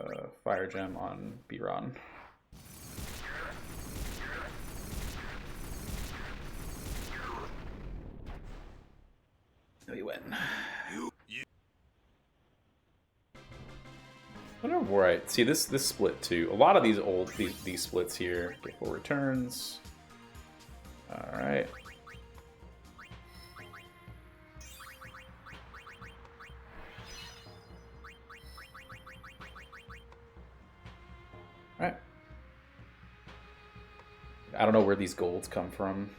to fire gem on B-Ron. We win. I wonder Right. See this split too. A lot of these these splits here. Get 4 returns. All right. All right. I don't know where these golds come from.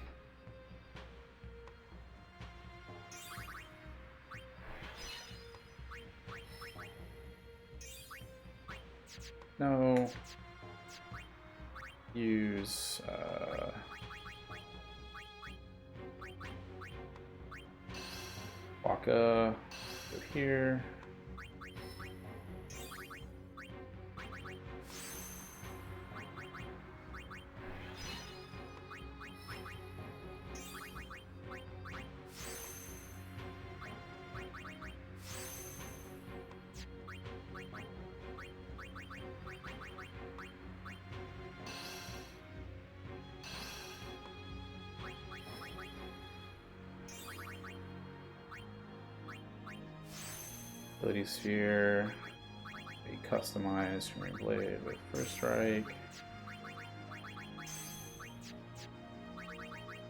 No. Use Waka. Go here. Ability sphere. Be customized from your blade with first strike.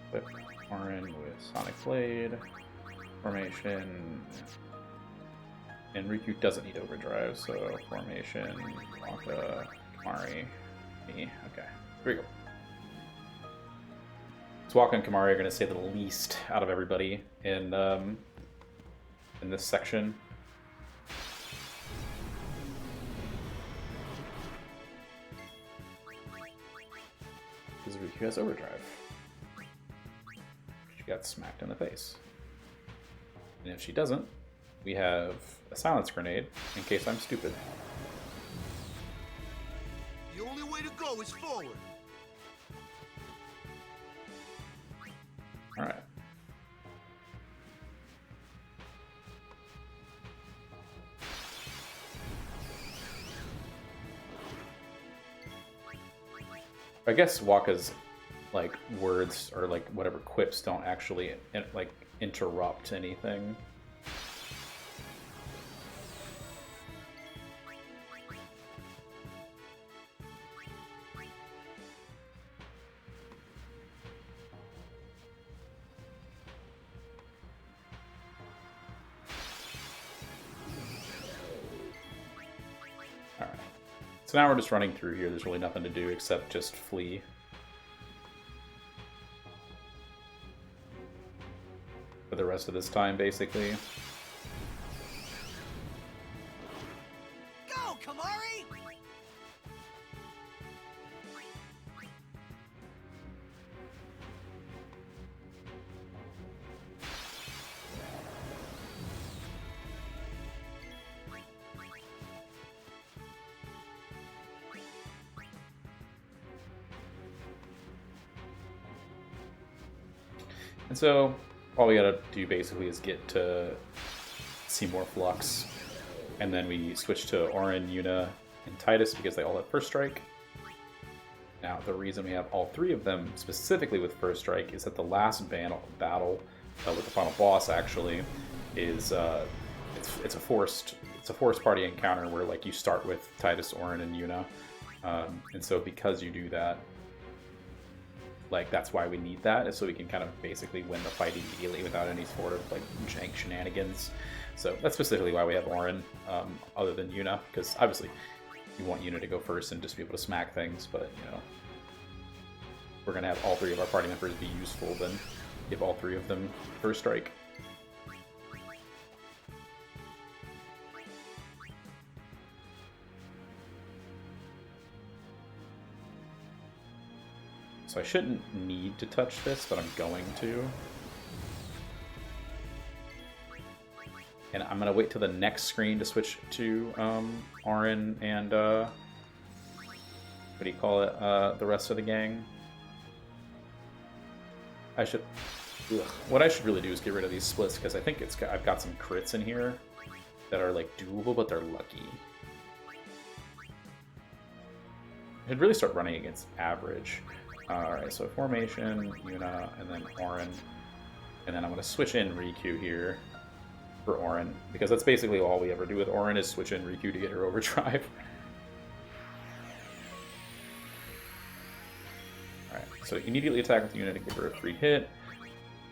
Equip Orin with Sonic Blade. Formation. And Riku doesn't need overdrive, so formation, Waka, Kamari, me. Okay, here we go. So Waka and Kamari are going to say the least out of everybody in this section. Because Riku has overdrive. She got smacked in the face. And if she doesn't, we have a silence grenade in case I'm stupid. The only way to go is forward. Alright. I guess Waka's like words or like whatever quips don't actually like interrupt anything. So now we're just running through here. There's really nothing to do except just flee. For the rest of this time, basically. Go, Kamari! And so all we gotta do basically is get to see more Flux. And then we switch to Orin, Yuna, and Titus because they all have First Strike. Now, the reason we have all 3 of them specifically with First Strike is that the last battle with the final boss actually is it's a forced party encounter where like you start with Titus, Orin, and Yuna, and so because you do that, like that's why we need that, is so we can kind of basically win the fight immediately without any sort of like jank shenanigans. So that's specifically why we have Orin, other than Yuna, because obviously you want Yuna to go first and just be able to smack things, but you know, we're gonna have all 3 of our party members be useful, then give all 3 of them First Strike. So I shouldn't need to touch this, but I'm going to. And I'm gonna wait till the next screen to switch to Orin and what do you call it? The rest of the gang. I should. Ugh. What I should really do is get rid of these splits because I think I've got some crits in here that are like doable, but they're lucky. I should really start running against average. Alright, so formation, Yuna, and then Orin. And then I'm going to switch in Riku here for Orin, because that's basically all we ever do with Orin is switch in Riku to get her overdrive. so immediately attack with the unit to give her a 3 hit.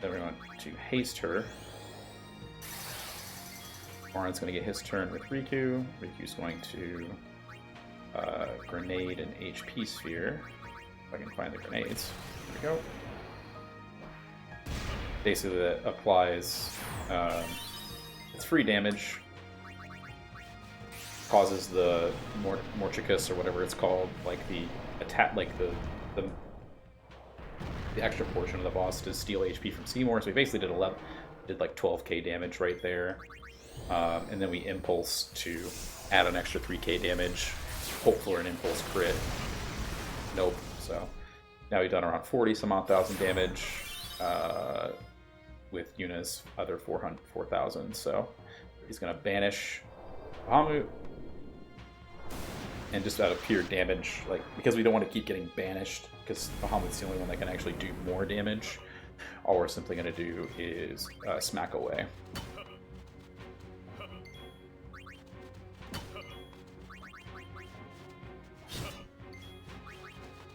Then we want to haste her. Orin's going to get his turn with Riku. Riku's going to grenade an HP sphere. If I can find the grenades. There we go. Basically, that applies. It's free damage. Causes the Morchicus or whatever it's called, like the attack, like the extra portion of the boss to steal HP from Seymour. So we basically did like 12k damage right there, and then we impulse to add an extra 3k damage, hope for an impulse crit. Nope. So now we've done around 40 some odd thousand damage with Yuna's other 4,000. So he's gonna banish Bahamut. And just out of pure damage, like, because we don't want to keep getting banished, because Bahamut's the only one that can actually do more damage, all we're simply going to do is smack away.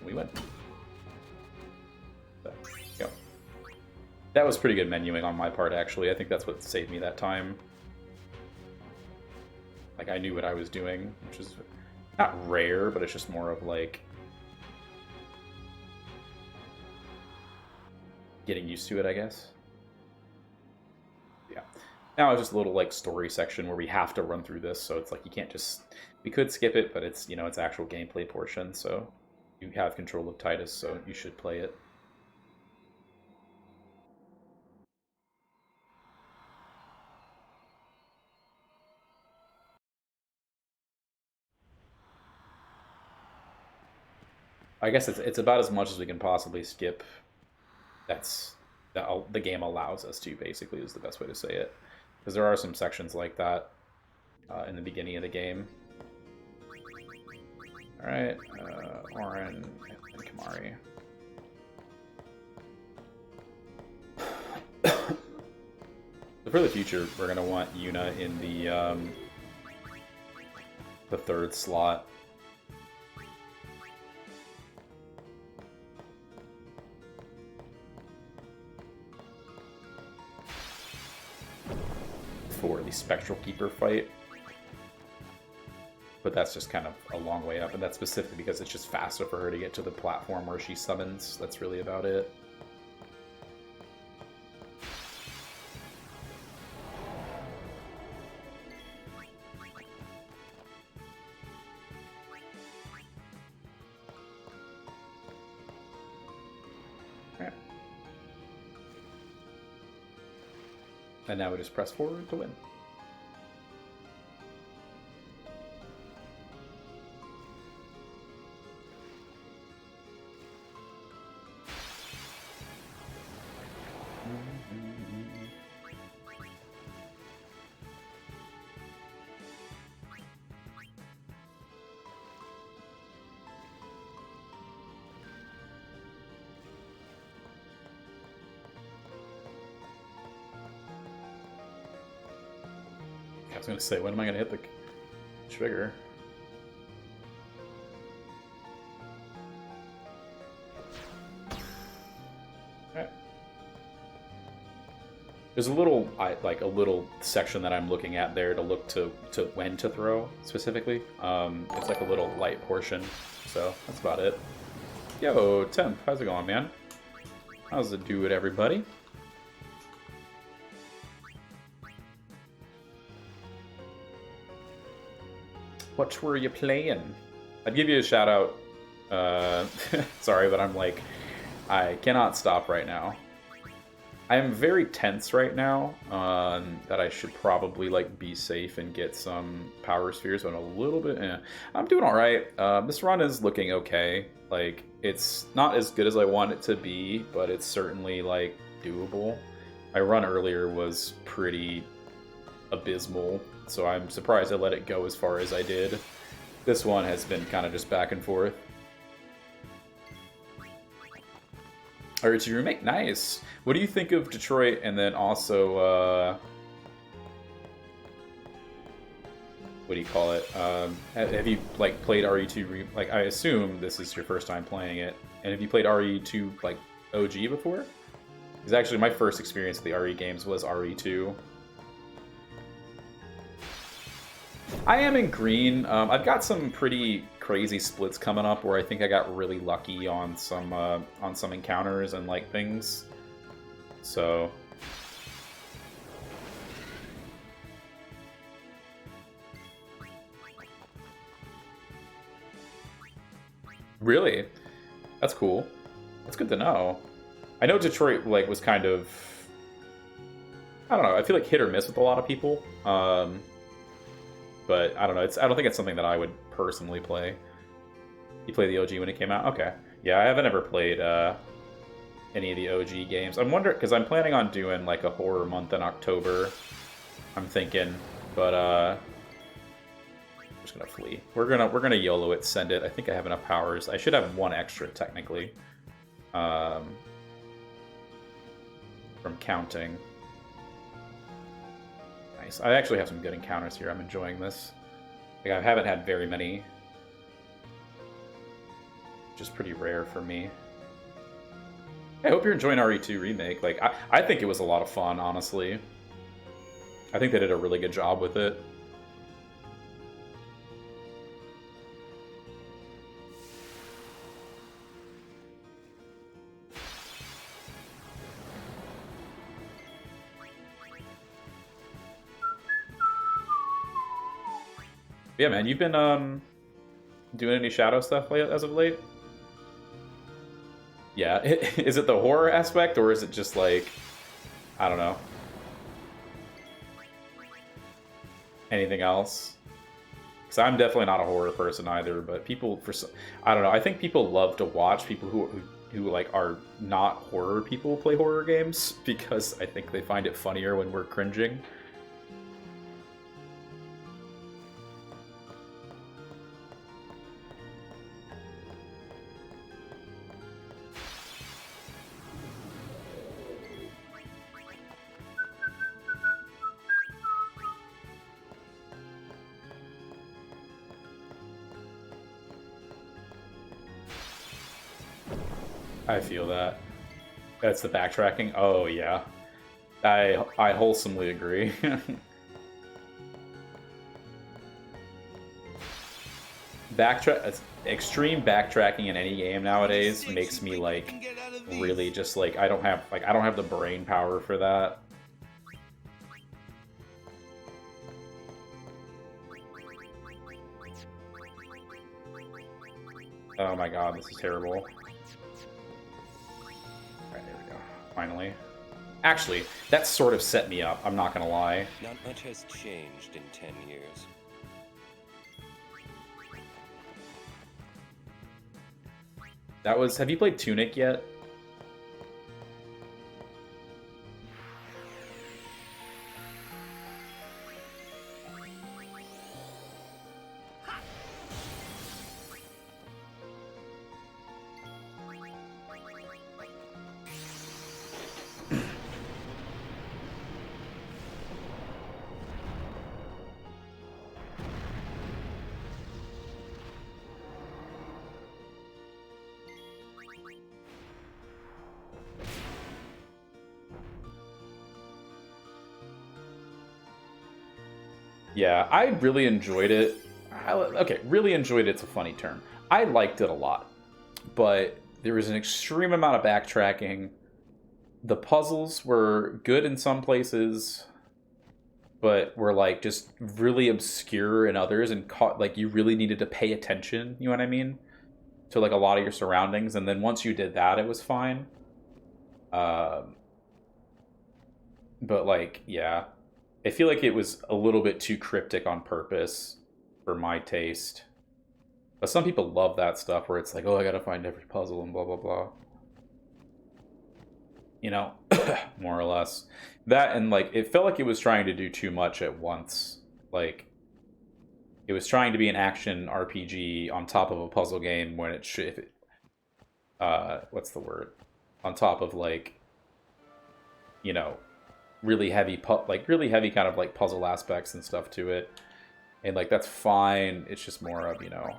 We win. So, go. That was pretty good menuing on my part, actually. I think that's what saved me that time. Like, I knew what I was doing, which is not rare, but it's just more of like getting used to it, I guess. Yeah. Now it's just a little like story section where we have to run through this, so it's like you can't just. We could skip it, but it's, you know, it's actual gameplay portion, so you have control of Titus, so you should play it. I guess it's about as much as we can possibly skip. That's the game allows us to, basically, is the best way to say it. Because there are some sections like that in the beginning of the game. Alright, Auron and Kimahri. So for the future, we're going to want Yuna in the third slot. For the Spectral Keeper fight. But that's just kind of a long way up, and that's specifically because it's just faster for her to get to the platform where she summons. That's really about it. Alright. And now we just press forward to win. I was going to say, when am I going to hit the trigger? Alright. There's a little, a little section that I'm looking at there to look to when to throw, specifically. It's like a little light portion, so that's about it. Yo, Temp, how's it going, man? How's it do it, everybody? What were you playing? I'd give you a shout out. Sorry, but I'm like, I cannot stop right now. I am very tense right now that I should probably like be safe and get some power spheres, but I'm a little bit. I'm doing all right. This run is looking okay. Like, it's not as good as I want it to be, but it's certainly like doable. My run earlier was pretty abysmal, so I'm surprised I let it go as far as I did. This one has been kind of just back and forth. Alright, your remake, nice. What do you think of Detroit, and then also, what do you call it? Have you like played RE2? Like, I assume this is your first time playing it, And have you played RE2 like OG before? Because actually my first experience with the RE games was RE2. I am in green. I've got some pretty crazy splits coming up where I think I got really lucky on some encounters and like things. So really? That's cool. That's good to know. I know Detroit like was kind of, I don't know, I feel like hit or miss with a lot of people. But I don't know, I don't think it's something that I would personally play. You played the OG when it came out? Okay. Yeah, I haven't ever played any of the OG games. I'm wondering, because I'm planning on doing like a horror month in October, I'm thinking, but I'm just gonna flee. We're gonna YOLO it, send it. I think I have enough powers. I should have one extra technically. From counting. Nice. I actually have some good encounters here. I'm enjoying this. Like I haven't had very many. Just pretty rare for me. I hope you're enjoying RE2 Remake. Like I think it was a lot of fun, honestly. I think they did a really good job with it. Yeah, man, you've been doing any shadow stuff as of late? Yeah, is it the horror aspect or is it just like, I don't know, anything else? Because I'm definitely not a horror person either, but people I don't know. I think people love to watch people who like are not horror people play horror games because I think they find it funnier when we're cringing. I feel that. That's the backtracking? Oh, yeah. I wholesomely agree. Extreme backtracking in any game nowadays makes me like really just like I don't have the brain power for that. Oh my god, this is terrible. Finally. Actually, that sort of set me up, I'm not gonna lie. Not much has changed in 10 years. That was... Have you played Tunic yet? Yeah, I really enjoyed it. Okay, really enjoyed it's a funny term. I liked it a lot, but there was an extreme amount of backtracking. The puzzles were good in some places, but were like just really obscure in others, and like you really needed to pay attention. You know what I mean? To like a lot of your surroundings, and then once you did that, it was fine. But like, yeah. I feel like it was a little bit too cryptic on purpose for my taste. But some people love that stuff where it's like, oh, I gotta find every puzzle and blah, blah, blah. You know, more or less. That and like, it felt like it was trying to do too much at once. Like, it was trying to be an action RPG on top of a puzzle game when it should... what's the word? On top of like, you know... really heavy kind of like puzzle aspects and stuff to it, and like that's fine. It's just more of, you know,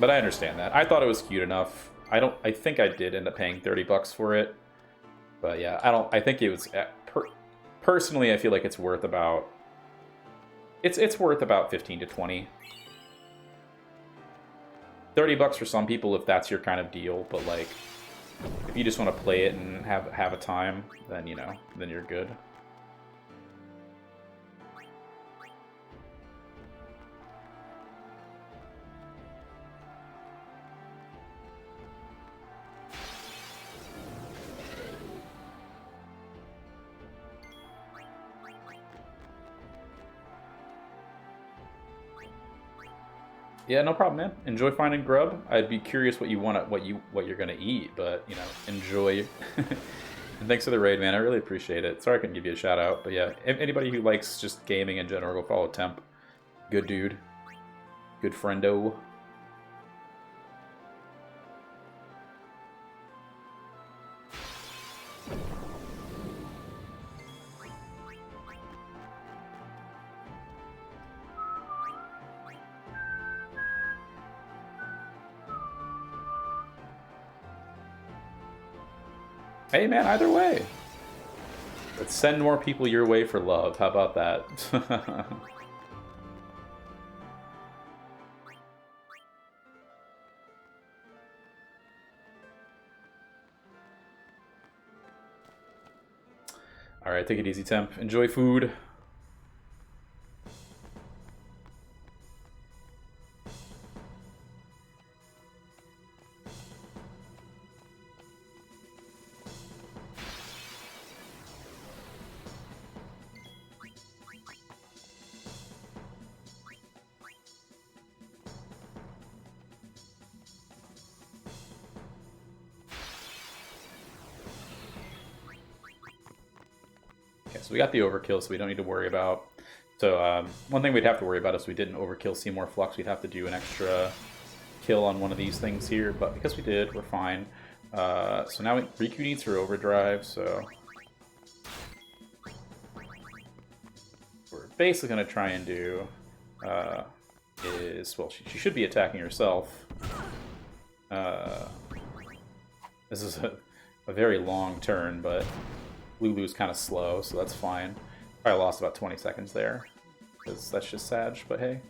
But I understand that. I thought it was cute enough. I think I did end up paying $30 for it. But yeah, I think it was personally I feel like it's worth about it's worth about 15 to 20. $30 for some people if that's your kind of deal, but like if you just want to play it and have a time, then you know, then you're good. Yeah, no problem, man. Enjoy finding grub. I'd be curious what you want, what you're gonna eat, but you know, enjoy. And thanks for the raid, man. I really appreciate it. Sorry I couldn't give you a shout out, but yeah, anybody who likes just gaming in general, go follow Temp. Good dude, good friendo. Hey man, either way. Let's send more people your way for love. How about that? Alright, take it easy, Temp. Enjoy food. So we got the overkill, so we don't need to worry about. So one thing we'd have to worry about is we didn't overkill Seymour Flux. We'd have to do an extra kill on one of these things here, but because we did, we're fine. So now Riku needs her overdrive, so we're basically going to try and do is, well, she should be attacking herself. This is a very long turn, but Lulu's kind of slow, so that's fine. Probably lost about 20 seconds there, because that's just Sag, but hey.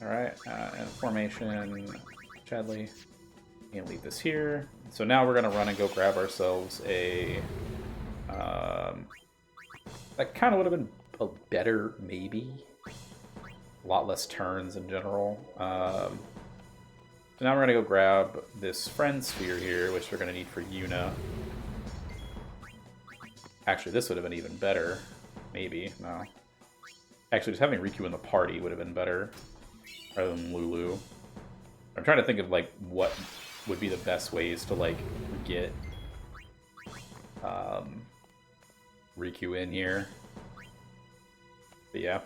Alright, and formation, Chadley. I'm gonna leave this here. So now we're gonna run and go grab ourselves a... that kind of would have been a better, maybe. A lot less turns in general. So now we're gonna go grab this friend sphere here, which we're gonna need for Yuna. Actually, this would have been even better. Maybe. No. Actually, just having Riku in the party would have been better. Rather than Lulu. I'm trying to think of, like, what would be the best ways to, like, get Riku in here. But yeah.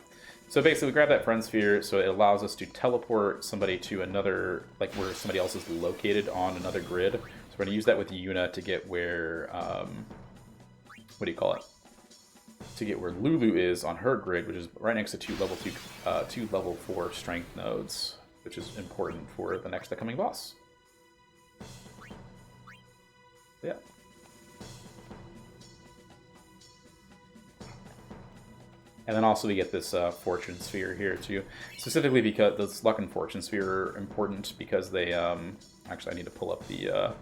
So basically, we grab that friend sphere, so it allows us to teleport somebody to another, like, where somebody else is located on another grid. So we're going to use that with Yuna to get where... what do you call it? To get where Lulu is on her grid, which is right next to two level 4 strength nodes, which is important for the next upcoming boss. Yeah. And then also we get this Fortune Sphere here too, specifically because this Luck and Fortune Sphere are important because they actually I need to pull up the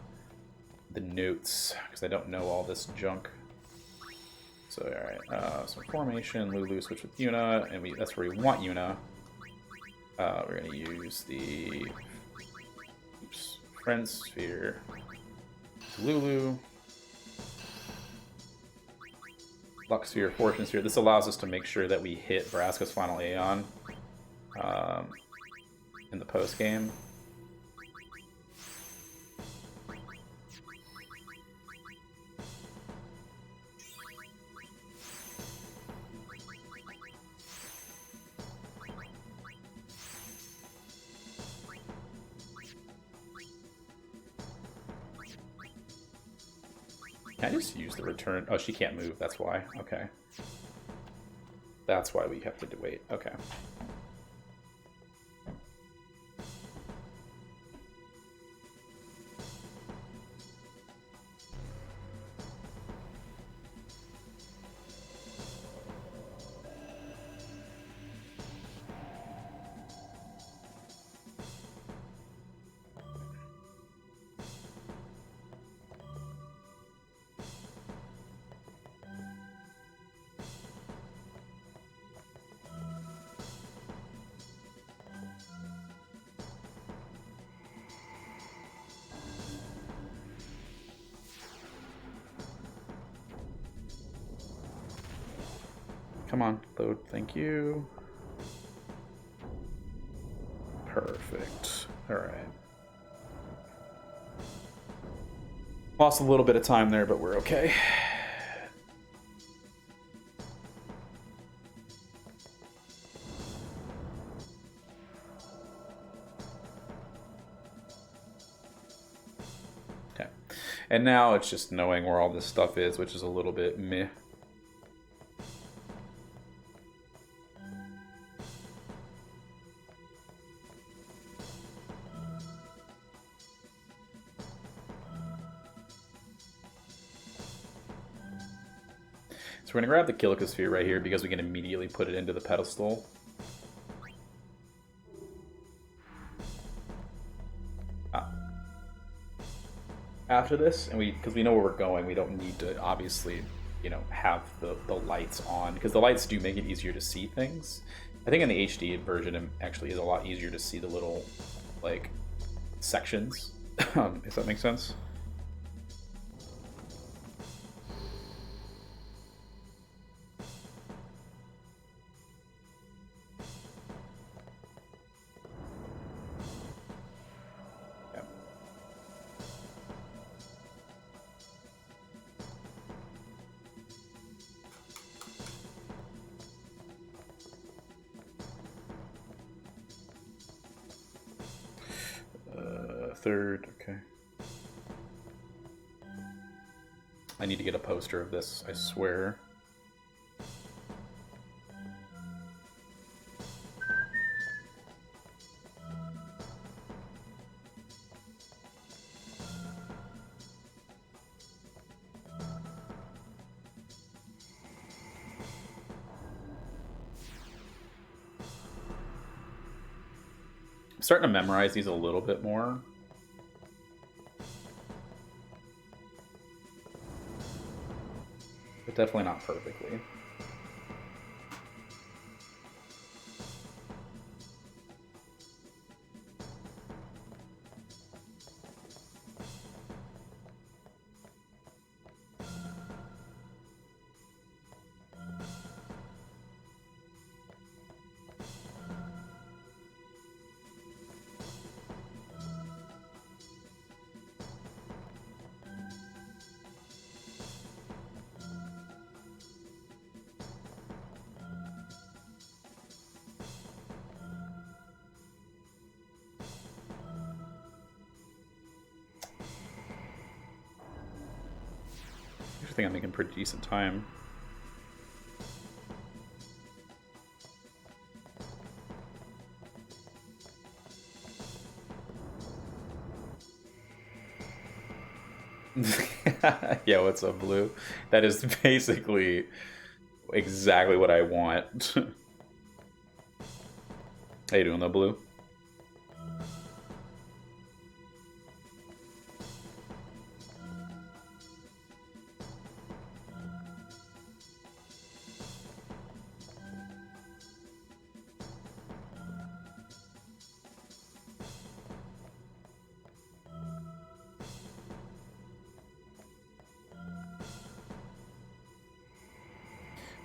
notes because I don't know all this junk. So, alright, so formation, Lulu, switch with Yuna, and that's where we want Yuna. We're going to use the friend sphere, Lulu, Luck sphere, Fortune sphere. This allows us to make sure that we hit Vraska's final Aeon in the post game. Can I just use the return? Oh, she can't move. That's why. Okay. That's why we have to wait. Okay. Come on, load. Thank you. Perfect. All right. Lost a little bit of time there, but we're okay. Okay. And now it's just knowing where all this stuff is, which is a little bit meh. So we're going to grab the Killicosphere right here because we can immediately put it into the pedestal. After this, and because we know where we're going, we don't need to obviously, you know, have the lights on, because the lights do make it easier to see things. I think in the HD version, it actually is a lot easier to see the little, like, sections, if that makes sense. Third, okay. I need to get a poster of this, I swear. I'm starting to memorize these a little bit more. But definitely not perfectly. I think I'm making pretty decent time. Yeah, what's up, Blue? That is basically exactly what I want. How you doing, though, Blue?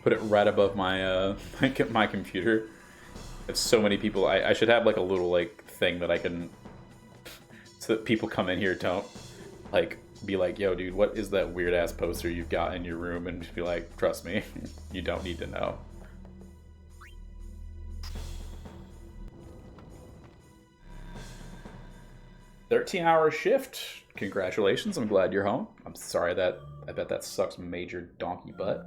Put it right above my my computer. If so many people, I should have like a little like thing that I can, so that people come in here don't like be like, yo, dude, what is that weird ass poster you've got in your room? And just be like, trust me, you don't need to know. "13-hour shift. Congratulations. I'm glad you're home. I'm sorry that I bet that sucks major donkey butt."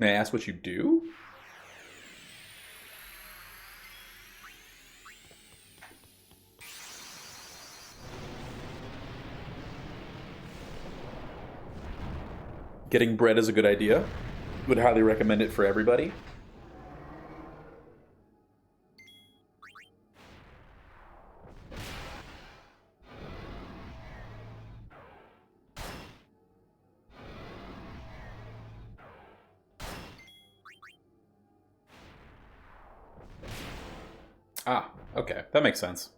May I ask what you do? Getting bread is a good idea. Would highly recommend it for everybody. Ah, okay. That makes sense.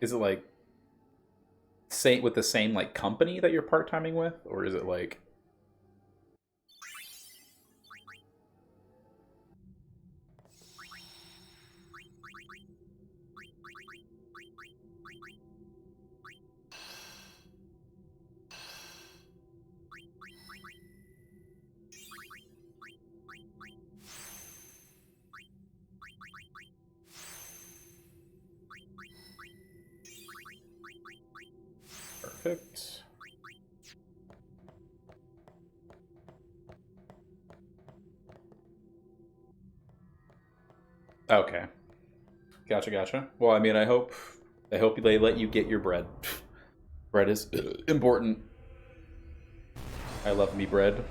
Is it like with the same like company that you're part-timing with, or is it like perfect? Okay. Gotcha. Well, I mean, I hope they let you get your bread. Bread is important. I love me bread.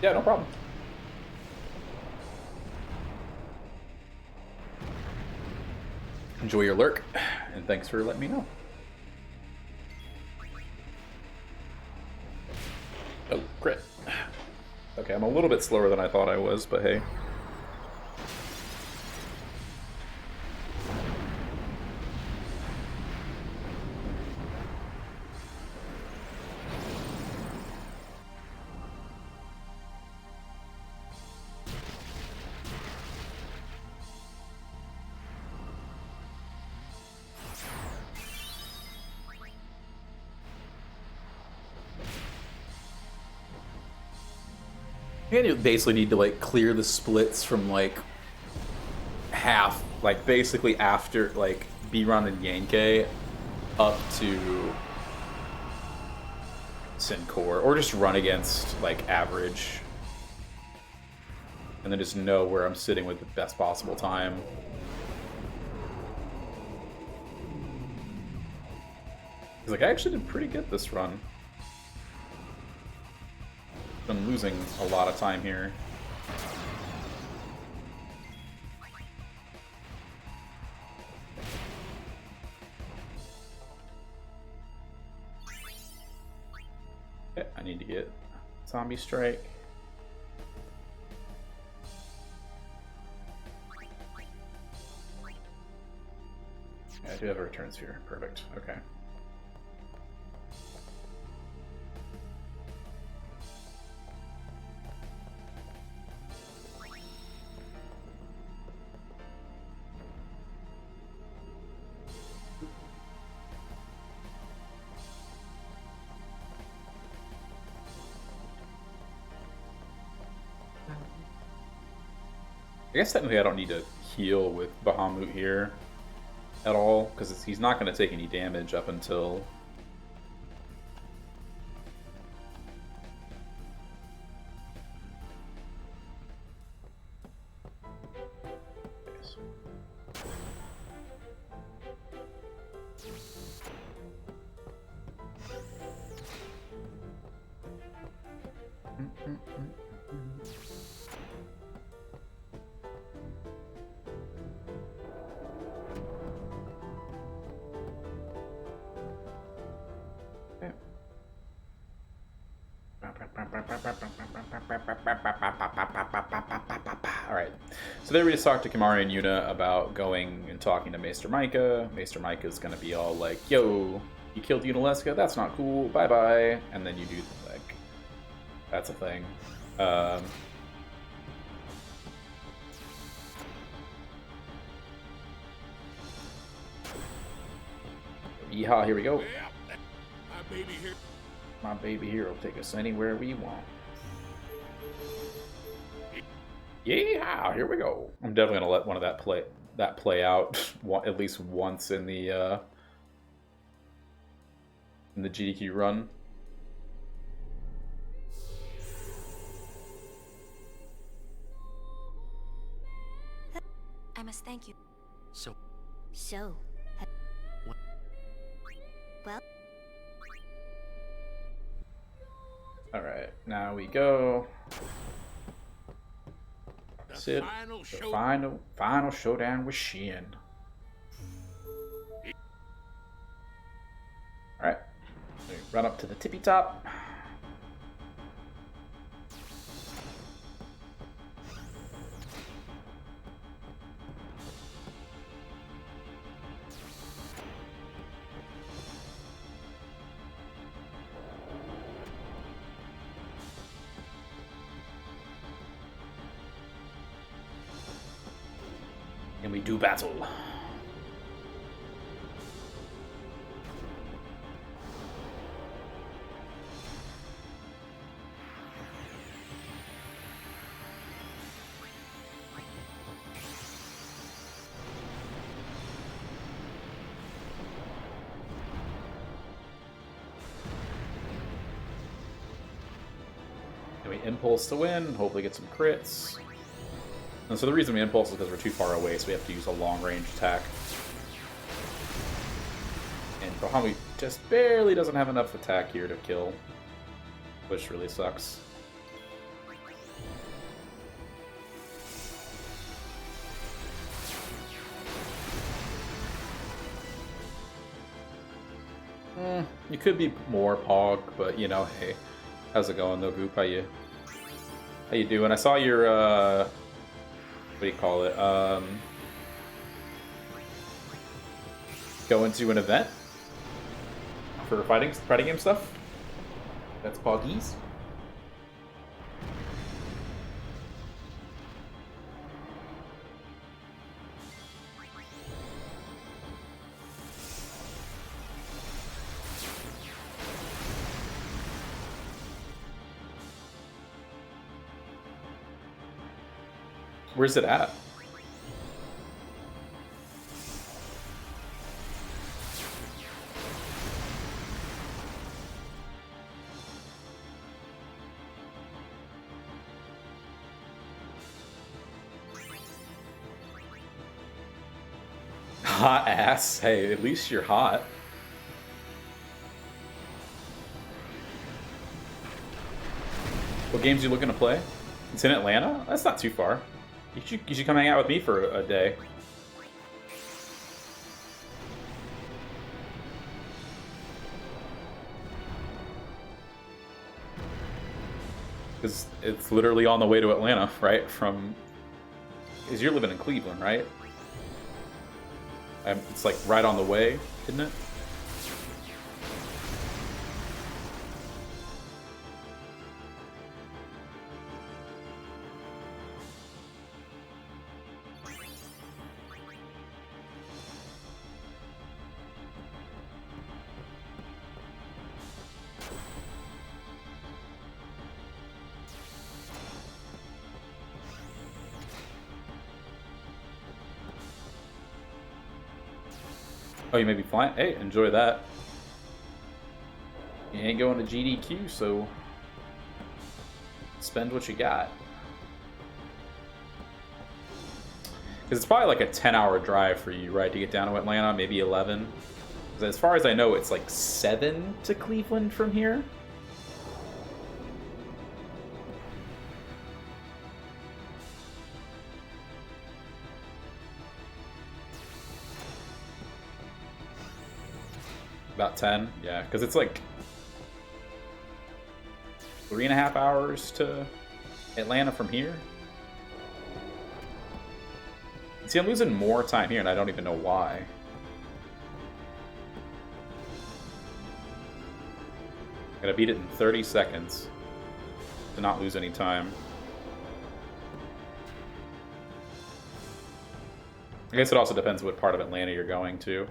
Yeah, no problem. Enjoy your lurk, and thanks for letting me know. Oh, crit. Okay, I'm a little bit slower than I thought I was, but hey. And you basically need to like clear the splits from like half, like basically after like B-Run and Yankee up to Syncore, or just run against like average, and then just know where I'm sitting with the best possible time. He's like, I actually did pretty good this run. Been losing a lot of time here. Okay, I need to get Zombie Strike. Yeah, I do have a Return Sphere. Perfect. Okay. I guess technically I don't need to heal with Bahamut here at all, because he's not going to take any damage up until... Alright, so there we just talked to Kimari and Yuna about going and talking to Maester Micah. Maester Micah is going to be all like, yo, you killed Unaleska? That's not cool, bye-bye. And then you do, like, that's a thing. Yeehaw, here we go. My baby here will take us anywhere we want. Yeah, here we go. I'm definitely gonna let one of that play out at least once in the GDQ run. I must thank you. So, Well, All right. Now we go. The final The show. final showdown with Shin. Alright. Run up to the tippy top. And we do battle. And we impulse to win, hopefully get some crits. And so the reason we impulse is because we're too far away, so we have to use a long-range attack. And Kohamu just barely doesn't have enough attack here to kill, which really sucks. You could be more Pog, but you know, hey, how's it going though, Goop? How you doing? I saw your what do you call it? Going to an event for fighting game stuff. That's Poggies. Where's it at? Hot ass. Hey, at least you're hot. What games you looking to play? It's in Atlanta? That's not too far. You should come hang out with me for a day. Because it's literally on the way to Atlanta, right? Because you're living in Cleveland, right? It's like right on the way, isn't it? Oh, you may be flying? Hey, enjoy that. You ain't going to GDQ, so spend what you got. Because it's probably like a 10-hour drive for you, right, to get down to Atlanta, maybe 11. Because as far as I know, it's like 7 to Cleveland from here. About 10, yeah, because it's like 3.5 hours to Atlanta from here. See, I'm losing more time here, and I don't even know why. Gotta beat it in 30 seconds to not lose any time. I guess it also depends what part of Atlanta you're going to.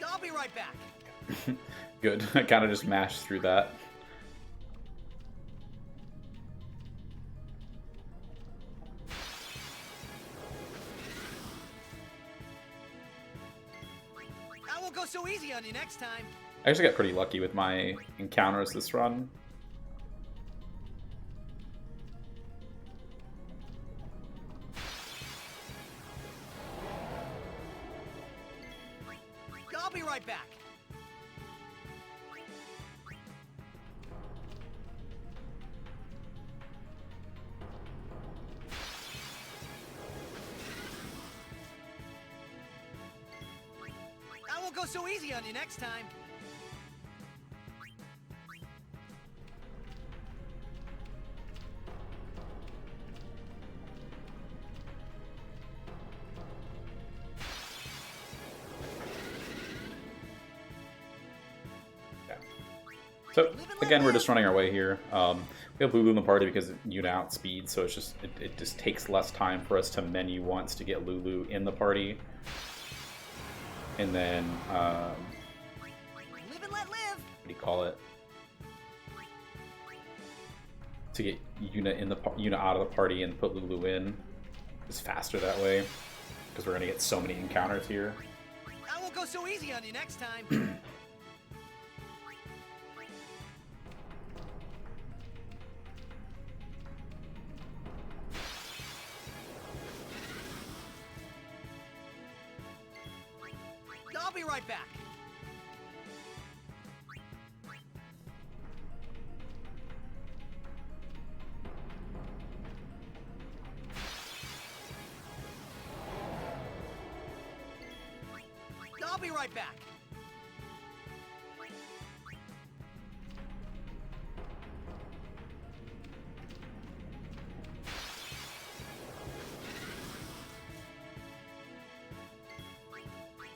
I'll be right back. Good. I kind of just mashed through that. I won't go so easy on you next time. I actually got pretty lucky with my encounters this run. I'll be right back. I won't go so easy on you next time. So again, we're just running our way here. We have Lulu in the party because Yuna outspeeds, so it's just it just takes less time for us to menu once to get Lulu in the party, and then Live and let live. what do you call it? To get Yuna out of the party and put Lulu in is faster that way because we're gonna get so many encounters here. I won't go so easy on you next time. I'll be right back. I'll be right back.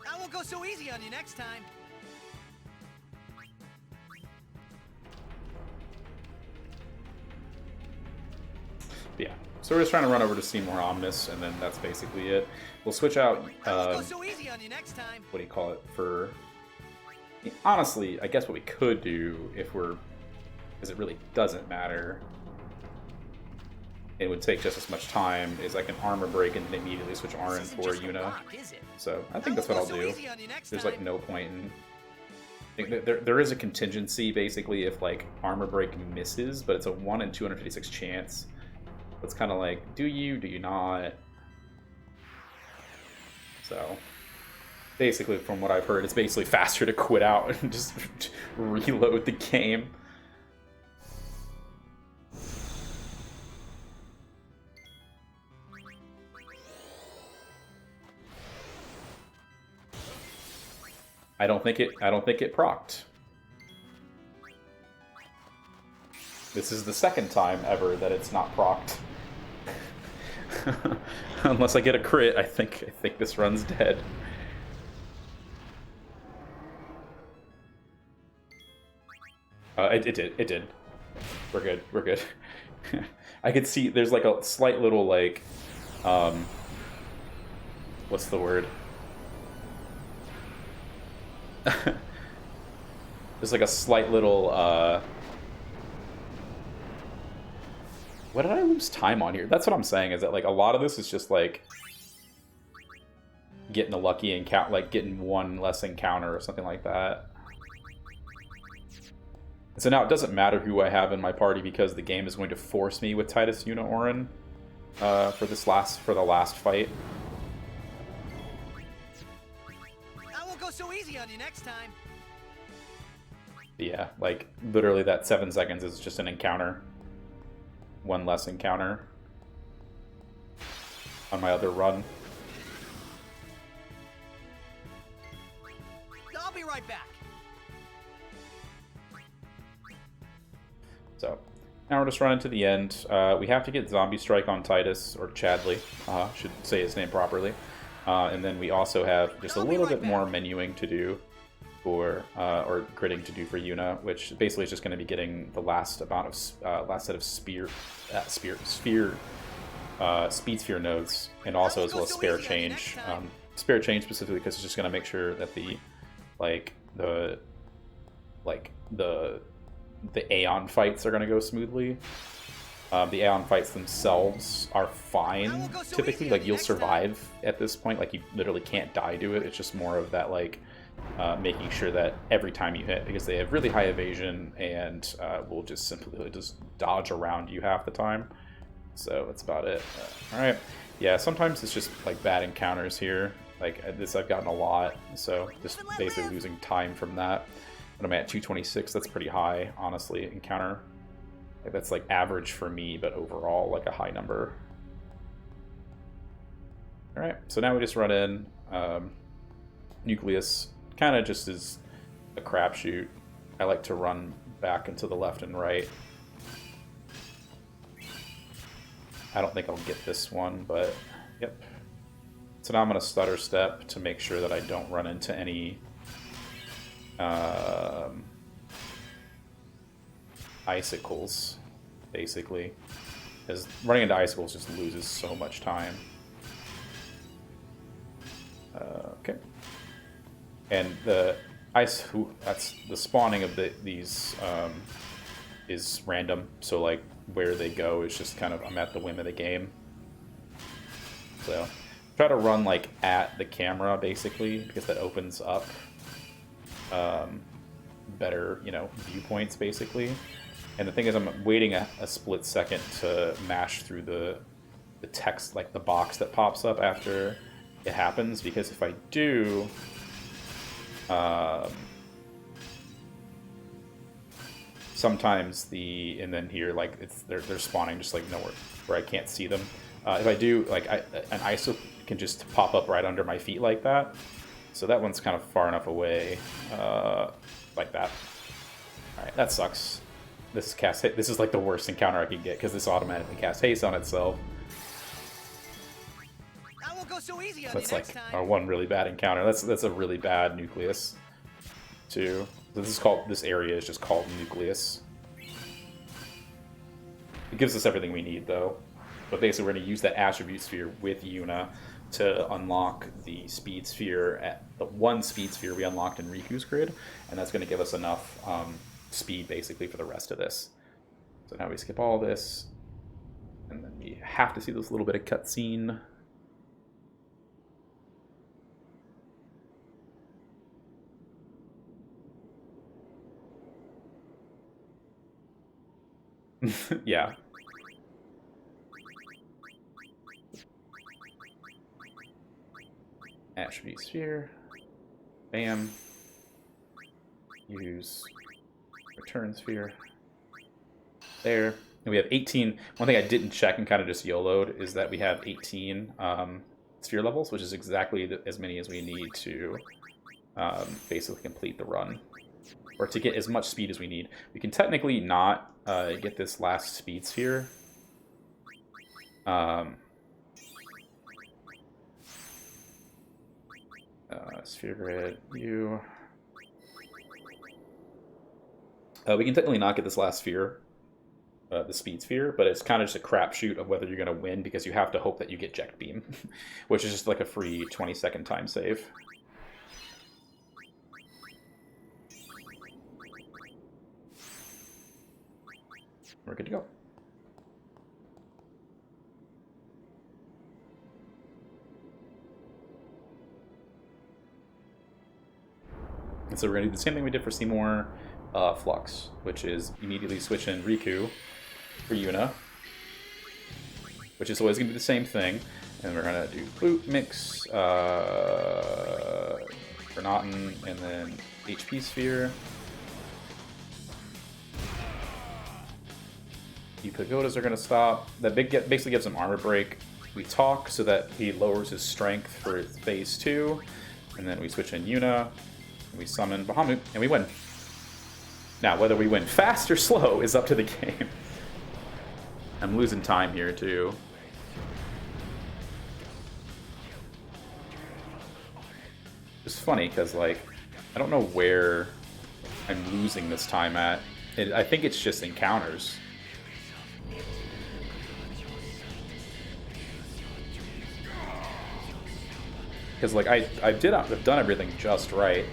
I won't go so easy on you next time. Yeah, so we're just trying to run over to see more Omnis, and then that's basically it. We'll switch out, I won't go so easy on you next time. what do you call it, for... Honestly, I guess what we could do if we're... because it really doesn't matter. It would take just as much time, is I can armor break and then immediately switch Arn for Yuna. So I think that's what I'll do. There's like no point in... I think there is a contingency, basically, if like armor break misses, but it's a 1 in 256 chance. It's kind of like, do you not? So, basically, from what I've heard, it's basically faster to quit out and just reload the game. I don't think it procced. This is the second time ever that it's not procced. Unless I get a crit, I think this run's dead. It did. We're good. I could see there's like a slight little like, what's the word? There's like a slight little, what did I lose time on here? That's what I'm saying, is that like a lot of this is just like getting a lucky encounter, like getting one less encounter or something like that. So now it doesn't matter who I have in my party because the game is going to force me with Titus, Yuna, Orin for the last fight. I won't go so easy on you next time. Yeah, like literally that 7 seconds is just an encounter. One less encounter on my other run. I'll be right back. So now we're just running to the end. We have to get Zombie Strike on Titus, or Chadley, should say his name properly. And then we also have just a little bit more menuing to do. for or gritting to do for Yuna, which basically is just going to be getting the last amount of last set of speed sphere nodes, and also as well as spare change. Spare change specifically because it's just going to make sure that the Aeon fights are going to go smoothly. The Aeon fights themselves are fine typically, like you'll survive at this point, like you literally can't die to it. It's just more of that like making sure that every time you hit, because they have really high evasion and will just simply just dodge around you half the time. So that's about it. Alright, yeah, sometimes it's just like bad encounters here. Like this I've gotten a lot, so just basically losing time from that. But I'm at 226, that's pretty high, honestly, encounter. Like that's like average for me, but overall like a high number. Alright, so now we just run in. Nucleus kind of just is a crapshoot. I like to run back into the left and right. I don't think I'll get this one, but yep. So now I'm going to stutter step to make sure that I don't run into any icicles, basically. Because running into icicles just loses so much time. Okay. And the ice, that's the spawning of these is random. So like where they go is just kind of, I'm at the whim of the game. So try to run like at the camera basically, because that opens up better, you know, viewpoints basically. And the thing is, I'm waiting a split second to mash through the text, like the box that pops up after it happens, because if I do, sometimes and then here, like they're spawning just like nowhere where I can't see them. If I do, like an ISO can just pop up right under my feet like that. So that one's kind of far enough away, like that. All right, that sucks. This is like the worst encounter I could get because this automatically casts haste on itself. I won't go so easy on That's you like next time. our one really bad encounter. That's a really bad nucleus, too. So this area is just called nucleus. It gives us everything we need though. But basically we're going to use that attribute sphere with Yuna to unlock the speed sphere at the one speed sphere we unlocked in Riku's grid, and that's going to give us enough speed basically for the rest of this. So now we skip all this, and then we have to see this little bit of cutscene. Yeah. Attribute sphere. Bam. Use return sphere. There. And we have 18. One thing I didn't check and kind of just YOLO'd is that we have 18 sphere levels, which is exactly as many as we need to basically complete the run. Or to get as much speed as we need. We can technically not get this last speed sphere. Sphere grid, view. We can technically not get this last sphere, the speed sphere, but it's kind of just a crapshoot of whether you're going to win, because you have to hope that you get Jet Beam, which is just like a free 20-second time save. We're good to go. And so we're going to do the same thing we did for Seymour Flux, which is immediately switch in Riku for Yuna, which is always going to be the same thing. And we're going to do Boot, Mix, Forgotten, and then HP Sphere. The pagodas are going to stop. That basically gives him armor break. We talk so that he lowers his strength for phase 2. And then we switch in Yuna. And we summon Bahamut, and we win. Now, whether we win fast or slow is up to the game. I'm losing time here, too. It's funny, because, like, I don't know where I'm losing this time at. I think it's just encounters. Because like I've done everything just right.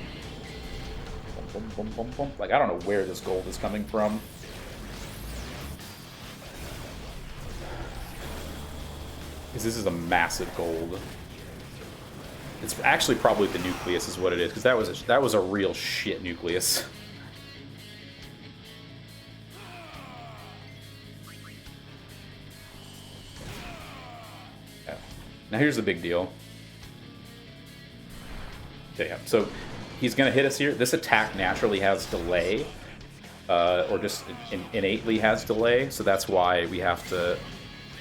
Boom, boom, boom, boom. Like I don't know where this gold is coming from. Because this is a massive gold. It's actually probably the nucleus is what it is, because that was a real shit nucleus. Yeah. Now here's the big deal. Okay, yeah. So he's gonna hit us here. This attack naturally has delay, or just innately has delay. So that's why we have to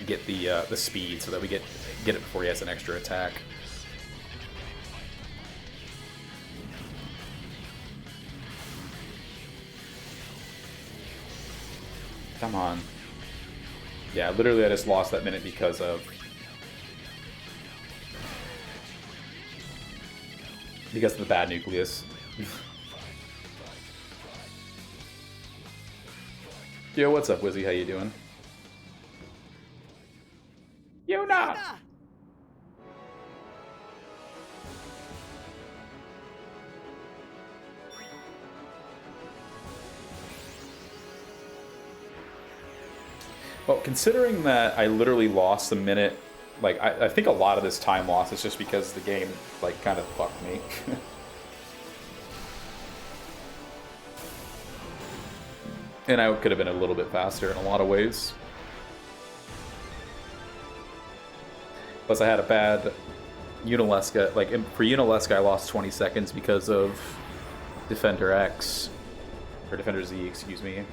get the speed so that we get it before he has an extra attack. Come on. Yeah, literally I just lost that minute because of the bad nucleus. Yo, what's up, Wizzy? How you doing? Yuna! Well, considering that I literally lost a minute, like, I think a lot of this time loss is just because the game, like, kind of fucked me. And I could have been a little bit faster in a lot of ways. Plus, I had a bad Unalesca. Like, for Unalesca, I lost 20 seconds because of Defender X. Or Defender Z, excuse me.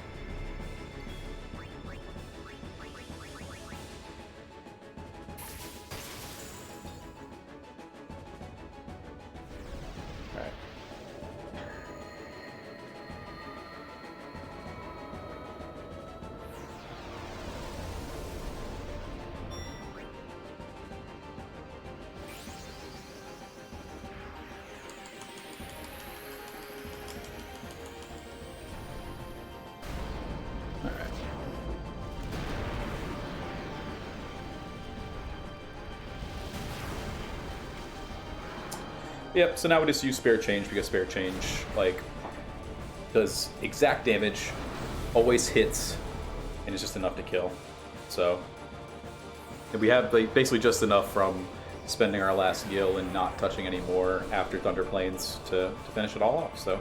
Yep, so now we just use Spare Change because Spare Change, like, does exact damage, always hits, and it's just enough to kill. So, and we have like, basically just enough from spending our last gil and not touching any more after Thunder Plains to finish it all off, so.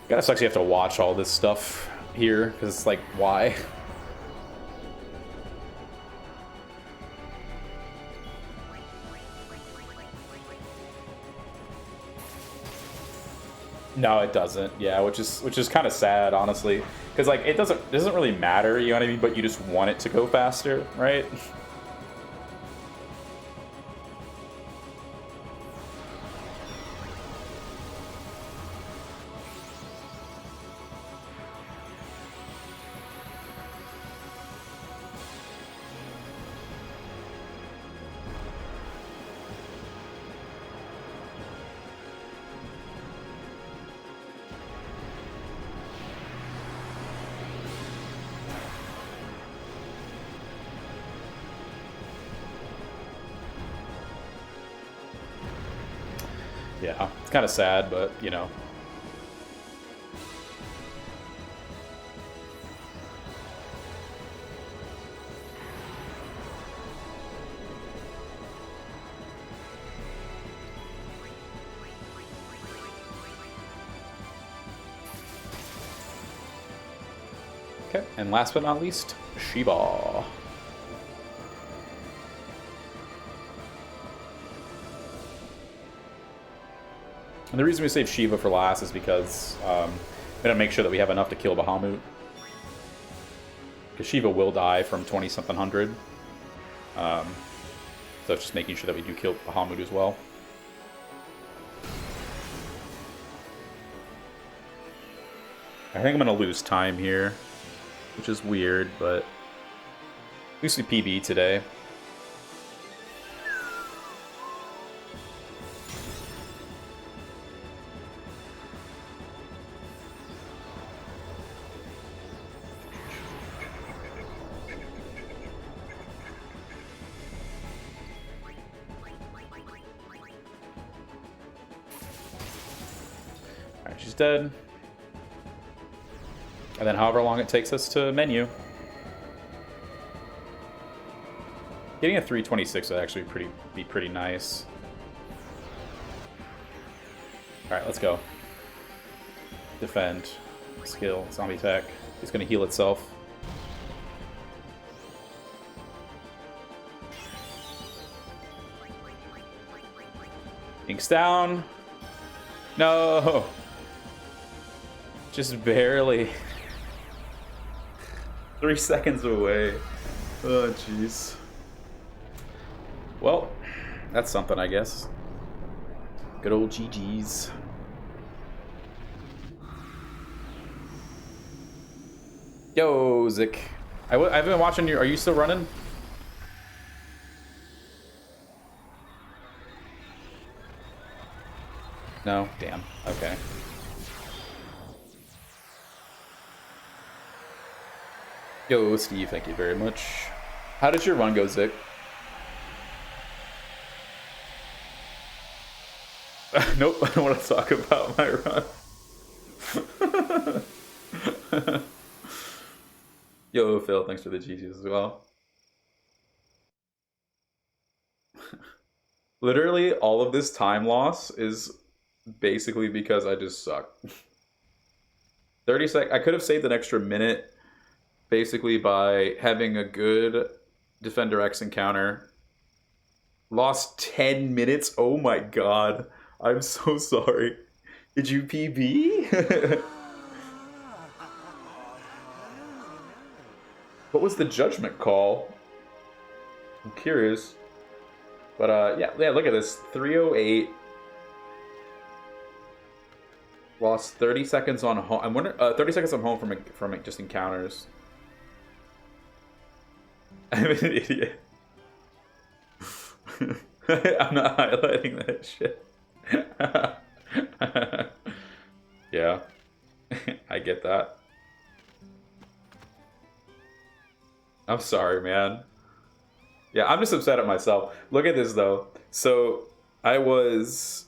Kinda sucks you have to watch all this stuff here, because it's like, why? No, it doesn't. Yeah, which is kind of sad, honestly, because like it doesn't really matter, you know what I mean? But you just want it to go faster, right? Yeah, it's kind of sad, but, you know. Okay, and last but not least, Shiba. And the reason we save Shiva for last is because we gotta make sure that we have enough to kill Bahamut. Because Shiva will die from 20-something hundred. So it's just making sure that we do kill Bahamut as well. I think I'm gonna lose time here, which is weird, but at least we PB today. Alright, she's dead. And then however long it takes us to menu. Getting a 326 would actually be pretty nice. Alright, let's go. Defend. Skill. Zombie tech. It's gonna heal itself. Ink's down. No! Just barely. 3 seconds away. Oh, jeez. Well, that's something, I guess. Good old GG's. Yo, Zik. I've been watching you. Are you still running? No? Damn. Okay. Yo, Steve, thank you very much. How did your run go, Zik? Nope, I don't want to talk about my run. Yo, Phil, thanks for the GGs as well. Literally, all of this time loss is basically because I just suck. 30 seconds. I could have saved an extra minute basically by having a good Defender X encounter. Lost 10 minutes. Oh my god. I'm so sorry. Did you PB? What was the judgment call? I'm curious. But yeah, look at this. 308. Lost 30 seconds on home. I'm wondering 30 seconds on home from just encounters. I'm an idiot. I'm not highlighting that shit. Yeah. I get that. I'm sorry, man. Yeah, I'm just upset at myself. Look at this, though. So, I was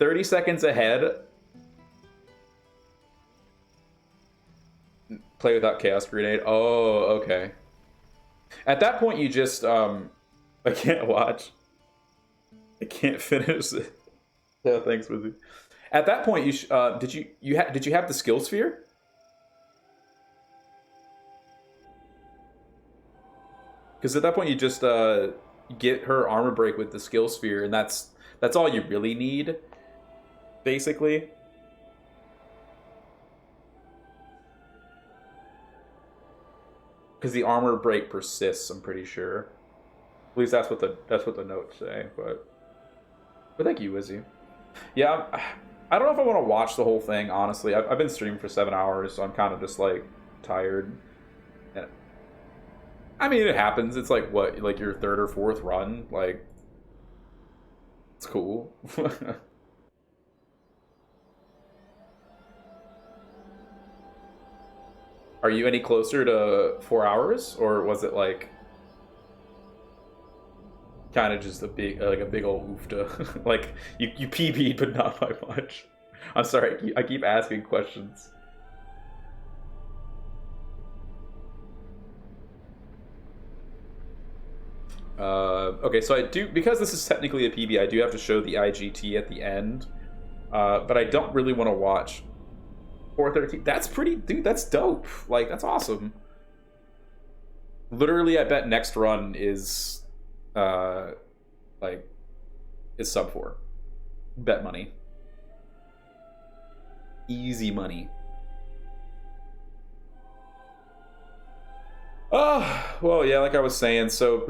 30 seconds ahead. Play without Chaos Grenade. Oh, okay. At that point, you just, I can't watch. I can't finish it. Yeah, thanks, Wizzy. At that point, did you have the skill sphere? Because at that point, you just get her armor break with the skill sphere, and that's all you really need, basically. Because the armor break persists, I'm pretty sure. At least that's what the notes say. But thank you, Wizzy. Yeah, I don't know if I want to watch the whole thing. Honestly, I've been streaming for 7 hours, so I'm kind of just like tired. And I mean, it happens. It's like what, like your third or fourth run. Like, it's cool. Are you any closer to 4 hours, or was it like kind of just a big old oofta? Like you PB'd, but not by much. I'm sorry, I keep asking questions. Okay, so I do, because this is technically a PB, I do have to show the IGT at the end, but I don't really want to watch 413. That's pretty, dude. That's dope. Like, that's awesome. Literally, I bet next run is, like, is sub 4. Bet money. Easy money. Oh, well, yeah, like I was saying, so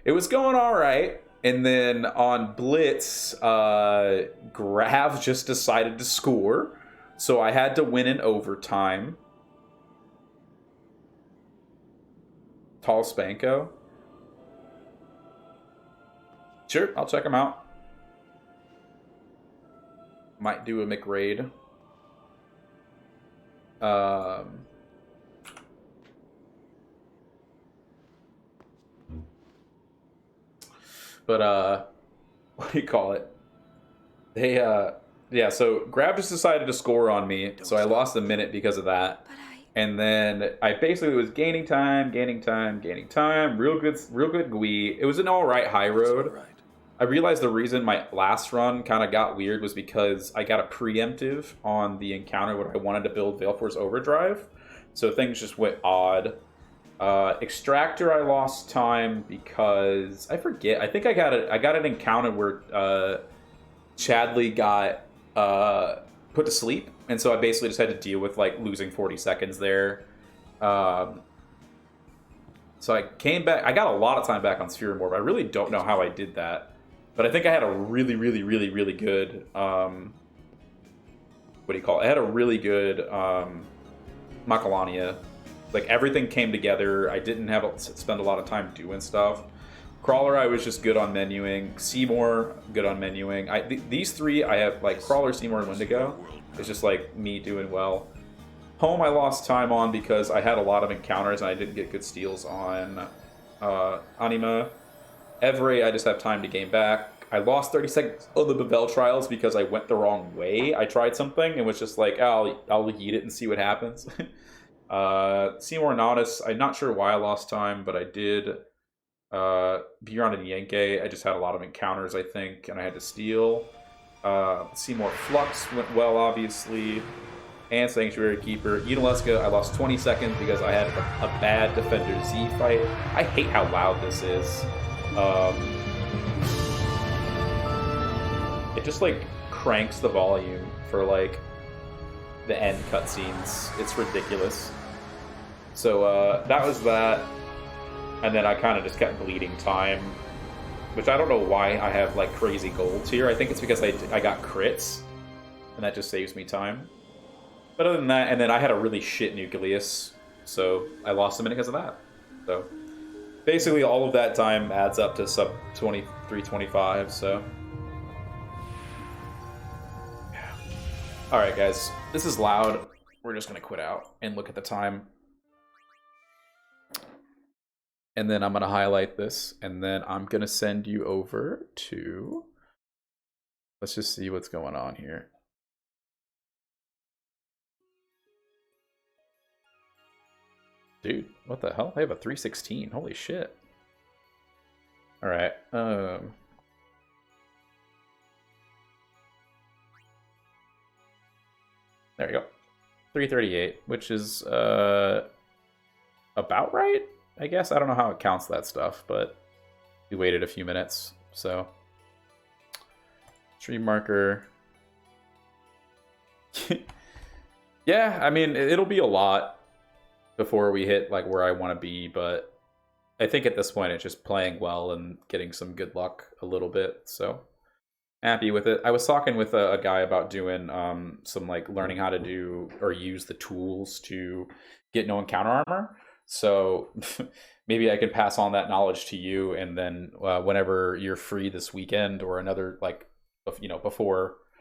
it was going all right. And then on Blitz, Grav just decided to score. So I had to win in overtime. Tall Spanko. Sure, I'll check him out. Might do a McRaid. But what do you call it? They yeah, so Grab just decided to score on me, so I lost a minute because of that. And then I basically was gaining time, real good GUI. It was an alright high road. I realized the reason my last run kind of got weird was because I got a preemptive on the encounter when I wanted to build Valefor's Overdrive. So things just went odd. Extractor, I lost time because I forget. I think I got an encounter where Chadley got put to sleep, and so I basically just had to deal with like losing 40 seconds there. So I came back. I got a lot of time back on Sphere Morph. I really don't know how I did that, but I think I had a really good what do you call it? I had a really good Macalania. Like, everything came together. I didn't have to spend a lot of time doing stuff. Crawler, I was just good on menuing. Seymour, good on menuing. These three, I have, like, Crawler, Seymour, and Wendigo. It's just, like, me doing well. Home, I lost time on because I had a lot of encounters and I didn't get good steals on Anima. Evray, I just have time to gain back. I lost 30 seconds of the Babel trials because I went the wrong way. I tried something and was just like, oh, I'll eat it and see what happens. Seymour and Otis, I'm not sure why I lost time, but I did. Beyond and Yankee, I just had a lot of encounters, I think, and I had to steal. Seymour Flux went well, obviously. And Sanctuary Keeper. Unaleska, I lost 20 seconds because I had a bad Defender Z fight. I hate how loud this is. It just, like, cranks the volume for, like, the end cutscenes. It's ridiculous. So that was that, and then I kind of just kept bleeding time, which I don't know why I have like crazy golds here. I think it's because I got crits, and that just saves me time. But other than that, and then I had a really shit Nucleus, so I lost a minute because of that. So basically all of that time adds up to sub 23-25, so. Alright guys, this is loud. We're just going to quit out and look at the time. And then I'm going to highlight this, and then I'm going to send you over to... Let's just see what's going on here. Dude, what the hell? I have a 316. Holy shit. Alright. There you go. 338, which is about right, I guess. I don't know how it counts that stuff, but we waited a few minutes, so. Stream marker. Yeah, I mean, it'll be a lot before we hit like where I want to be, but I think at this point it's just playing well and getting some good luck a little bit, so happy with it. I was talking with a guy about doing some like learning how to do or use the tools to get no encounter armor. So maybe I can pass on that knowledge to you, and then whenever you're free this weekend or another, like, you know, before